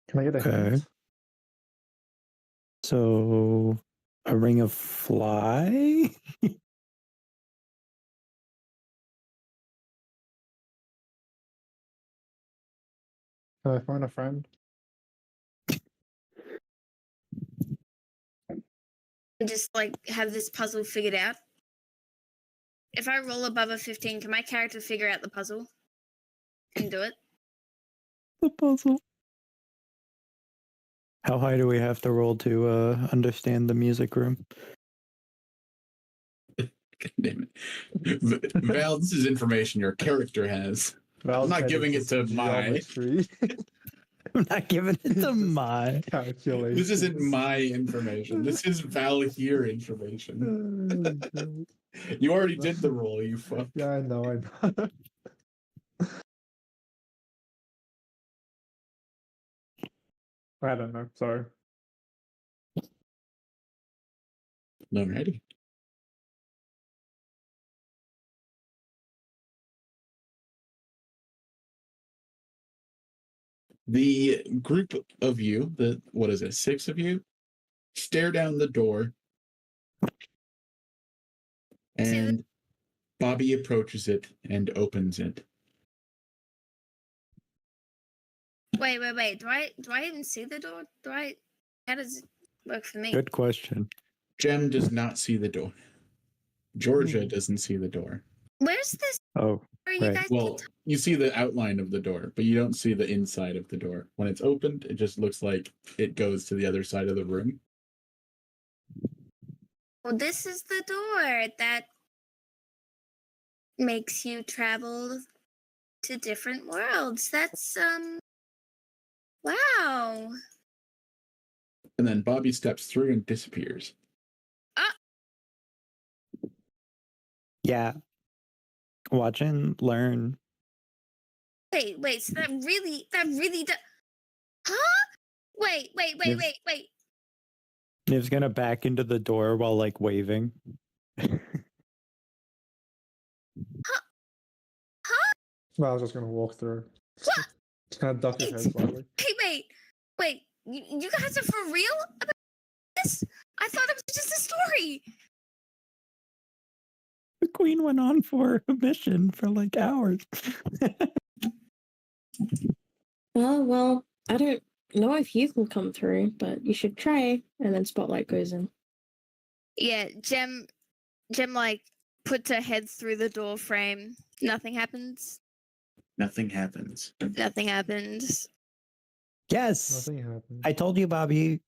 Can I get a
Okay.
hint?
So, a ring of fly?
Can I find a friend?
Just like have this puzzle figured out. If I roll above a 15, can my character figure out the puzzle and do it?
The puzzle. How high do we have to roll to understand the music room?
God damn it. Val, this is information your character has. I'm not giving it to my.
I'm not giving it to my
calculation.
This isn't my information. This is Val here information. You already did the roll, you fuck.
Yeah, I know. I don't know. Sorry.
Alrighty. The group of you, what is it, 6 of you, stare down the door, and Bobby approaches it and opens it.
Wait. Do I even see the door? How does it work for me?
Good question.
Jem does not see the door. Georgia doesn't see the door.
Where's this?
Oh,
Are you
right.
guys?
Well, you see the outline of the door, but you don't see the inside of the door. When it's opened, it just looks like it goes to the other side of the room.
Well, this is the door that makes you travel to different worlds. That's wow.
And then Bobby steps through and disappears.
Yeah. Watch and learn.
Wait. So that really does. Huh? Wait.
Niv's gonna back into the door while like waving.
Well, I was just gonna walk through. Just kind of duck his head slightly.
Wait. You guys are for real about this? I thought it was just a story.
The queen went on for a mission for like hours.
Oh, well, I don't know if you can come through, but you should try. And then Spotlight goes in.
Yeah, Jem like puts her head through the door frame. Nothing happens.
Nothing happens.
Nothing happens.
Yes.
Nothing happened.
I told you, Bobby.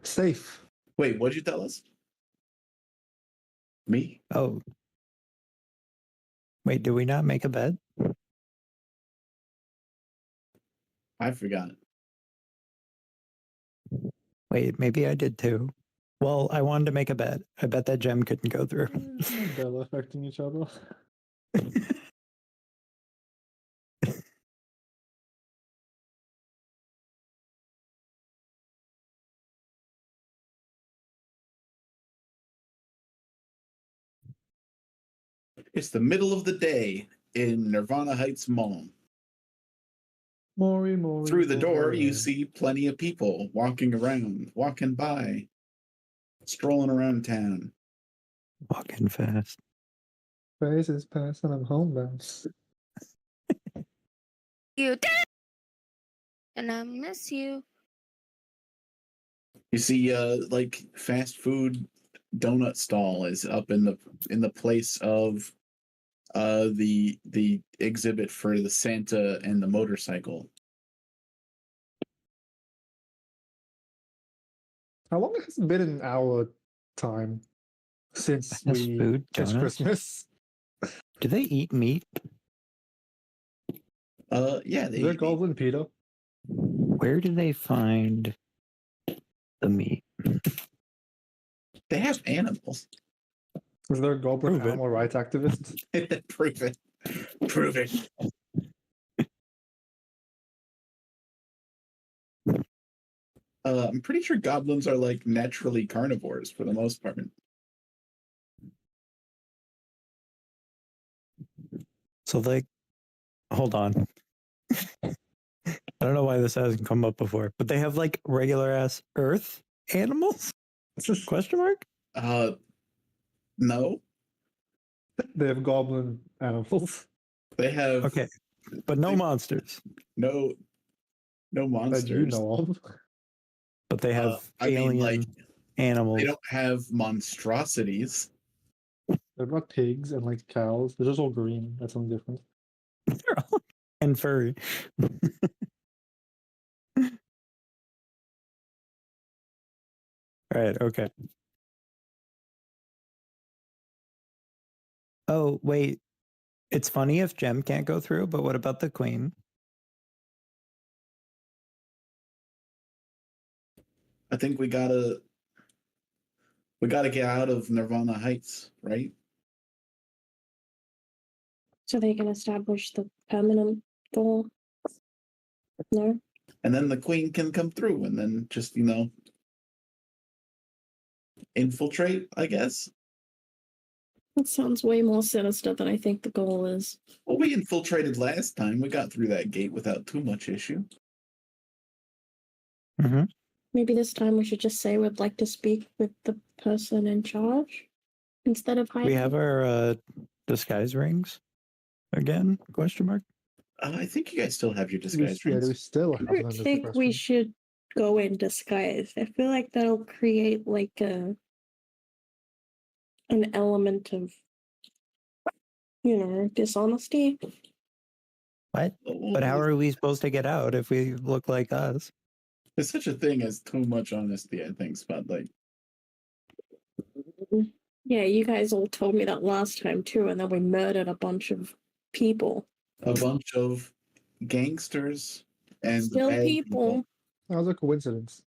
Safe.
Wait, what'd you tell us? Me?
Oh. Wait, did we not make a bet?
I forgot.
Wait, maybe I did too. Well, I wanted to make a bet. I bet that gem couldn't go through.
They're affecting each other.
It's the middle of the day in Nirvana Heights Mall.
Maury.
Through the door, you see plenty of people walking around, walking by, strolling around town.
Walking fast.
Phase is past and I'm homebound.
You did, and I miss you.
You see, like fast food donut stall is up in the place of the exhibit for the Santa and the motorcycle.
How long has it been in our time since
Fast
we
food
it's
donuts?
Christmas?
Do they eat meat?
Yeah,
Is there Goblin Peter?
Where do they find the meat?
they have animals.
Is there a Goblin
Prove it.
animal rights activist?
Prove it. Prove it. I'm pretty sure goblins are like naturally carnivores for the most part.
So like, hold on. I don't know why this hasn't come up before, but they have like regular ass Earth animals? Question mark?
No,
They have Goblin animals
they have
Okay, but no monsters.
no
that
monsters.
you know of.
But they have
I mean,
alien
like,
animals.
they don't have monstrosities.
They're not pigs and like cows. They're just all green. That's something different.
And furry. Right, okay. Oh, wait. It's funny if Gem can't go through, but what about the Queen?
I think we gotta get out of Nirvana Heights, right?
So they can establish the permanent door. No?
And then the queen can come through and then just, infiltrate, I guess.
That sounds way more sinister than I think the goal is.
Well, we infiltrated last time. We got through that gate without too much issue.
Mm-hmm.
Maybe this time we should just say we'd like to speak with the person in charge instead of hiding.
We have our disguise rings again? Question mark?
I think you guys still have your disguise
Yeah,
rings.
we still
I
have them.
don't
is the
think we
question.
should go in disguise. I feel like that'll create like an element of, dishonesty.
What? But how are we supposed to get out if we look like us?
There's such a thing as too much honesty, I think, Spotlight.
Yeah, you guys all told me that last time too, and then we murdered a bunch of people.
A bunch of gangsters and
Still
bad
people.
That was a coincidence.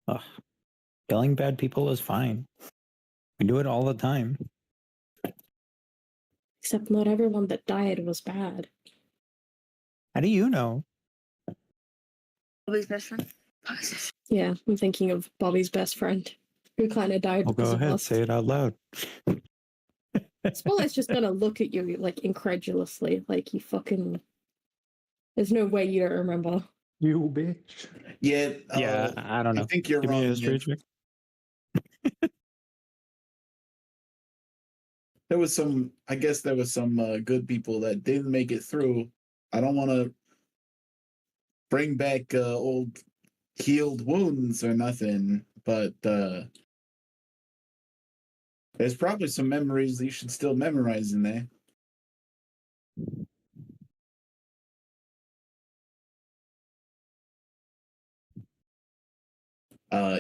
Ugh. Killing bad people is fine. We do it all the time.
Except not everyone that died was bad.
How do you know?
Bobby's best friend.
Yeah, I'm thinking of Bobby's best friend, who kind of died
Well,
because
go
of
ahead,
us.
say it out loud.
Spotlight's just gonna look at you like incredulously, like you fucking. There's no way you don't remember.
You bitch.
Yeah,
Yeah, I don't know.
I think you're
Give
wrong.
me a history
Nick.
check.
I guess there was some good people that didn't make it through. I don't want to bring back old healed wounds or nothing, but there's probably some memories that you should still memorize in there.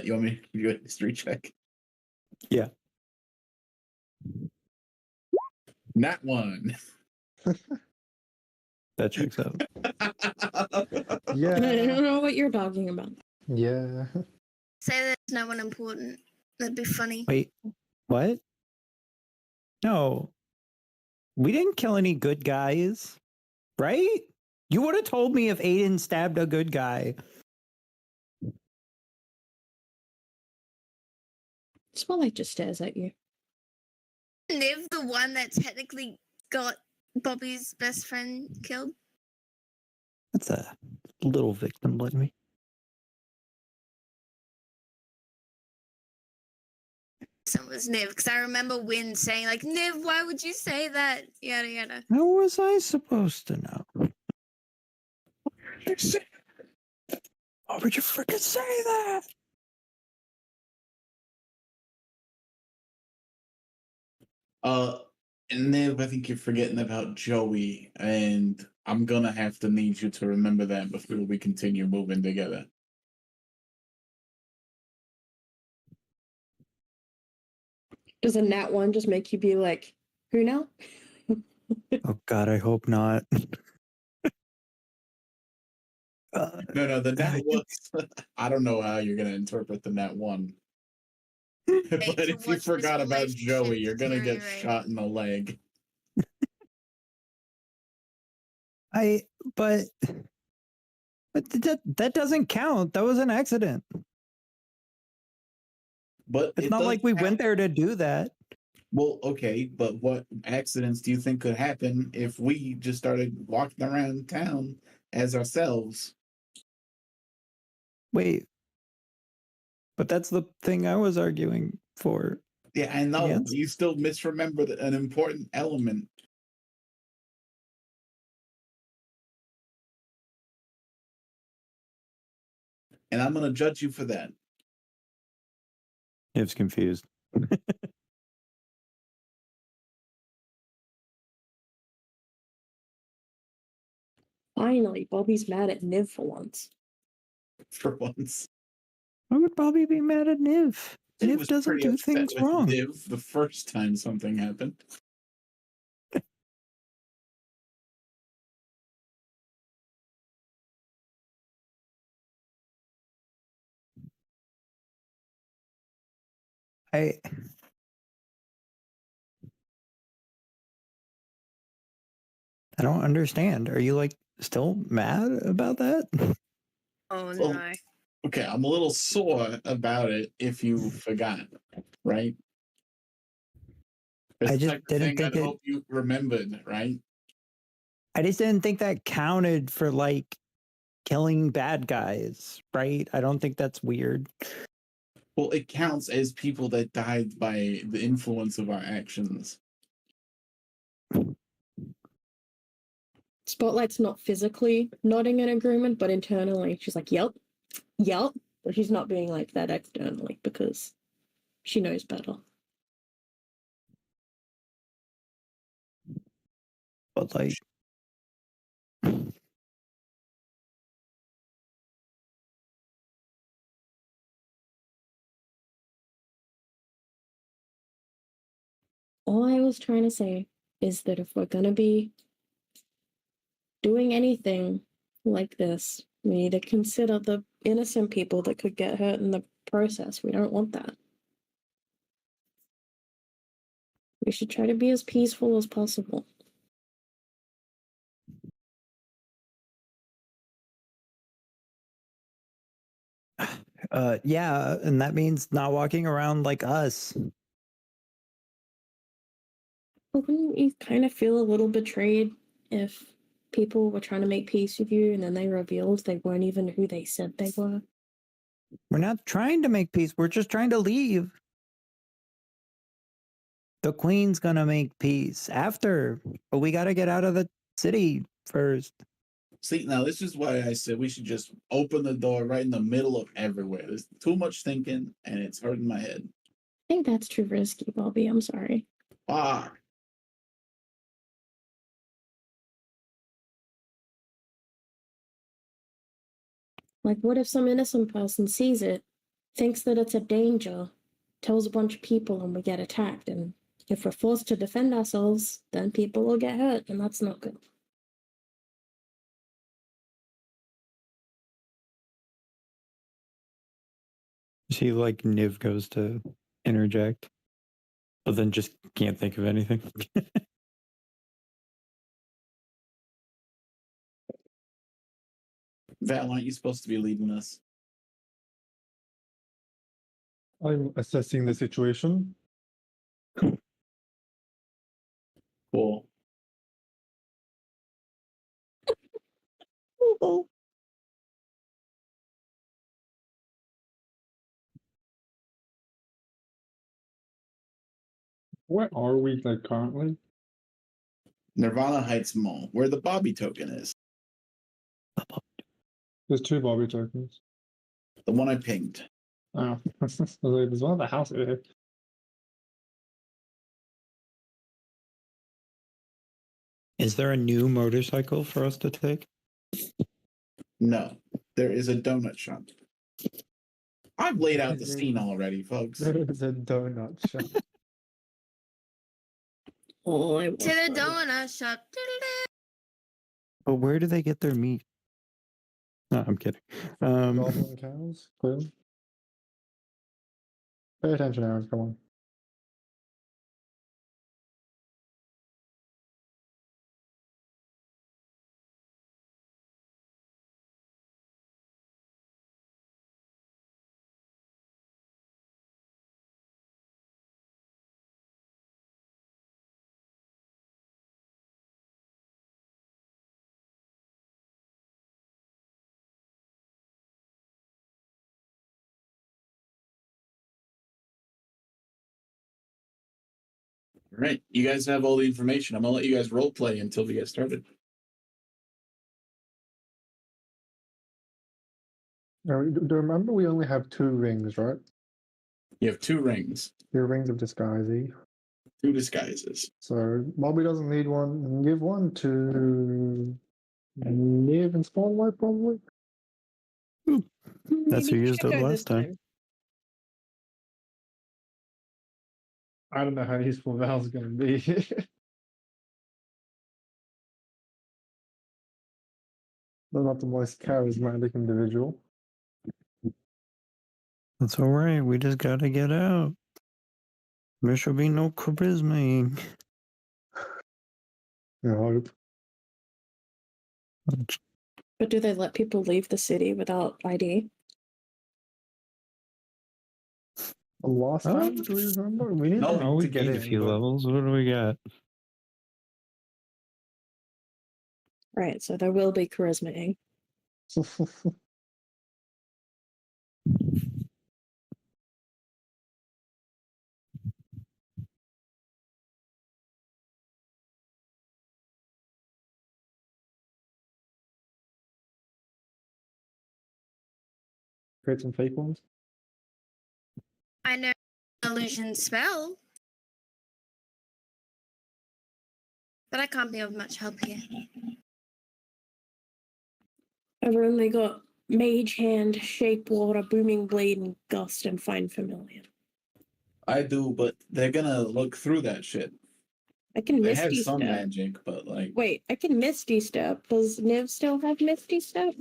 You want me to give you a history check?
Yeah.
Not one.
That checks out.
Yeah.
I don't know what you're talking about.
Yeah.
Say there's no one important. That'd be funny.
Wait, what? No. We didn't kill any good guys, right? You would have told me if Aiden stabbed a good guy.
Spotlight just stares at you.
Liv, the one that technically got Bobby's best friend killed.
That's a little victim like me.
person was Niv because I remember Win saying like, "Niv, why would you say that?" Yada yada.
How was I supposed to know? Why would you freaking say that?
And Niv, I think you're forgetting about Joey, and I'm gonna have to need you to remember that before we continue moving together.
Does a nat one just make you be like, who now?
Oh God, I hope not.
No, the nat
I
one. I don't know how you're gonna interpret the nat one. But
to
if you
watch this
forgot about
relationship
Joey, you're gonna get
deteriorate.
shot in the leg.
but that doesn't count. That was an accident.
But
It's
it
not
does
like we
count.
went there to do that.
Well, okay, but what accidents do you think could happen if we just started walking around town as ourselves?
Wait, but that's the thing I was arguing for.
Yeah, I know,
Yes.
but you still misremembered an important element. And I'm gonna judge you for that.
Niv's confused.
Finally, Bobby's mad at Niv for once.
For once.
Why would Bobby be mad at Niv?
He
Niv
was
doesn't
pretty
do
upset
things
with
wrong.
Niv the first time something happened.
I don't understand. Are you like still mad about that?
Oh
Well,
no.
okay, I'm a little sore about it if you forgot, right? It's
I
the
just
type of
didn't
thing
think
I'd
it.
hope you remembered, right?
I just didn't think that counted for like killing bad guys, right? I don't think that's weird.
Well, it counts as people that died by the influence of our actions.
Spotlight's not physically nodding in agreement, but internally she's like, yep, yep. But she's not being like that externally because she knows better.
But like,
All I was trying to say is that if we're gonna be doing anything like this, we need to consider the innocent people that could get hurt in the process. We don't want that. We should try to be as peaceful as possible.
yeah, and that means not walking around like us.
But wouldn't you kind of feel a little betrayed if people were trying to make peace with you and then they revealed they weren't even who they said they were?
We're not trying to make peace. We're just trying to leave. The queen's gonna make peace after, but we gotta get out of the city first.
See, now this is why I said we should just open the door right in the middle of everywhere. There's too much thinking, and it's hurting my head.
I think that's too risky, Bobby. I'm sorry.
Ah,
Like, what if some innocent person sees it, thinks that it's a danger, tells a bunch of people, and we get attacked? And if we're forced to defend ourselves, then people will get hurt, and that's not good.
See, like Niv goes to interject, but then just can't think of anything.
Val, aren't you supposed to be leading us?
I'm assessing the situation.
Cool.
Oh,
Where are we like currently?
Nirvana Heights Mall, where the Bobby token is.
There's 2 Bobby tokens.
The one I pinged.
Oh, there's one at the house here.
Is there a new motorcycle for us to take?
No, there is a donut shop. I've laid out the scene already, folks.
There is a donut shop.
Oh, I
To
want
the
that.
donut shop.
But where do they get their meat? No, I'm kidding.
Goblin cows, clearly. Pay attention, Aaron. Come on.
All right, you guys have all the information. I'm gonna let you guys role play until we get started.
Now, do remember we only have 2 rings, right?
You have 2 rings,
2 rings of disguisey.
2 disguises.
So Bobby doesn't need one. Give one to Niv and Spotlight, probably.
That's who
Maybe
used
should
it
go
last
this
time.
I don't know how useful Val's going to be. They're not the most charismatic individual.
That's all right. We just gotta get out. There should be no charisma.
I hope.
But do they let people leave the city without ID?
The last time, do we remember? We need
No,
Oh, we
to get
gained
in.
a few
but-
levels. What do we got?
Right, so there will be charisma.
Create some fake ones.
I know illusion spell. But I can't be of much help here.
I've only got Mage Hand, Shape Water, Booming Blade, and Gust, and Find Familiar.
I do, but they're gonna look through that shit.
I can
They have
Misty
some
Step.
magic, but like,
Wait, I can Misty Step. Does Niv still have Misty Step?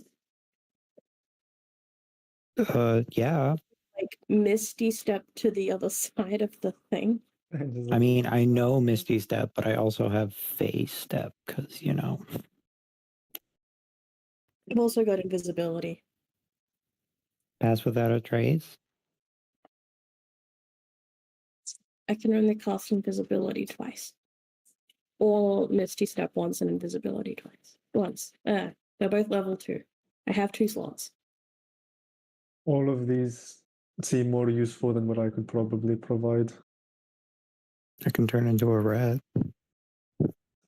Yeah.
Like Misty Step to the other side of the thing?
I mean, I know Misty Step, but I also have Phase Step because, you know.
I've also got Invisibility.
Pass without a trace.
I can only cast Invisibility twice. Or Misty Step once and Invisibility twice. Once. They're both level 2. I have 2 slots.
All of these seem more useful than what I could probably provide.
I can turn into a rat.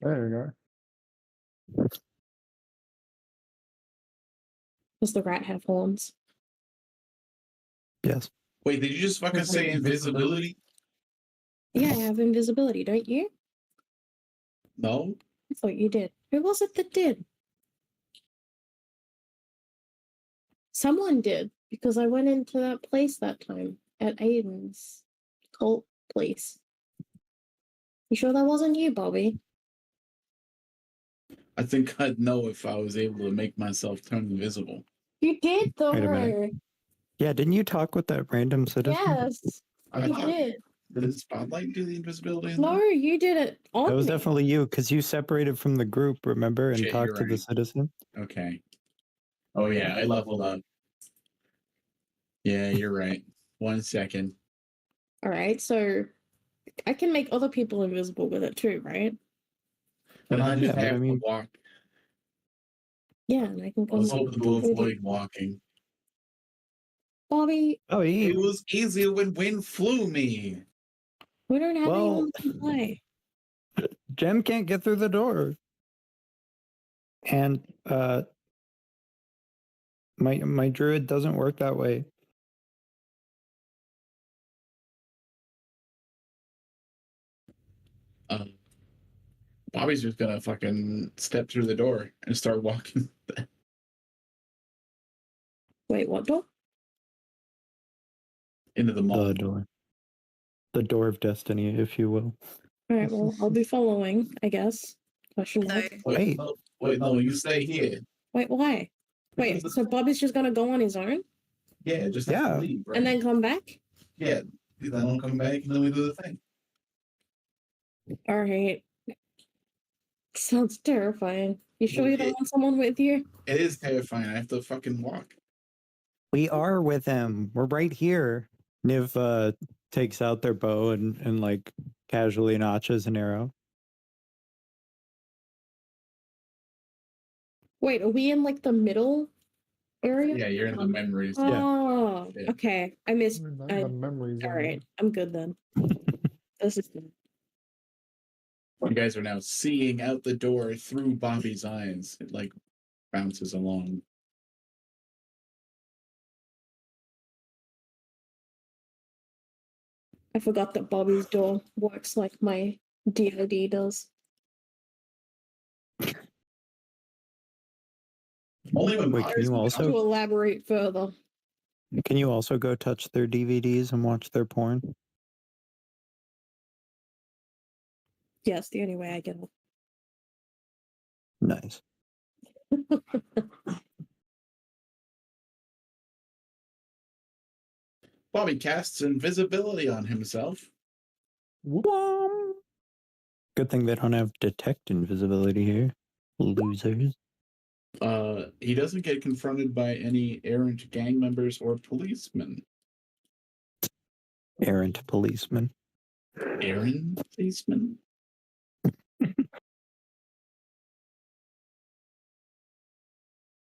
There you go.
Does the rat have horns?
Yes.
wait, did you just fucking say invisibility?
Yeah, I have Invisibility, don't you?
No?
I thought you did. Who was it that did? Someone did, because I went into that place that time at Aiden's cult place. You sure that wasn't you, Bobby?
I think I'd know if I was able to make myself turn invisible.
You did, though.
Wait a minute. Yeah, didn't you talk with that random citizen?
Yes,
I
you
thought,
did.
did Spotlight do the invisibility? in
No,
there?
you did it on
That was
me.
definitely you because you separated from the group, remember, and
Shit,
talked
you're
to the
right.
citizen.
Okay. Oh yeah, I leveled up. Yeah, you're right. 1 second.
All right, so I can make other people invisible with it too, right?
And I
Yeah,
just
but
have
I mean-
to walk.
Yeah, and I can
I was
come.
hoping to avoid walking.
Bobby,
Oh,
It was easier when wind flew me.
We don't have
Well-
anyone to play.
Jem can't get through the door. And my druid doesn't work that way.
Bobby's just gonna fucking step through the door and start walking
Wait, what door?
into the mall.
The door. The door of destiny, if you will.
All right, well, I'll be following, I guess. Question mark.
Wait.
No, you stay here.
Wait, why? Wait, so Bobby's just gonna go on his own
Yeah, just have
Yeah.
to leave, right?
and then come back?
yeah, then I'll come back and then we do the thing.
All right. Sounds terrifying. You sure you don't want someone with you?
It is terrifying. I have to fucking walk.
We are with him. We're right here. Niv takes out their bow and like casually notches an arrow.
Wait, are we in like the middle area?
Yeah, you're in the memories.
Oh,
Yeah.
okay. I missed.
The memories.
All right, I'm good then. This is good.
You guys are now seeing out the door through Bobby's eyes. It like bounces along.
I forgot that Bobby's door works like my DoD does.
Only when
Wait,
Bobby's
can you
in the
also-
To elaborate further,
Can you also go touch their DVDs and watch their porn?
yes, the only way I get off.
Nice.
Bobby casts invisibility on himself.
Whom! Good thing they don't have detect invisibility here. Losers.
He doesn't get confronted by any errant gang members or policemen.
Errant policeman.
Errant policemen?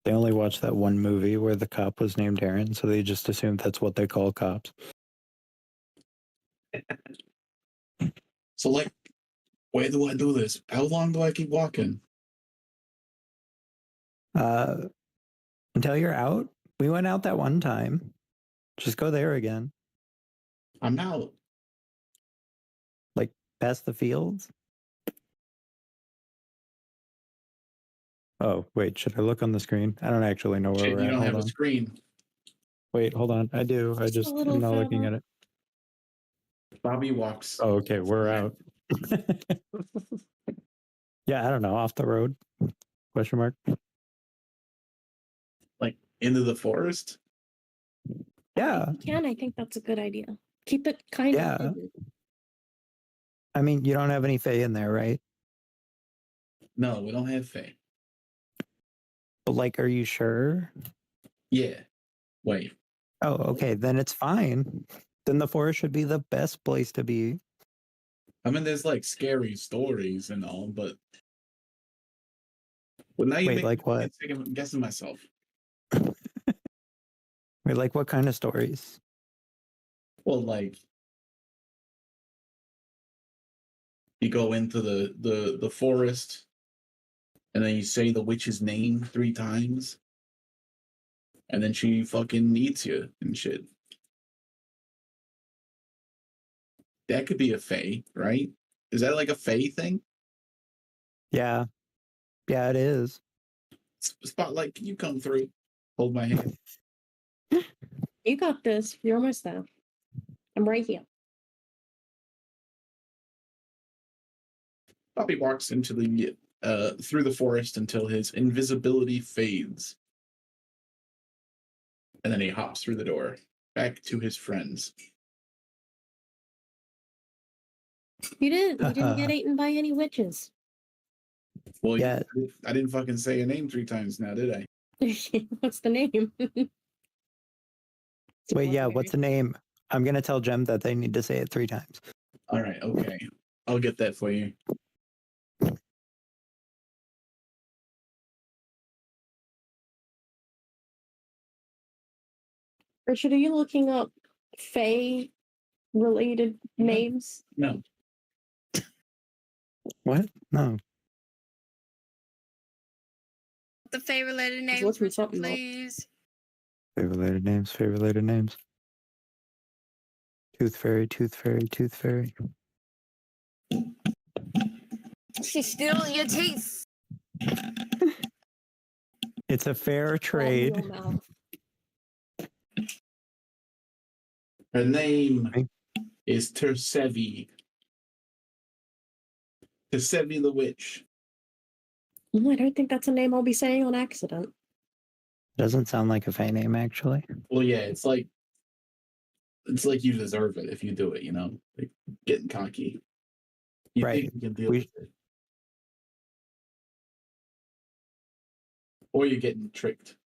They only watched that one movie where the cop was named Aaron, so they just assumed that's what they call cops.
So, like, where do I do this? How long do I keep walking?
Until you're out. We went out that one time. Just go there again.
I'm out.
Past the fields. Oh, wait, should I look on the screen? I don't actually know where
Shit,
we're
you
at.
don't
Hold
have
on.
a screen.
Wait, hold on. I do. I
Just a
just
little
am not looking
further.
at it.
Bobby walks.
Oh, okay, we're out. Yeah, I don't know. Off the road? Question mark.
Like, into the forest?
Yeah.
You can. I think that's a good idea. Keep it kind
Yeah.
of hidden.
I mean, you don't have any Fae in there, right?
No, we don't have Fae.
But like, are you sure?
Yeah. Wait.
Oh, okay. Then it's fine. Then the forest should be the best place to be.
I mean, there's like scary stories and all, but. Well, now you
Wait,
make
like
me
what?
second guessing myself.
Wait, like what kind of stories?
Well, like. You go into the forest, and then you say the witch's name 3 times, and then she fucking eats you and shit. That could be a fae, right? Is that like a fae thing?
Yeah. Yeah, it is.
Spotlight, can you come through? Hold my hand.
You got this. You're almost there. I'm right here.
Bobby walks into the through the forest until his invisibility fades. And then he hops through the door, back to his friends.
You didn't get eaten by any witches.
Well,
Yeah.
I didn't fucking say a name 3 times now, did I?
What's the name?
Wait, yeah, what's the name? I'm going to tell Jem that they need to say it 3 times.
All right, okay. I'll get that for you.
Richard, are you looking up Fae related names?
No.
What? No.
The favorite letter name,
looking
Richard,
something up.
please.
Favorite letter names. Favorite letter names. Tooth fairy. Tooth fairy. Tooth fairy.
She's stealing your teeth.
It's a fair
All in
trade.
your mouth.
Her name
Okay.
is Tersevi. Tersevi the witch.
I don't think that's a name I'll be saying on accident.
Doesn't sound like a Fae name, actually.
Well, yeah, it's like you deserve it if you do it, you know? Like getting cocky. You
Right.
think you can deal
We-
with it. Or you're getting tricked.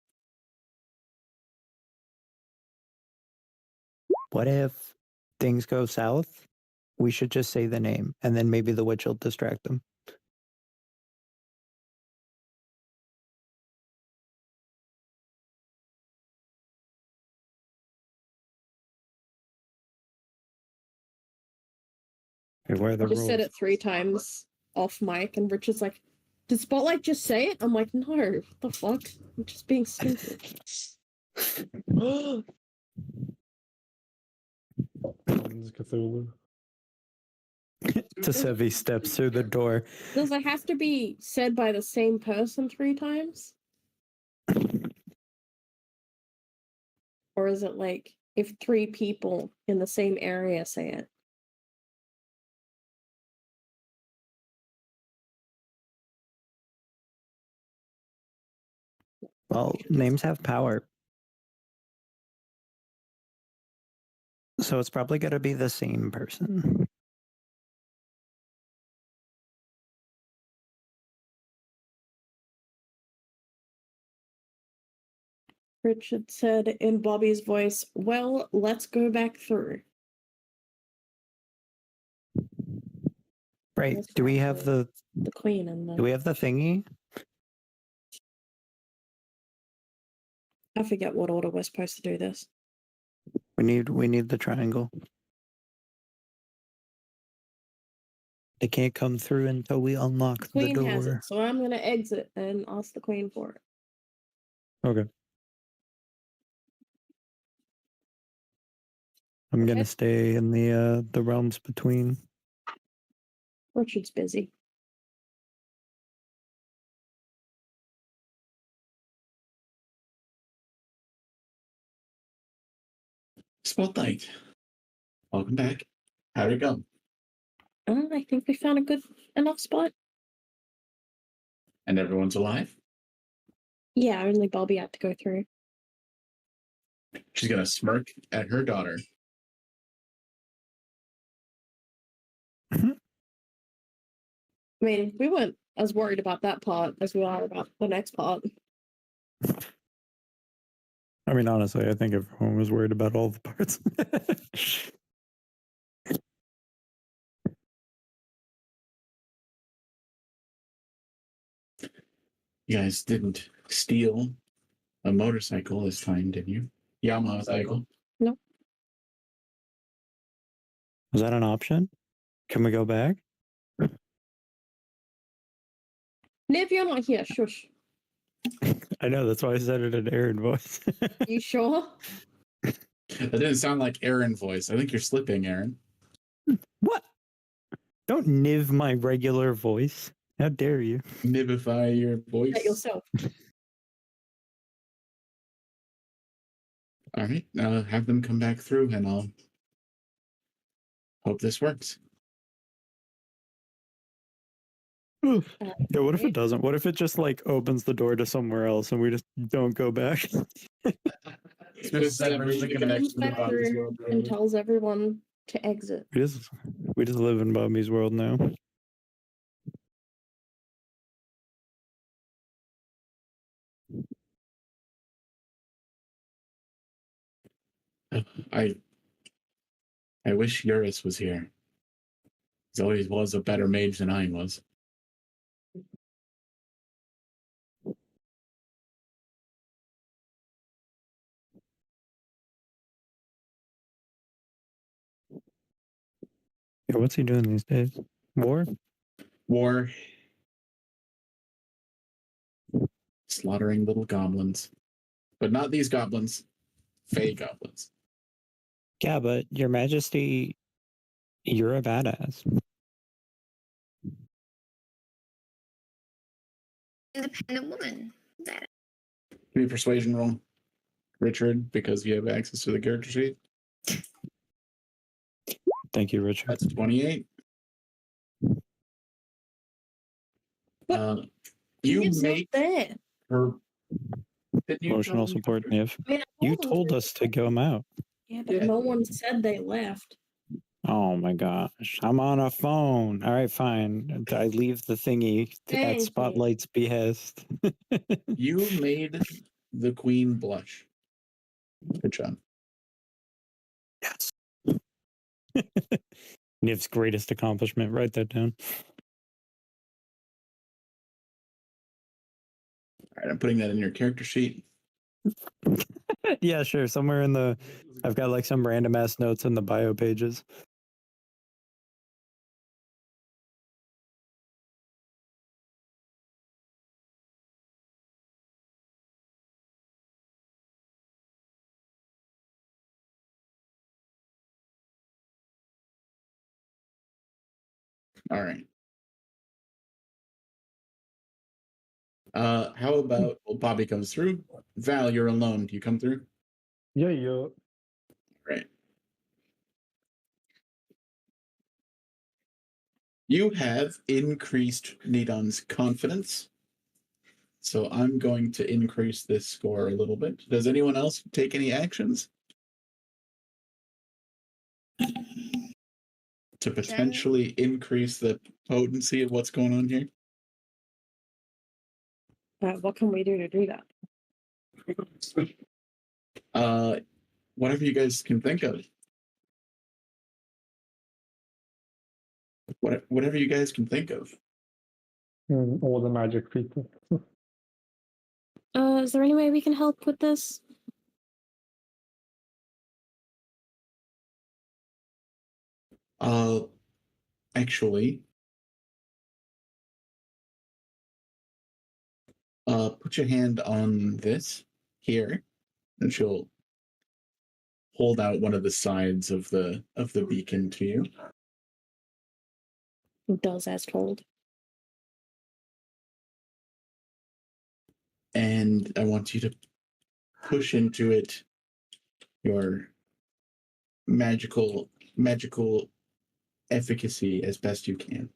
What if things go south? We should just say the name, and then maybe the witch will distract them. Okay, where are the
I just
rules?
said it 3 times off mic, and Richard's like, "Did Spotlight just say it?" I'm like, "No, what the fuck? I'm just being stupid."
Cthulhu.
Tasevi steps through the door.
Does it have to be said by the same person 3 times? Or is it like if 3 people in the same area say it?
Well, names have power. So it's probably going to be the same person.
Richard said in Bobby's voice, "Well, let's go back through."
Right.
Let's
Do we
back
have
through.
the
The queen and
do
the
we have the thingy?
I forget what order we're supposed to do this.
We need the triangle. They can't come through until we unlock
The
the
queen has it,
door.
so I'm gonna exit and ask the queen for it.
Okay. I'm
Okay.
gonna stay in the realms between.
Richard's busy.
Spotlight. Welcome back. How'd it go?
I think we found a good enough spot.
And everyone's alive?
Yeah, only Bobby had to go through.
She's gonna smirk at her daughter.
I mean, we weren't as worried about that part as we are about the next part.
I mean, honestly, I think everyone was worried about all the parts.
You guys didn't steal a motorcycle this time, did you? Yamaha cycle.
Was that an option? Can we go back?
Niv, you're not here. Shush.
I know, that's why I said it in Aaron voice.
You sure?
That didn't sound like Aaron voice. I think you're slipping, Aaron.
What? Don't niv my regular voice. How dare you?
Nibify your voice.
At yourself.
All right. Have them come back through and I'll hope this works.
Yeah, what if it doesn't? What if it just like opens the door to somewhere else and we just don't go back?
Severs the connection to
Back
Bobby's
through
world.
and tells everyone to exit.
We just live in Bobby's world now.
I wish Eurus was here. He always was a better mage than I was.
Yeah, what's he doing these days? War?
War. Slaughtering little goblins. But not these goblins. Fey goblins.
Yeah, but Your Majesty, you're a badass.
Independent woman. That
Give me a persuasion roll, Richard, because you have access to the character sheet.
Thank you, Richard.
That's 28. You
It's not
make
there.
her. Did you
Emotional
tell me-
support, Niv.
I mean,
You told us to go out.
Yeah, but
Yeah.
no one said they left.
Oh my gosh. I'm on a phone. All right, fine. I leave the thingy
Thank
at
you.
Spotlight's behest.
You made the queen blush. Good job.
Yes. Niv's greatest accomplishment. Write that down.
All right, I'm putting that in your character sheet.
Yeah, sure. Somewhere in the, I've got like some random ass notes in the bio pages.
All right. How about Bobby comes through? Val, you're alone. Do you come through?
Yeah.
Right. You have increased Nidon's confidence. So I'm going to increase this score a little bit. Does anyone else take any actions to potentially increase the potency of what's going on here?
What can we do to do that?
Whatever you guys can think of. Whatever you guys can think of.
All the magic people.
Is there any way we can help with this?
Actually, put your hand on this here, and she'll hold out one of the sides of the beacon to you.
It does as told.
And I want you to push into it your magical efficacy as best you can.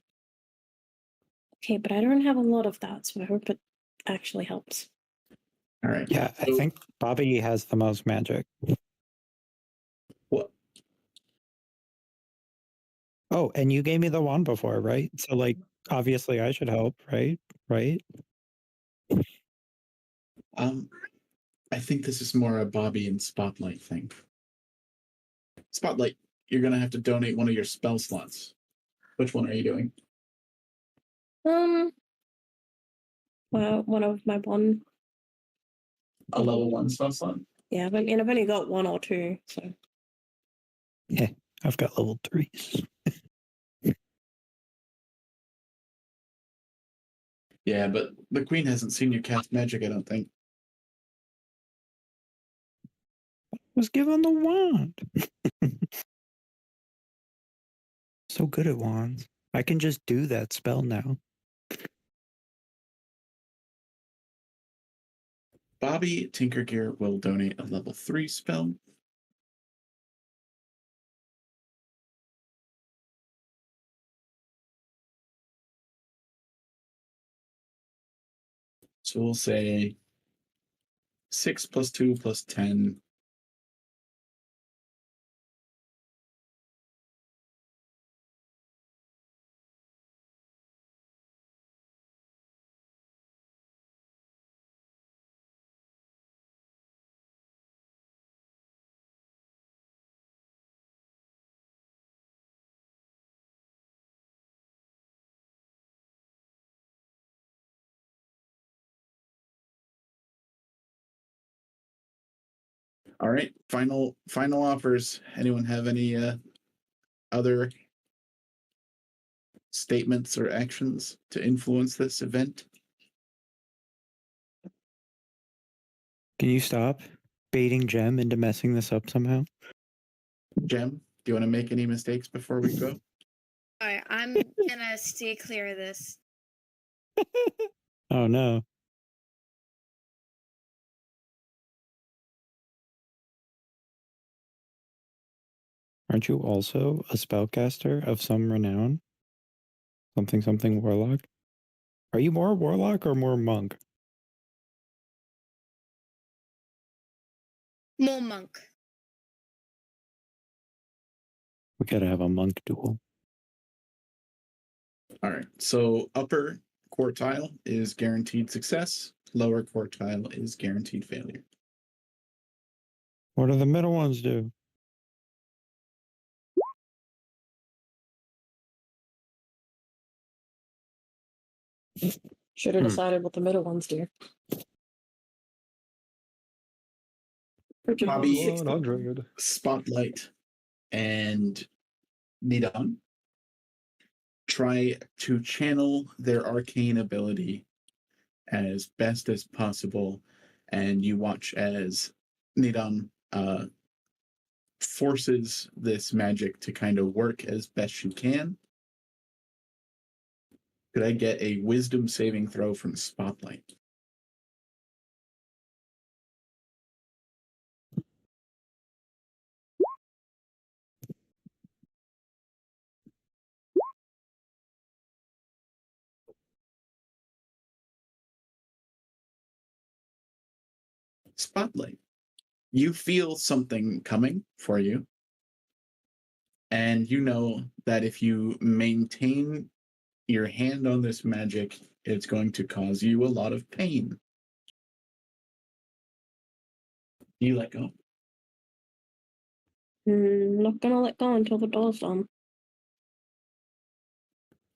Okay, but I don't have a lot of that, so I hope it actually helps.
All right.
Yeah, I think Bobby has the most magic.
What?
Oh, and you gave me the wand before, right? So like obviously I should help, right? Right?
I think this is more a Bobby and Spotlight thing. Spotlight, you're gonna have to donate one of your spell slots. Which one are you doing?
Well, one of my one.
A level 1 spell slot?
Yeah, but I mean, I've only got one or two, so.
Yeah, I've got level 3s.
Yeah, but the queen hasn't seen you cast magic, I don't think.
Was given the wand. So good at wands. I can just do that spell now.
Bobby Tinkergear will donate a level 3 spell. So we'll say 6 plus 2 plus 10. All right, final offers. Anyone have any other statements or actions to influence this event?
Can you stop baiting Gem into messing this up somehow?
Jem, do you want to make any mistakes before we go?
Alright, I'm gonna steer clear of this.
Oh no. Aren't you also a spellcaster of some renown? Something warlock? Are you more warlock or more monk?
More monk.
We gotta have a monk duel.
All right. So upper quartile is guaranteed success. Lower quartile is guaranteed failure.
What do the middle ones do?
Should have
Hmm.
decided what the middle ones do.
Bobby,
100.
Spotlight, and Nidam try to channel their arcane ability as best as possible, and you watch as Nidam forces this magic to kind of work as best she can. Could I get a wisdom saving throw from Spotlight? Spotlight, you feel something coming for you, and you know that if you maintain your hand on this magic, it's going to cause you a lot of pain. You let go.
Not gonna let go until the door's done.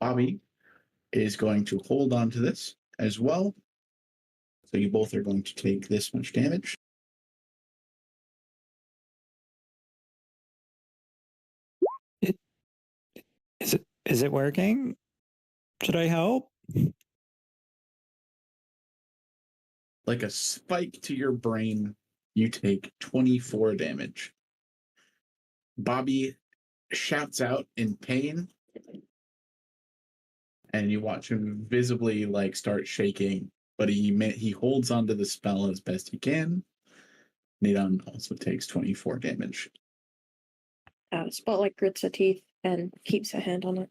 Bobby is going to hold on to this as well. So you both are going to take this much damage.
Is it working? Should I help?
Like a spike to your brain, you take 24 damage. Bobby shouts out in pain, and you watch him visibly like start shaking, but he holds onto the spell as best he can. Nidam also takes 24 damage.
Spotlight grits her teeth and keeps her hand on it.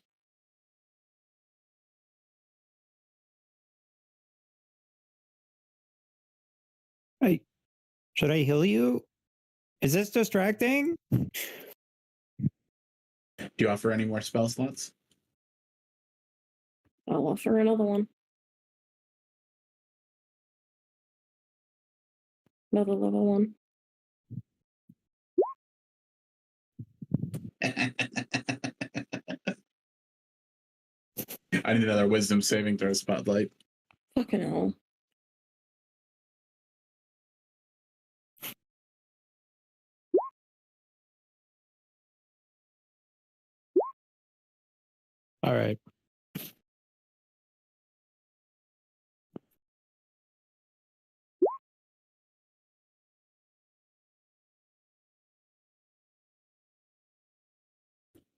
Should I heal you? Is this distracting?
Do you offer any more spell slots?
I'll offer another one. Another level 1.
I need another wisdom saving throw, Spotlight.
Fucking hell.
All right.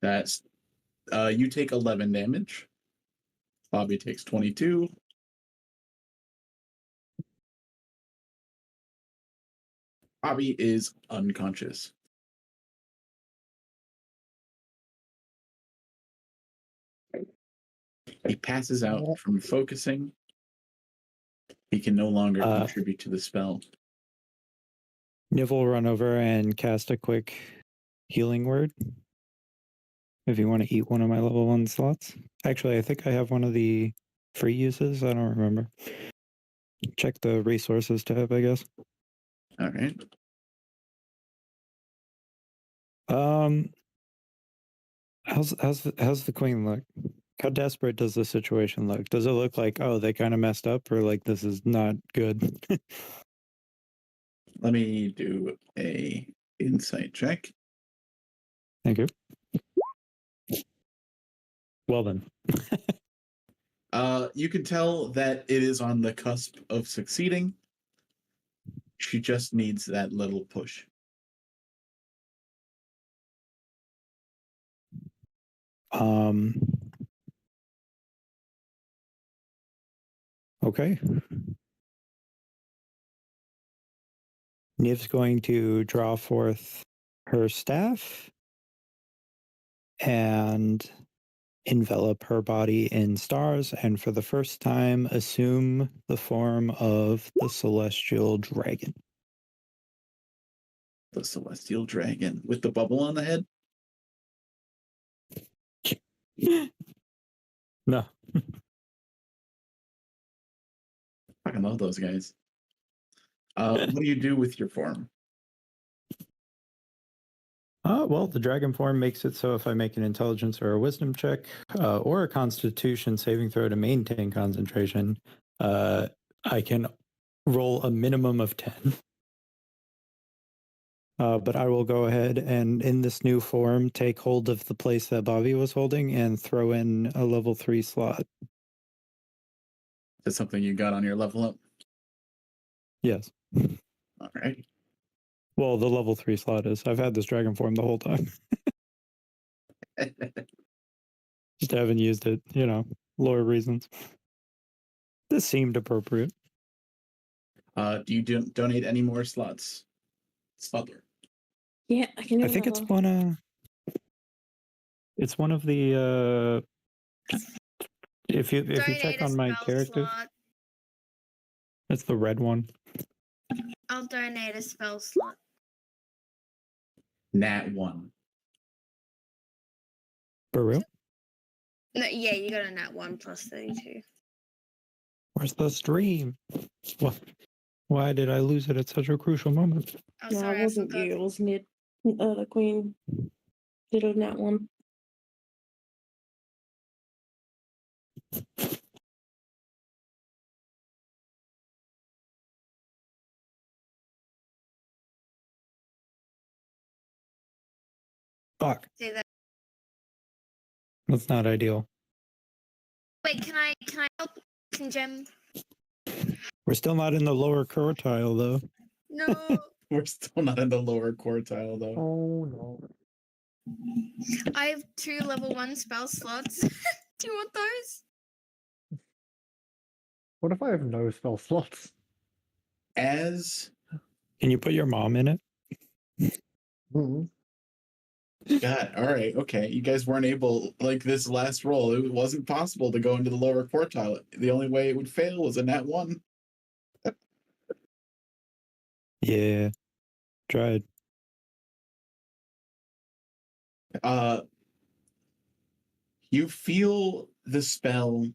That's you take 11 damage. Bobby takes 22. Bobby is unconscious. He passes out from focusing. He can no longer contribute to the spell.
Niv will run over and cast a quick healing word. If you want to eat one of my level 1 slots. Actually, I think I have one of the free uses. I don't remember. Check the resources tab, I guess.
All right.
How's the queen look? How desperate does the situation look? Does it look like, oh, they kind of messed up, or like this is not good?
Let me do a insight check.
Thank you. Well then.
You can tell that it is on the cusp of succeeding. She just needs that little push.
Okay. Niv's going to draw forth her staff and envelop her body in stars, and for the first time assume the form of the celestial dragon.
The celestial dragon with the bubble on the head.
No.
I love those guys. What do you do with your form?
Well, the dragon form makes it so if I make an intelligence or a wisdom check or a constitution saving throw to maintain concentration, I can roll a minimum of 10. But I will go ahead and, in this new form, take hold of the place that Bobby was holding and throw in a level 3 slot.
Is that something you got on your level up?
Yes.
All right.
Well, the level 3 slot is. I've had this dragon form the whole time. Just haven't used it, lore reasons. This seemed appropriate.
Do you donate any more slots? Slother.
Yeah, I can do
I think it's
another.
one of the if you
Donate
check
a
on my
spell
characters,
slot.
it's the red one.
I'll donate a spell slot.
Nat 1.
For real?
No, yeah, you got a nat 1 plus 32.
Where's the stream? What? Why did I lose it at such a crucial moment?
Oh,
No,
sorry,
it wasn't
I forgot.
you. It was Nid. The queen did a nat one.
Fuck.
See that?
That's not ideal.
Wait, can I help? Can Gem?
We're still not in the lower quartile, though.
No.
We're still not in the lower quartile, though.
Oh no.
I have 2 level 1 spell slots. Do you want those?
What if I have no spell slots?
As
Can you put your mom in it?
Mhm.
God, all right, okay. You guys weren't able, like this last roll, it wasn't possible to go into the lower quartile. The only way it would fail was a nat 1.
Yeah. Tried.
You feel the spell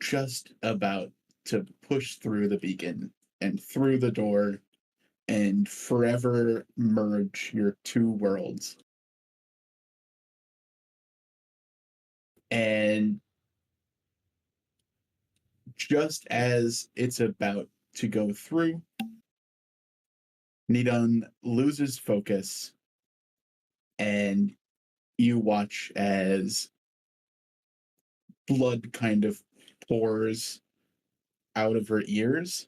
just about to push through the beacon and through the door and forever merge your two worlds. And just as it's about to go through, Nidon loses focus, and you watch as blood kind of pours out of her ears,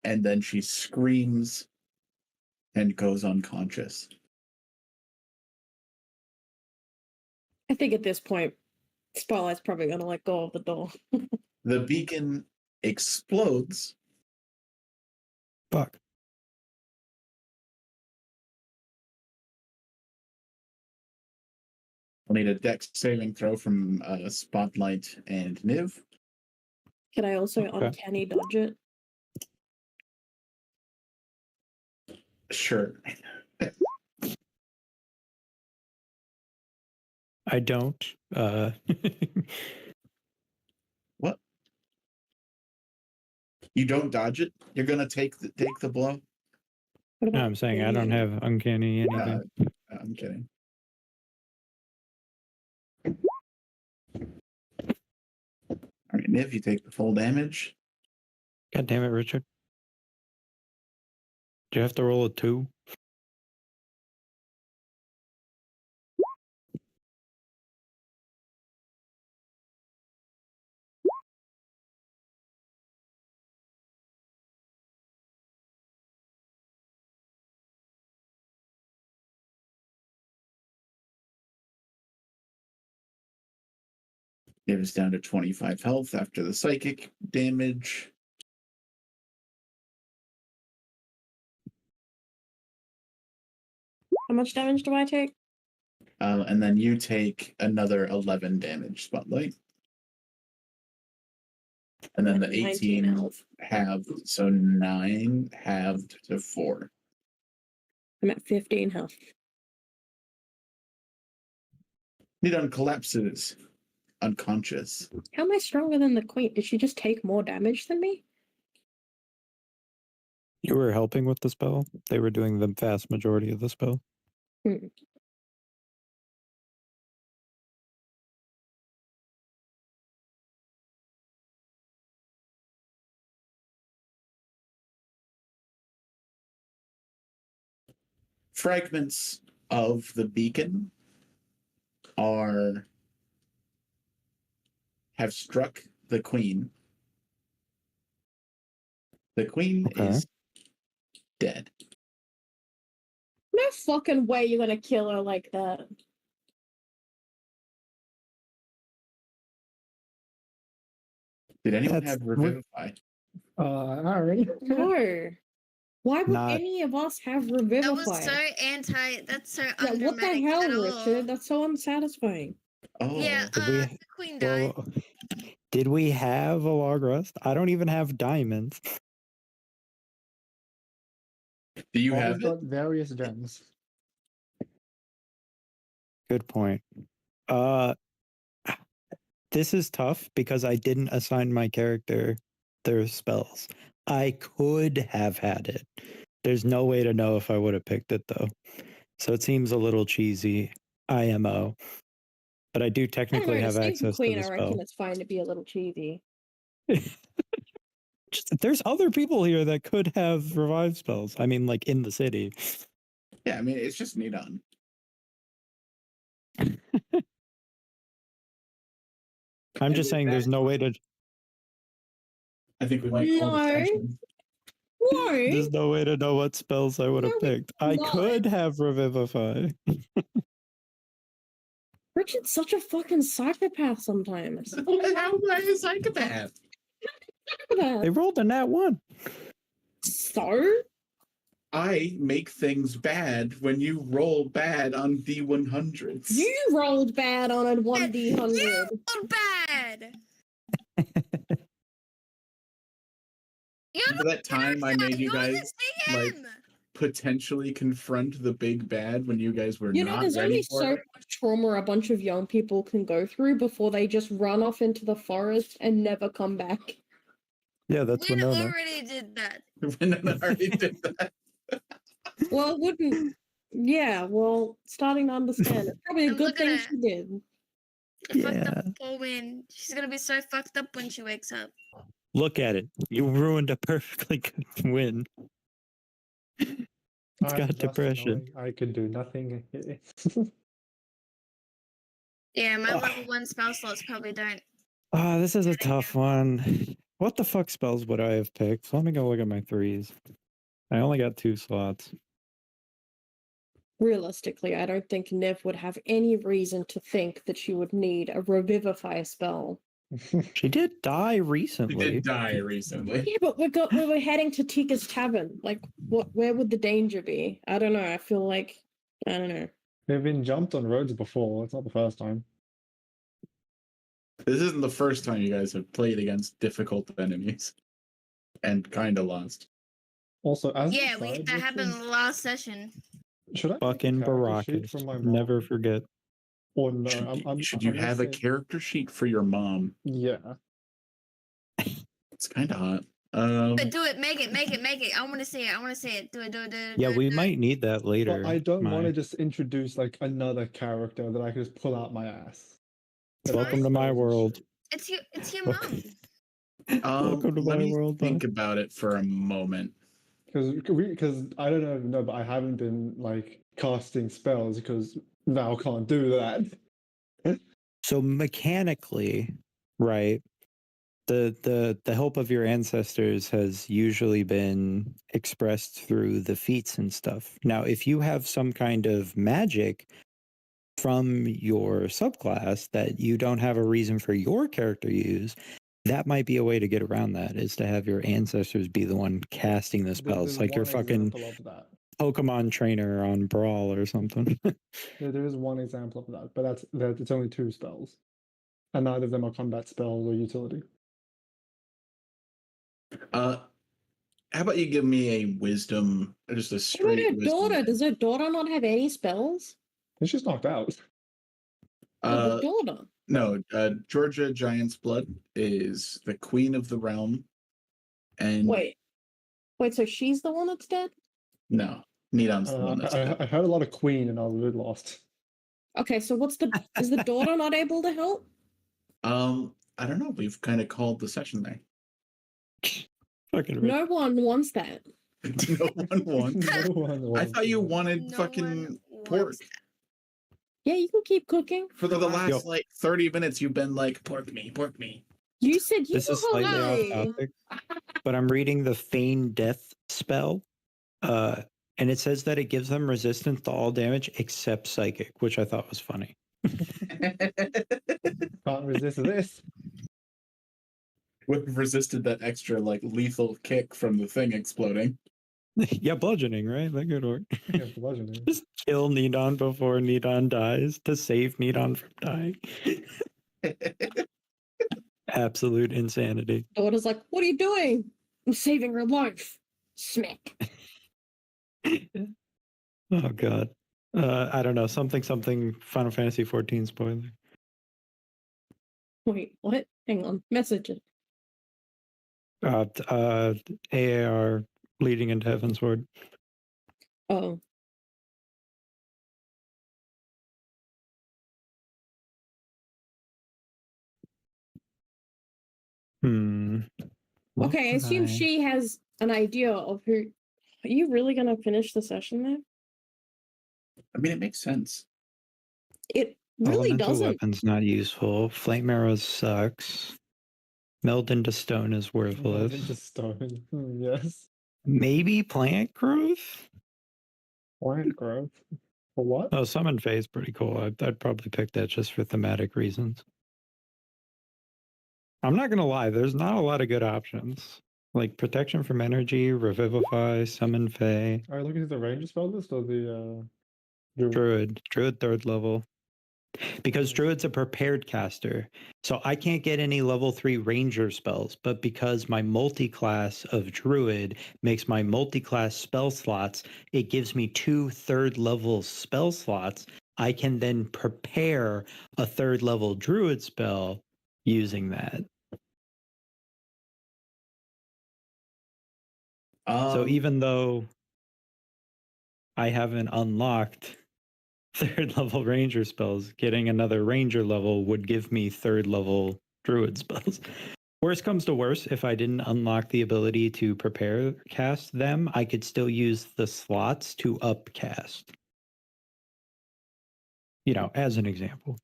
and then she screams and goes unconscious.
I think at this point, Spotlight's probably gonna let go of the door.
The beacon explodes.
Fuck.
I'll need a dex saving throw from Spotlight and Niv.
Can I also
Okay.
uncanny dodge it?
Sure.
I don't.
What? You don't dodge it? You're gonna take the blow?
What
No,
about
I'm saying I don't
any-
have uncanny anything.
I'm kidding. All right, Niv, you take the full damage.
God damn it, Richard. Do you have to roll a 2?
It was down to 25 health after the psychic damage.
How much damage do I take?
And then you take another 11 damage, Spotlight. And then the
19
18
health.
halved, so 9 halved to 4.
I'm at 15 health.
Nidon collapses, unconscious.
How am I stronger than the queen? Did she just take more damage than me?
You were helping with the spell. They were doing the vast majority of the spell.
Hmm.
Fragments of the beacon have struck the queen. The queen
Okay.
is dead.
No fucking way you're gonna kill her like that.
Did anyone
That's-
have Revivify?
Alright.
No. Why would
Not-
any of us have
That was
Revivify?
so anti. That's so
Yeah, what the
undramatic
hell,
at all.
Richard? That's so unsatisfying.
Oh,
Yeah,
Did we-
the queen died.
Well, did we have a log rust? I don't even have diamonds.
do you
I've
have it?
got various gems.
Good point. This is tough because I didn't assign my character their spells. I could have had it. There's no way to know if I would have picked it though. So it seems a little cheesy. IMO. But I do
I don't
technically
know,
have
to save the
access to
queen,
the
I reckon
spell.
it's fine to be a little cheesy.
There's other people here that could have revive spells. I mean, like in the city.
Yeah, I mean, it's just Nidon.
I'm just saying there's no way to
I think we might call
No.
this tension.
Why?
there's no way to know what spells I would have
No,
picked. I
not.
could have revivify.
Richard's such a fucking psychopath sometimes.
How am I a psychopath?
They rolled a nat one.
So?
I make things bad when you roll bad on D100s.
You rolled bad on a 1D100.
You rolled bad. You're
Remember that time I made you
you're the
guys like
CM.
potentially confront the big bad when you guys were
You know,
not
there's
ready
only
for
so
it?
much trauma a bunch of young people can go through before they just run off into the forest and never come back.
Yeah, that's
We
Winona.
already did that.
Winona already did that.
Well, it wouldn't. Yeah, well, starting to understand. It's probably a
And
good
look at
thing
her.
she did.
Fucked
Yeah.
up poor Win. She's gonna be so fucked up when she wakes up.
Look at it. You ruined a perfectly good win. It's
I'm
got
just
depression.
annoying. I could do nothing here.
Yeah, my
Ugh.
level 1 spell slots probably don't.
Ah, this is a tough one. What the fuck spells would I have picked? Let me go look at my threes. I only got 2 slots.
Realistically, I don't think Niv would have any reason to think that she would need a revivify spell.
She did die
He
recently.
did die recently.
Yeah, but we were heading to Tika's tavern. Like, where would the danger be? I don't know. I feel like I don't know.
We've been jumped on roads before. It's not the first time.
This isn't the first time you guys have played against difficult enemies and kind of lost.
Also, as an
Yeah,
aside,
that happened
Richard,
last session.
should I make a
Fucking
character sheet
Baracus.
from my mom?
Never forget.
Or no?
Should you
I'm gonna
have a
say-
character sheet for your mom?
Yeah.
It's kind of hot.
But do it, make it. I want to see it. Do it.
Yeah, we
do it.
might need that later.
But I don't want
Mai.
to just introduce like another character that I could just pull out my ass. That
Welcome
has
to my
spells and
world.
shit.
It's your
Welcome-
mom.
Welcome to
Let
my
me
world.
think about it for a moment.
Because I don't know, no, but I haven't been like casting spells because Val can't do that.
So mechanically, right? The help of your ancestors has usually been expressed through the feats and stuff. Now, if you have some kind of magic from your subclass that you don't have a reason for your character to use, that might be a way to get around that, is to have your ancestors be the one casting the spells,
There's
like your
one
fucking
example of that.
Pokemon trainer on Brawl or something.
There is one example of that, but that it's only 2 spells, and neither of them are combat spells or utility.
How about you give me a wisdom, just a
What about
straight
her
wisdom?
daughter? Does her daughter not have any spells?
It's just knocked out.
The daughter.
No, Georgia Giant's Blood is the queen of the realm. And
Wait, so she's the one that's dead?
no, Nidon's the one that's dead.
I heard a lot of Queen, and I was a bit lost.
Okay, so is the daughter not able to help?
I don't know. We've kind of called the session there.
Fucking
No one wants that.
No one wants.
No one
I
wants
thought you
that.
wanted
No
fucking
one
pork.
wants
Yeah, you can keep cooking.
For the last
Yo.
like 30 minutes, you've been like, pork me, pork me.
You said you
This is
were
slightly off
Hawaii.
topic, but I'm reading the Feign Death spell, and it says that it gives them resistance to all damage except psychic, which I thought was funny.
Can't resist this.
We've resisted that extra like lethal kick from the thing exploding.
Yeah, bludgeoning, right? That could work.
Yeah, bludgeoning.
Just kill Nidon before Nidon dies to save Nidon from dying. Absolute insanity.
Daughter's like, what are you doing? I'm saving her life. Smack.
Oh god. I don't know. Something Final Fantasy 14 spoiler.
Wait, what? Hang on. Message it.
AAR leading into Heavensward.
Oh.
What
Okay, I
would
assume
I-
she has an idea of who. Are you really gonna finish the session there?
I mean, it makes sense.
It really
Elemental
doesn't.
weapons not useful. Flame arrows sucks. Meld into stone is worthless.
Into stone. Yes.
Maybe plant growth?
Plant growth. For what?
Oh, summon phase pretty cool. I'd probably pick that just for thematic reasons. I'm not gonna lie, there's not a lot of good options. Like protection from energy, revivify, summon Fae,
Are you looking at the ranger spell list or the
Druid 3rd level. Because Druid's a prepared caster. So I can't get any level 3 ranger spells, but because my multi-class of Druid makes my multi-class spell slots, it gives me 2 3rd level spell slots. I can then prepare a 3rd level Druid spell using that. So even though I haven't unlocked 3rd level ranger spells, getting another ranger level would give me 3rd level druid spells. Worst comes to worst, if I didn't unlock the ability to prepare cast them, I could still use the slots to upcast. You know, as an example.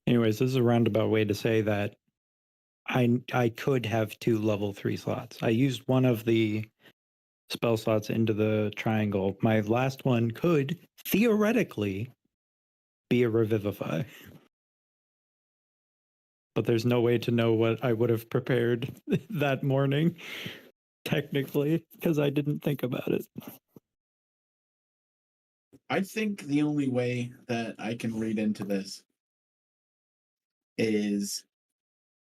Anyways, this is a roundabout way to say that I could have 2 level 3 slots. I used one of the spell slots into the triangle. My last one could theoretically be a revivify. But there's no way to know what I would have prepared that morning, technically, because I didn't think about it.
I think the only way that I can read into this is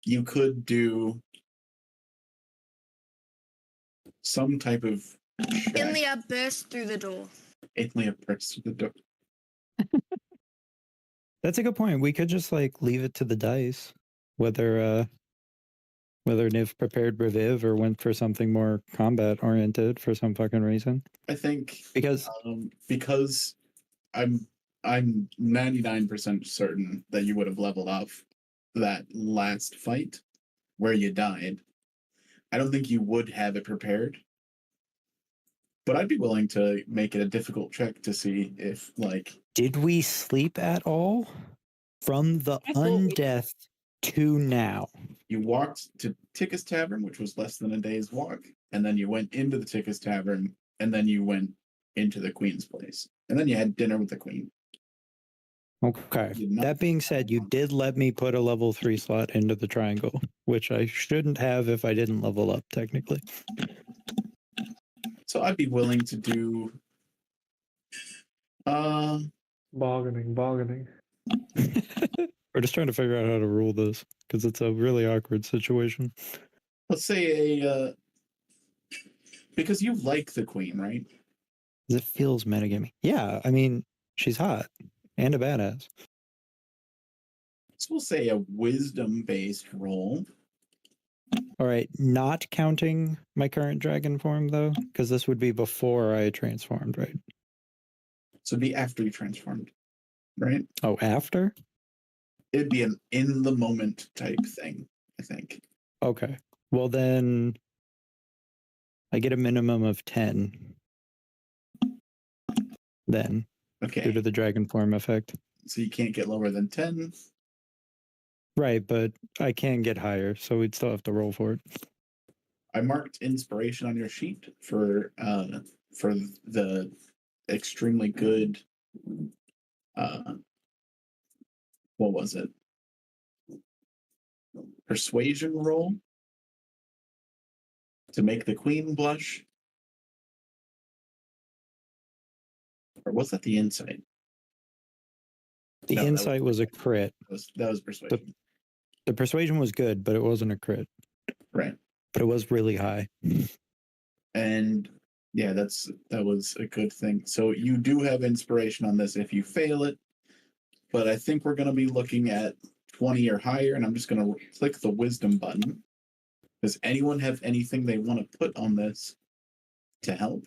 you could do some type of
Inlia burst through the door.
Inlia burst through the door.
That's a good point. We could just like leave it to the dice, whether Niv prepared Reviv or went for something more combat oriented for some fucking reason.
I think
Because
I'm 99% certain that you would have leveled up that last fight where you died. I don't think you would have it prepared. But I'd be willing to make it a difficult check to see if, like...
Did we sleep at all? From the
I thought we did.
undeath to now.
You walked to Tickus Tavern, which was less than a day's walk, and then you went into the Tickus Tavern and then you went into the queen's place, and then you had dinner with the queen.
Okay.
You did not-
That being said, you did let me put a level 3 slot into the triangle, which I shouldn't have if I didn't level up, technically.
So I'd be willing to do.
Bargaining.
We're just trying to figure out how to rule this because it's a really awkward situation.
Let's say because you like the queen, right?
'Cause it feels metagamey. Yeah, I mean, she's hot and a badass.
So we'll say a wisdom-based roll.
All right, not counting my current dragon form though, because this would be before I transformed, right?
So it'd be after you transformed, right?
Oh, after?
It'd be an in-the-moment type thing, I think.
Okay. Well, then I get a minimum of 10 then due
Okay,
to the dragon form effect.
so you can't get lower than 10.
Right, but I can get higher, so we'd still have to roll for it.
I marked inspiration on your sheet for the extremely good what was it? Persuasion roll to make the queen blush. Or was that the insight?
The
No, that
insight was a crit.
That was persuasion.
The persuasion was good, but it wasn't a crit.
Right.
But it was really high.
And yeah, that was a good thing. So you do have inspiration on this if you fail it, but I think we're going to be looking at 20 or higher, and I'm just going to click the wisdom button. Does anyone have anything they want to put on this to help?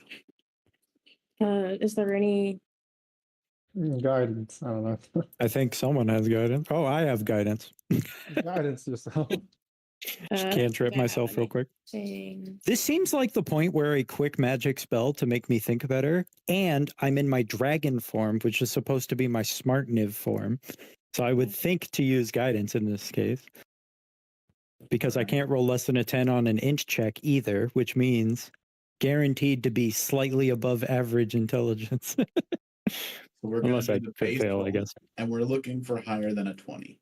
Is there any?
Guidance. I don't know.
I think someone has guidance. Oh, I have guidance.
Guidance yourself.
Just can't trip myself real quick. This seems like the point where a quick magic spell to make me think better, and I'm in my dragon form, which is supposed to be my smart niv form. So I would think to use guidance in this case. Because I can't roll less than a 10 on an int check either, which means guaranteed to be slightly above average intelligence.
So we're going
Unless
to
I
do the
could
base
fail, I
roll,
guess.
and we're looking for higher than a 20.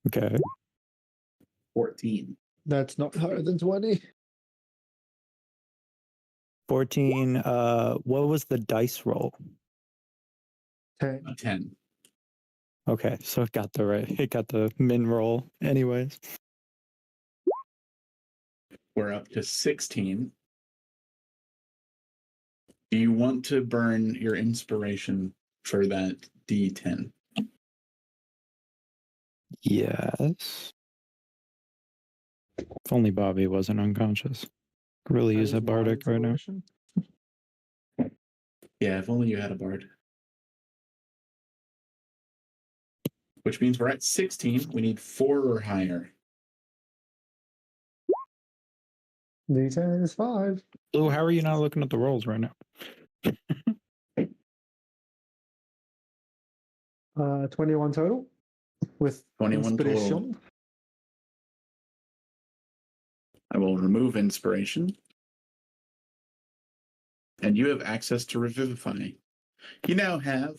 Okay.
14.
That's not higher than 20.
14. What was the dice roll?
10.
A 10.
Okay, so it got the min roll anyways.
We're up to 16. Do you want to burn your inspiration for that D10?
Yes. If only Bobby wasn't unconscious. Really use a bardic right now.
Yeah, if only you had a bard. Which means we're at 16. We need 4 or higher.
D10 is 5.
Lou, how are you not looking at the rolls right now?
21 total with
21
inspiration.
total. I will remove inspiration. And you have access to Revivify. You now have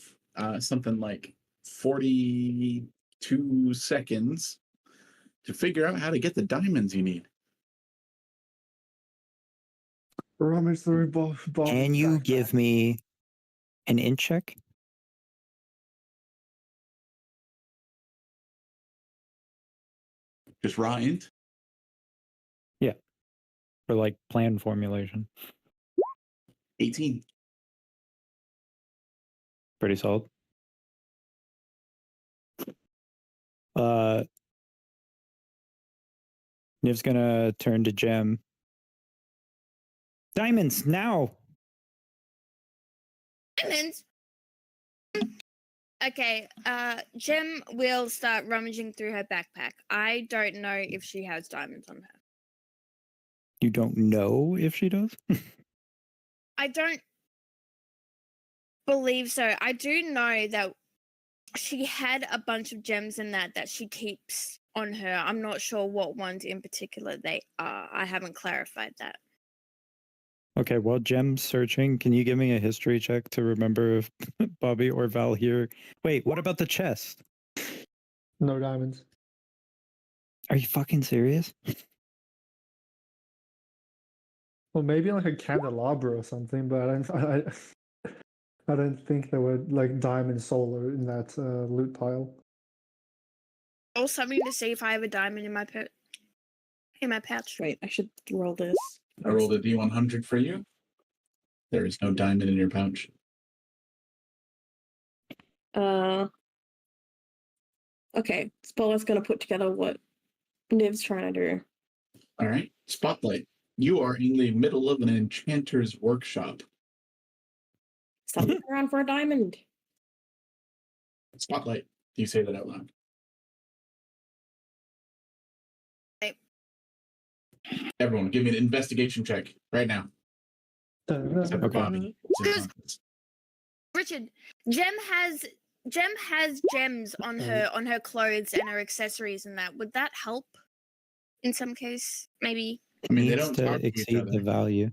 something like 42 seconds to figure out how to get the diamonds you need.
Rummage through
Can you give me an int check?
Just Ryan.
Yeah. For like plan formulation.
18.
Pretty solid. Niv's gonna turn to Gem. Diamonds now.
Diamonds. Okay, Jem will start rummaging through her backpack. I don't know if she has diamonds on her.
You don't know if she does?
I don't believe so. I do know that she had a bunch of gems in that she keeps on her. I'm not sure what ones in particular they are. I haven't clarified that.
Okay, while Jem's searching, can you give me a history check to remember if Bobby or Val here? Wait, what about the chest?
No diamonds.
Are you fucking serious?
Well, maybe like a candelabra or something, but I don't think there were like diamond solo in that loot pile.
Also, I'm going to see if I have a diamond in my pouch.
Wait, I should roll this.
I rolled a D100 for you. There is no diamond in your pouch.
Okay, Spotlight's gonna put together what Niv's trying to do.
All right. Spotlight. You are in the middle of an enchanter's workshop.
Stop looking around for a diamond.
Spotlight. You say that out loud.
Hey.
Everyone, give me an investigation check right now. Except for
Okay.
Bobby.
Because- Richard, Gem has gems on her clothes and her accessories and that. Would that help? In some case, maybe.
I mean, they
Needs
don't
to
talk to each
exceed
other.
the value.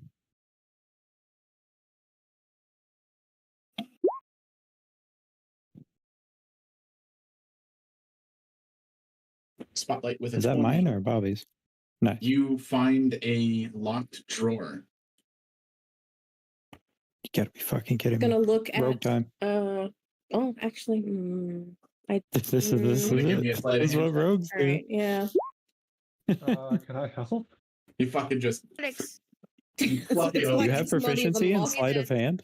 Spotlight with a
Is that
20.
mine or Bobby's? Nice.
You find a locked drawer.
You gotta be fucking kidding me.
Gonna look
Rogue
at
time.
oh, actually,
This is
Wanna give me a
it.
sleight of
This is what
hand?
rogues
all
do.
right, yeah.
Can I help?
You fucking just
Athletics.
Plug it
It's
over.
like
You have
it's not even
proficiency in
locked.
sleight of hand?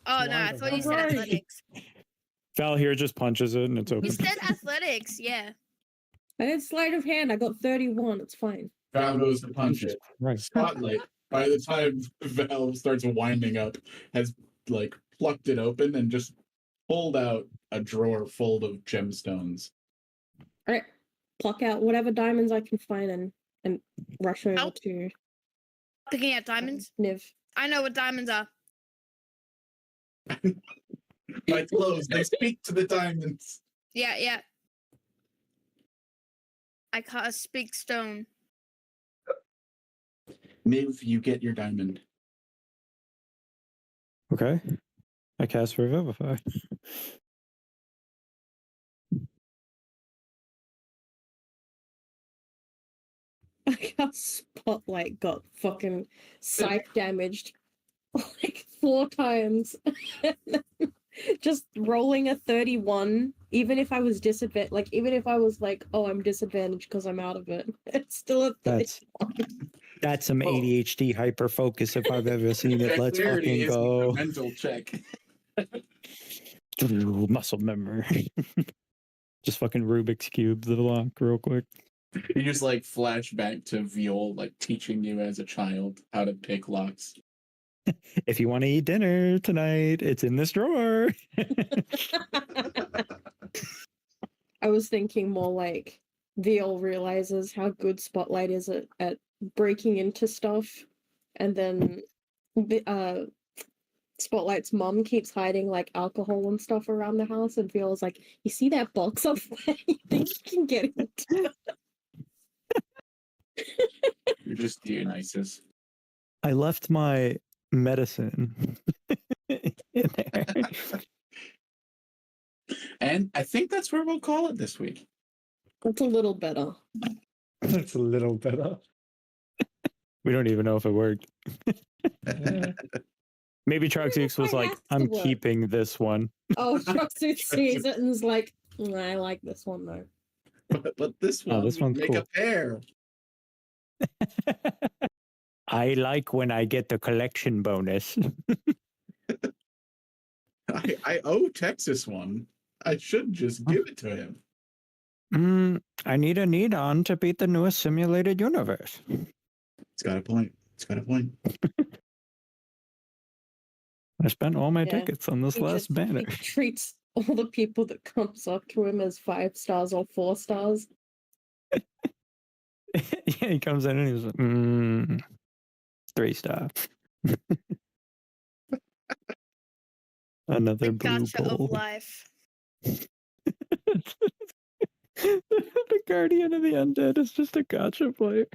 Oh no, I thought you said
Right.
athletics.
Val here just punches it and it's
You
open.
said athletics, yeah.
I did sleight of hand. I got 31. It's fine.
Val goes to punch it.
Right.
Spotlight, by the time Val starts winding up, has like plucked it open and just pulled out a drawer full of gemstones.
All right, pluck out whatever diamonds I can find and rush over
Oh.
to
Picking out diamonds.
Niv.
I know what diamonds are.
My clothes, they speak to the diamonds.
Yeah. I cast speak stone.
Niv, you get your diamond.
Okay. I cast Revivify.
I got Spotlight got fucking psych damaged like 4 times. Just rolling a 31, even if I was disadvantaged, like even if I was like, oh, I'm disadvantaged because I'm out of it, it's still a 31.
That's some ADHD hyper focus if I've ever seen it. Let's
Dexterity
fucking
isn't
go.
a mental check.
Muscle memory. Just fucking Rubik's Cube the lock real quick.
You just like flash back to Viol, like teaching you as a child how to pick locks.
If you want to eat dinner tonight, it's in this drawer.
I was thinking more like Viol realizes how good Spotlight is at breaking into stuff, and then Spotlight's mom keeps hiding like alcohol and stuff around the house, and Viol's like, "You see that box up there? You think you can get it?"
You're just Dionysus.
I left my medicine in there.
And I think that's where we'll call it this week.
That's a little better.
It's a little better.
We don't even know if it worked.
Yeah.
Maybe Truxix was
It
like,
has to
I'm
work."
keeping this one.
Oh, Truxtooth sees it and is like, "I like this one though."
But this one,
this
we
one's
make a
cool.
pair.
I like when I get the collection bonus.
I owe Texas one. I should just give it to him.
I need a Nidon to beat the newest simulated universe.
It's got a point. It's got a point.
I spent all my
Yeah,
tickets on this
He
last banner.
he treats all the people that comes up to him as 5 stars or 4 stars.
Yeah, he comes in and he's like, 3 star. Another
The
blue
gotcha
bowl.
of life.
The Guardian of the Undead is just a gotcha player.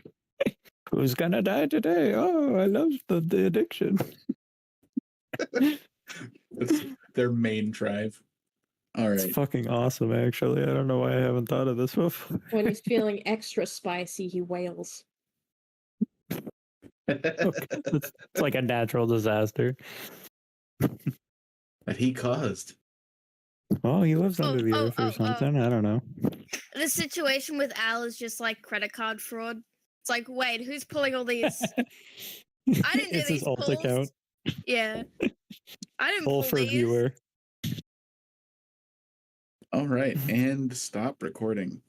Who's gonna die today? Oh, I love the addiction.
That's their main drive. All
It's
right.
fucking awesome, actually. I don't know why I haven't thought of this before.
When he's feeling extra spicy, he wails.
Okay. It's like a natural disaster.
That he caused.
Oh, he lives under the earth or
oh.
something. I don't know.
The situation with Al is just like credit card fraud. It's like, wait, who's pulling all these? I didn't do
It's
these
his alt
pulls.
account.
Yeah, I didn't
Pull
pull
for
these.
viewer.
All right. And stop recording.